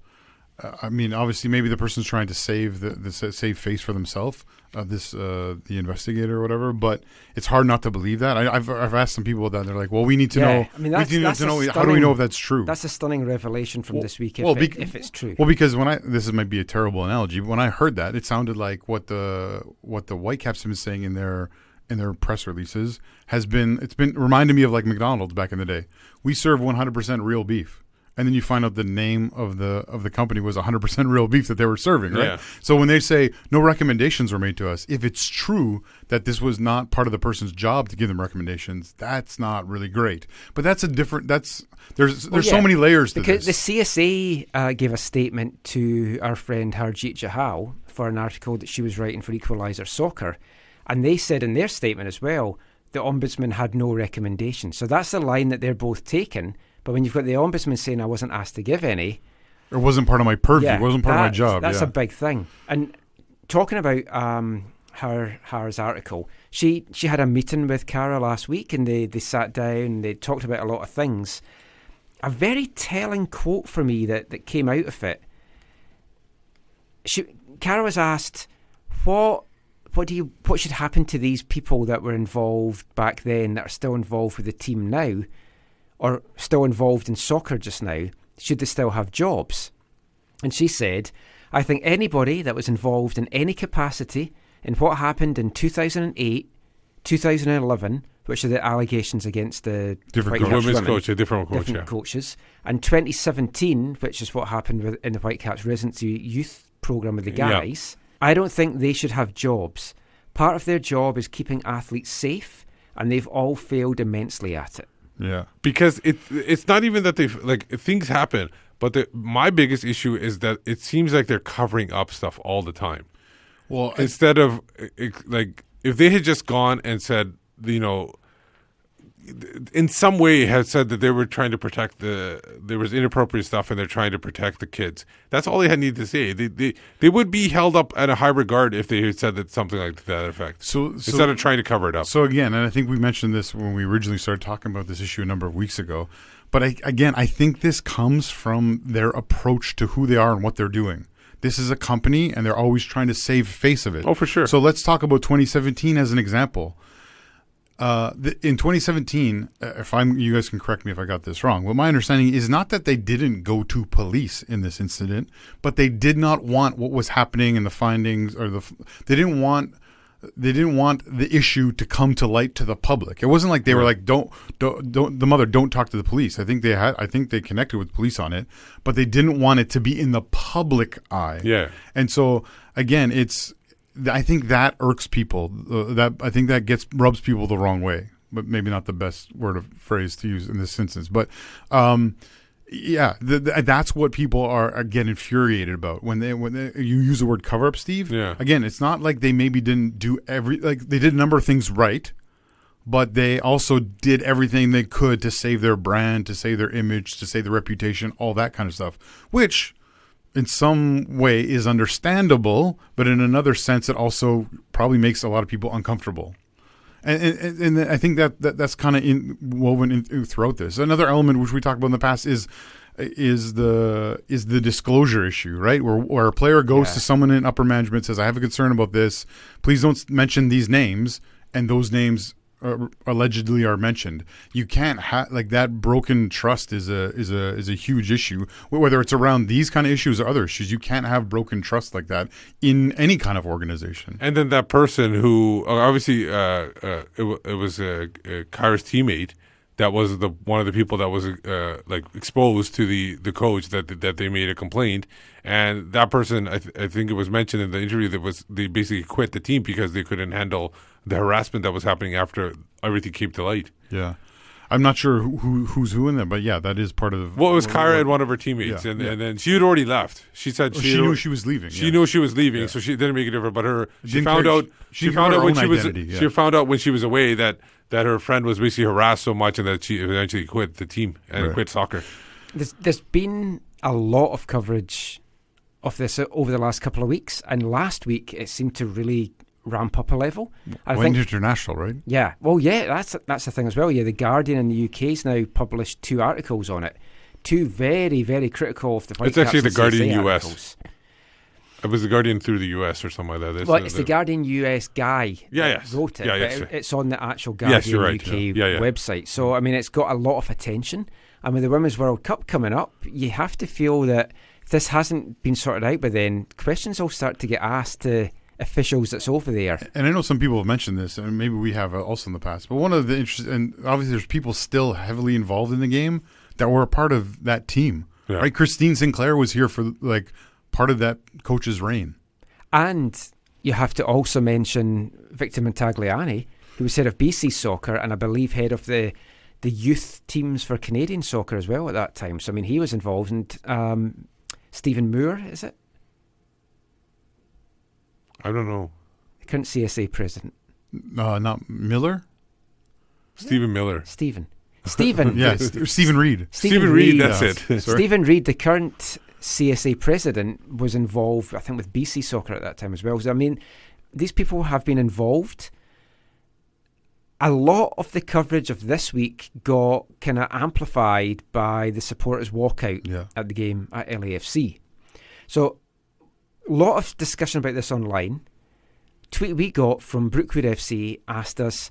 mean, obviously maybe the person's trying to save save face for themselves, the investigator or whatever, but it's hard not to believe that. I've asked some people that, and they're like, well, we need to know. I mean, how do we know if that's true? That's a stunning revelation from this week if it's true. Well, because this might be a terrible analogy, but when I heard that, it sounded like what the Whitecaps have been saying in their press releases it's been reminding me of like McDonald's back in the day. We serve 100% real beef. And then you find out the name of the company was 100% real beef that they were serving, right? Yeah. So when they say no recommendations were made to us, if it's true that this was not part of the person's job to give them recommendations, that's not really great. But there's so many layers to this. The CSA gave a statement to our friend Harjeet Jahal for an article that she was writing for Equalizer Soccer. And they said in their statement as well, the Ombudsman had no recommendation. So that's the line that they're both taking. But when you've got the Ombudsman saying, I wasn't asked to give any. It wasn't part of my purview. It wasn't part of my job. That's a big thing. And talking about Hara's article, she had a meeting with Cara last week, and they sat down and they talked about a lot of things. A very telling quote for me that came out of it. Cara was asked, what should happen to these people that were involved back then that are still involved with the team now, or still involved in soccer just now? Should they still have jobs? And she said, I think anybody that was involved in any capacity in what happened in 2008, 2011, which are the allegations against the different coaches, and 2017, which is what happened in the Whitecaps residency youth program with the guys. I don't think they should have jobs. Part of their job is keeping athletes safe, and they've all failed immensely at it. Yeah, because it's not even that things happen, but my biggest issue is that it seems like they're covering up stuff all the time. Well, instead of if they had just gone and said, in some way had said that they were trying to protect there was inappropriate stuff and they're trying to protect the kids. That's all they had needed to say. They would be held up at a high regard if they had said that something like that effect. So instead of trying to cover it up. So again, and I think we mentioned this when we originally started talking about this issue a number of weeks ago, but I think this comes from their approach to who they are and what they're doing. This is a company and they're always trying to save face of it. Oh, for sure. So let's talk about 2017 as an example. In 2017, you guys can correct me if I got this wrong, but my understanding is not that they didn't go to police in this incident, but they did not want what was happening in the findings, or they didn't want the issue to come to light to the public. It wasn't like they were like, don't talk to the police. I think they connected with police on it, but they didn't want it to be in the public eye. Yeah. And so again, I think that irks people. I think that rubs people the wrong way, but maybe not the best phrase to use in this instance. But that's what people get infuriated about when you use the word cover up, Steve. Yeah. Again, it's not like they maybe didn't do they did a number of things right, but they also did everything they could to save their brand, to save their image, to save their reputation, all that kind of stuff, which in some way is understandable, but in another sense, it also probably makes a lot of people uncomfortable. And I think that's kind of woven throughout this. Another element which we talked about in the past is the disclosure issue, right? Where a player goes to someone in upper management, says, "I have a concern about this. Please don't mention these names," and those names allegedly are mentioned. You can't that broken trust is a huge issue, whether it's around these kind of issues or other issues. You can't have broken trust like that in any kind of organization. And then that person who obviously it was Kyra's teammate that was one of the people that was exposed to the coach that they made a complaint, and that person I think it was mentioned in the interview they basically quit the team because they couldn't handle the harassment that was happening after everything came to light. Yeah. I'm not sure who's who in there, but yeah, that is part of. Well, it was Kyra and one of her teammates, and then she had already left. She said she knew she was leaving. She knew she was leaving, so she didn't make a difference. But she found out when she was away that her friend was basically harassed so much, and that she eventually quit the team and quit soccer. There's been a lot of coverage of this over the last couple of weeks, and last week it seemed to really ramp up a level. I think international, right? Yeah. Well, yeah, that's the thing as well. Yeah, the Guardian in the UK's now published 2 articles on it. 2 very, very critical of the Whitecaps. It's actually the Guardian US. It was the Guardian through the US or something like that. It's the Guardian US guy wrote it, but it's on the actual Guardian UK website. So, I mean, it's got a lot of attention. And with the Women's World Cup coming up, you have to feel that if this hasn't been sorted out by then, questions will start to get asked to officials that's over there. And I know some people have mentioned this, and maybe we have also in the past, but one of the and obviously there's people still heavily involved in the game that were a part of that team, right? Christine Sinclair was here for part of that coach's reign. And you have to also mention Victor Montagliani, who was head of BC Soccer and I believe head of the youth teams for Canadian soccer as well at that time. So I mean, he was involved. And Stephen Moore, is it? I don't know. The current CSA president. not Miller. Stephen Miller. Stephen. Stephen Reed. Stephen Reed, that's it. Stephen Reed, the current CSA president, was involved, I think, with BC Soccer at that time as well. So, I mean, these people have been involved. A lot of the coverage of this week got kind of amplified by the supporters' walkout at the game at LAFC. So, a lot of discussion about this online. Tweet we got from Brookwood FC asked us,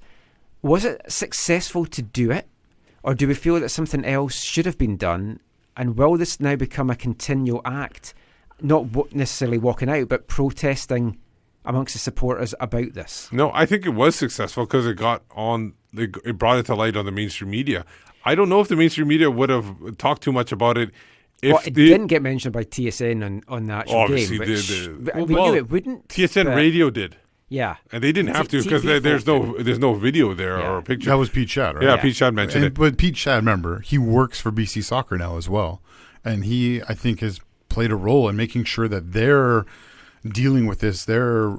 was it successful to do it? Or do we feel that something else should have been done? And will this now become a continual act? Not necessarily walking out, but protesting amongst the supporters about this. No, I think it was successful because it brought it to light on the mainstream media. I don't know if the mainstream media would have talked too much about it. It didn't get mentioned by TSN on the actual obviously game. Obviously, we knew it wouldn't. TSN Radio did. Yeah. And they didn't have to because there's no video there or picture. That was Pete Shad, right? Yeah, Pete Shad mentioned it. But Pete Shad, remember, he works for BC Soccer now as well. And he, I think, has played a role in making sure that they're dealing with this. They're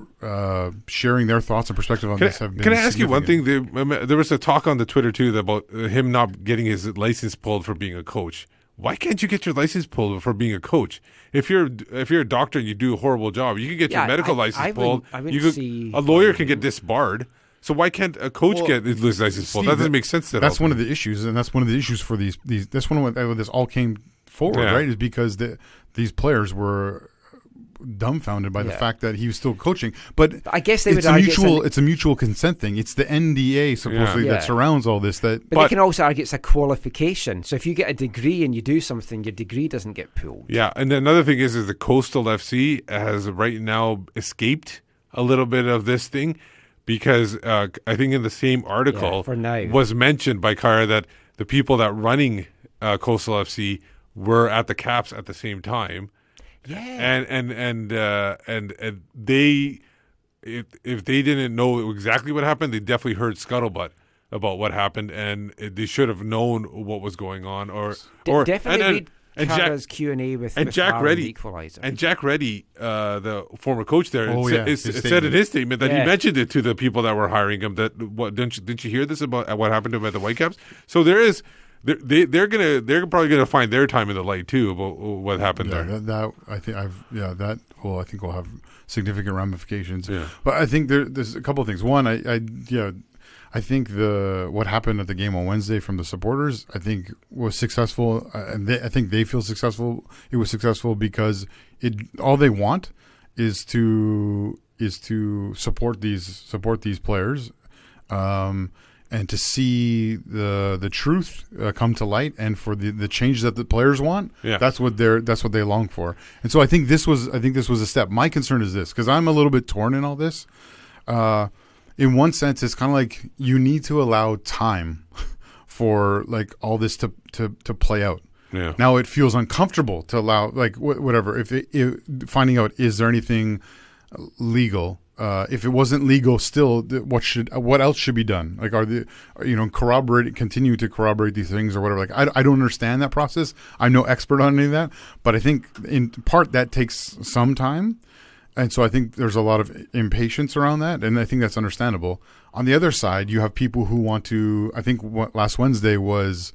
sharing their thoughts and perspective on this. Can I ask you one thing? There was a talk on the Twitter, too, about him not getting his license pulled for being a coach. Why can't you get your license pulled for being a coach? If you're a doctor and you do a horrible job, you can get your medical license pulled. A lawyer can get disbarred. So why can't a coach get his license pulled? That doesn't make sense. That's one of the issues, and that's one of the issues for these. That's one of what this all came forward, right? Is because these players were dumbfounded by the fact that he was still coaching. But I guess it's a mutual consent thing. It's the NDA supposedly that surrounds all this. But they can also argue it's a qualification. So if you get a degree and you do something, your degree doesn't get pulled. Yeah, and another thing is the Coastal FC has right now escaped a little bit of this thing because I think in the same article was mentioned by Kara that the people that running Coastal FC were at the Caps at the same time. Yeah, and they, if they didn't know exactly what happened, they definitely heard scuttlebutt about what happened, and they should have known what was going on. Or definitely read Kara's Q&A with Jack Reddy, Equalizer. and Jack Reddy, the former coach there, said in his statement that he mentioned it to the people that were hiring him. That didn't you hear this about what happened to him at the Whitecaps? So there is. They're probably gonna find their time in the light too about what happened there. I think will have significant ramifications. Yeah. But I think there's a couple of things. One, I think what happened at the game on Wednesday from the supporters, I think was successful, and I think they feel successful. It was successful because all they want is to support these players. And to see the truth come to light, and for the change that the players want, that's what they long for. And so I think this was a step. My concern is this, because I'm a little bit torn in all this. In one sense, it's kind of like you need to allow time for like all this to play out. Yeah. Now it feels uncomfortable to allow whatever. If finding out, is there anything legal? If it wasn't legal, still, what else should be done? Like, continue to corroborate these things or whatever. Like, I don't understand that process. I'm no expert on any of that, but I think in part that takes some time, and so I think there's a lot of impatience around that, and I think that's understandable. On the other side, you have people who want to. I think last Wednesday was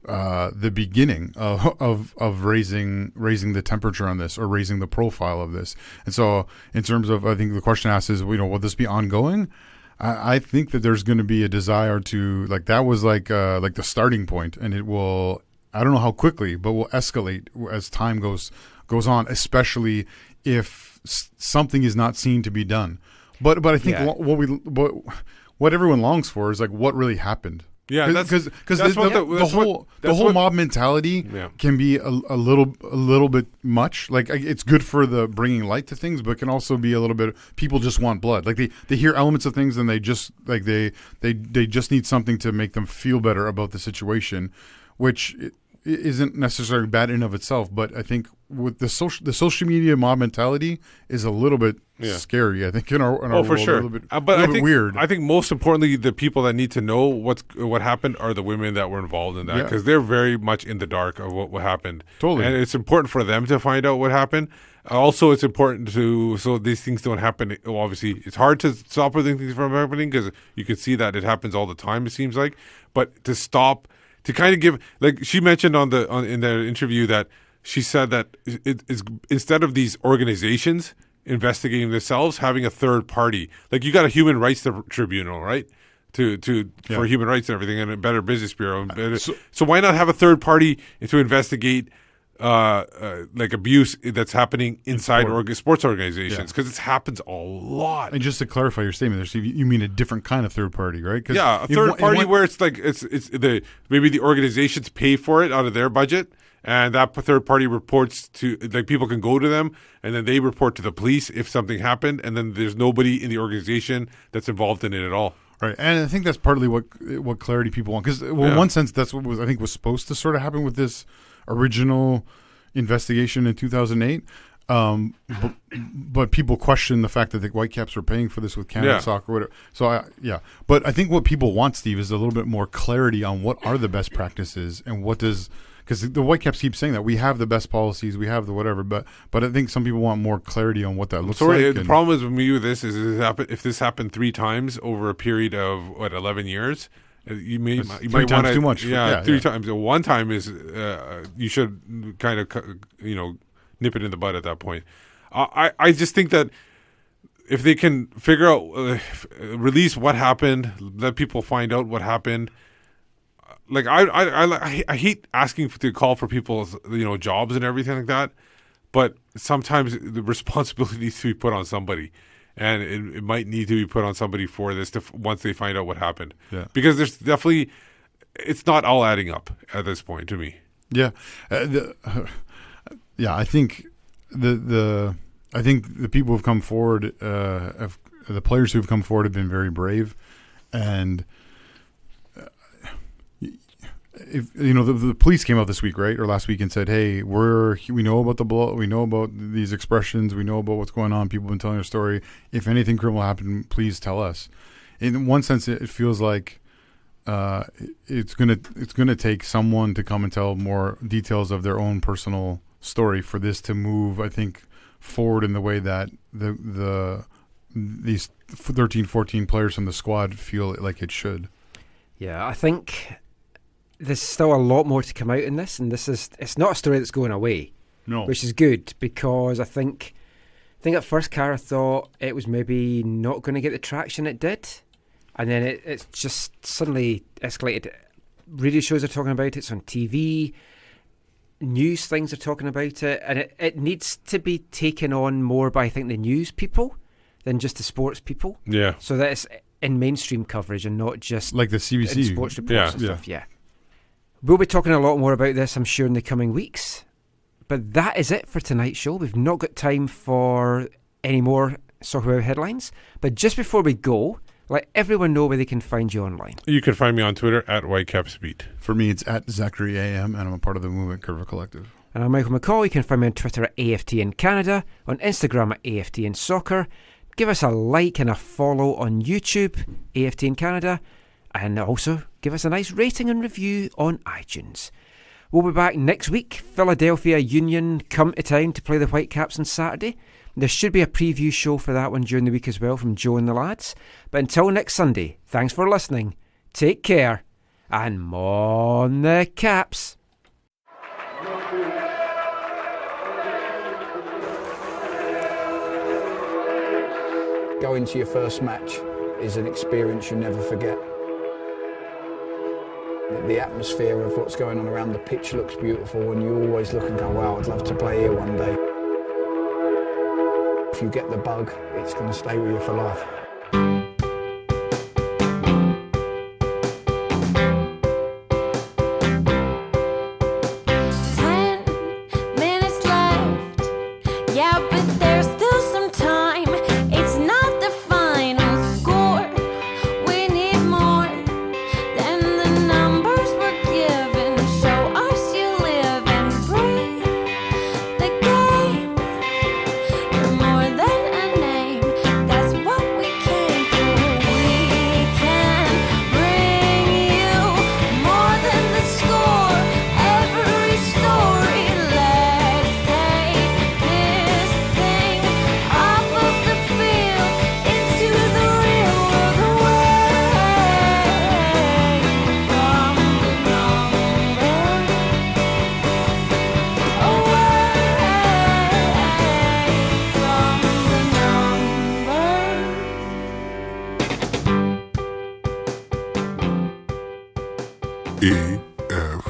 the beginning of raising the temperature on this, or raising the profile of this. And so in terms of, I think the question asked is, will this be ongoing? I think that there's going to be a desire to, like, that was like the starting point, and it will, I don't know how quickly, but will escalate as time goes on, especially if something is not seen to be done. But I think what everyone longs for is like what really happened. Yeah, because the whole mob mentality can be a little bit much. Like, it's good for the bringing light to things, but can also be a little bit. People just want blood. Like they hear elements of things, and they just like they just need something to make them feel better about the situation, which isn't necessarily bad in of itself. But I think with the social media mob mentality is a little bit scary. I think in our world, for sure. a little bit, But a I little think bit weird. I think most importantly, the people that need to know what happened are the women that were involved in that, because they're very much in the dark of what happened. Totally, and it's important for them to find out what happened. Also, it's important so these things don't happen. Obviously, it's hard to stop things from happening because you can see that it happens all the time. It seems like, but to stop, to kind of give, like she mentioned in the interview that she said that it's instead of these organizations investigating themselves, having a third party, like you got a human rights tribunal, right? For human rights and everything, and a Better Business Bureau. So why not have a third party to investigate like abuse that's happening inside sports organizations, because it happens a lot. And just to clarify your statement there, Steve, you mean a different kind of third party, right? A third party where it's like maybe the organizations pay for it out of their budget, and that third party reports to, like, people can go to them, and then they report to the police if something happened, and then there's nobody in the organization that's involved in it at all. Right, and I think that's partly what clarity people want, because in one sense that's what was supposed to sort of happen with this original investigation in 2008. But people question the fact that the Whitecaps were paying for this with Canada Soccer, or whatever. So but I think what people want, Steve, is a little bit more clarity on what are the best practices and what does. Because the Whitecaps keep saying that we have the best policies, we have the whatever, but I think some people want more clarity on what that looks like. The problem is with me with this is if this happened 3 times over a period of 11 years, you might want to, too much. Three times. One time is you should kind of nip it in the bud at that point. I just think that if they can figure out, release what happened, let people find out what happened. Like I hate asking to call for people's jobs and everything like that, but sometimes the responsibility needs to be put on somebody, and it might need to be put on somebody for this once they find out what happened. Yeah, because there's definitely, it's not all adding up at this point to me. Yeah, I think the people who've come forward, the players who've come forward have been very brave, and. If the police came out this week, right, or last week, and said, "Hey, we know about the blow, we know about these expressions, we know about what's going on. People have been telling their story. If anything criminal happened, please tell us." In one sense, it feels like it's gonna take someone to come and tell more details of their own personal story for this to move, I think, forward in the way that these 13, 14 players from the squad feel like it should. Yeah, I think. There's still a lot more to come out in this, and it's not a story that's going away. No. Which is good, because I think at first Cara thought it was maybe not going to get the traction it did, and then it's just suddenly escalated. Radio shows are talking about it, it's on TV, news things are talking about it, and it needs to be taken on more by, I think, the news people than just the sports people. Yeah. So that it's in mainstream coverage and not just like the CBC in sports reports and stuff. Yeah. We'll be talking a lot more about this, I'm sure, in the coming weeks. But that is it for tonight's show. We've not got time for any more Soccer Web headlines. But just before we go, let everyone know where they can find you online. You can find me on Twitter at WhitecapsBeat. For me, it's at Zachary AM, and I'm a part of the Movement Curve Collective. And I'm Michael McCall. You can find me on Twitter at AFTN Canada, on Instagram at AFTN Soccer. Give us a like and a follow on YouTube, AFTN Canada. And also give us a nice rating and review on iTunes. We'll be back next week. Philadelphia Union come to town to play the Whitecaps on Saturday. There should be a preview show for that one during the week as well from Joe and the lads. But until next Sunday, thanks for listening. Take care. And mon the Caps. Going to your first match is an experience you never forget. The atmosphere of what's going on around the pitch looks beautiful, and you always look and go, wow, I'd love to play here one day. If you get the bug, it's going to stay with you for life. 10 minutes left. Yeah, but there's still some time. It's not the final score. We need more than the numbers we're given. Show us you live and breathe. The AFTN.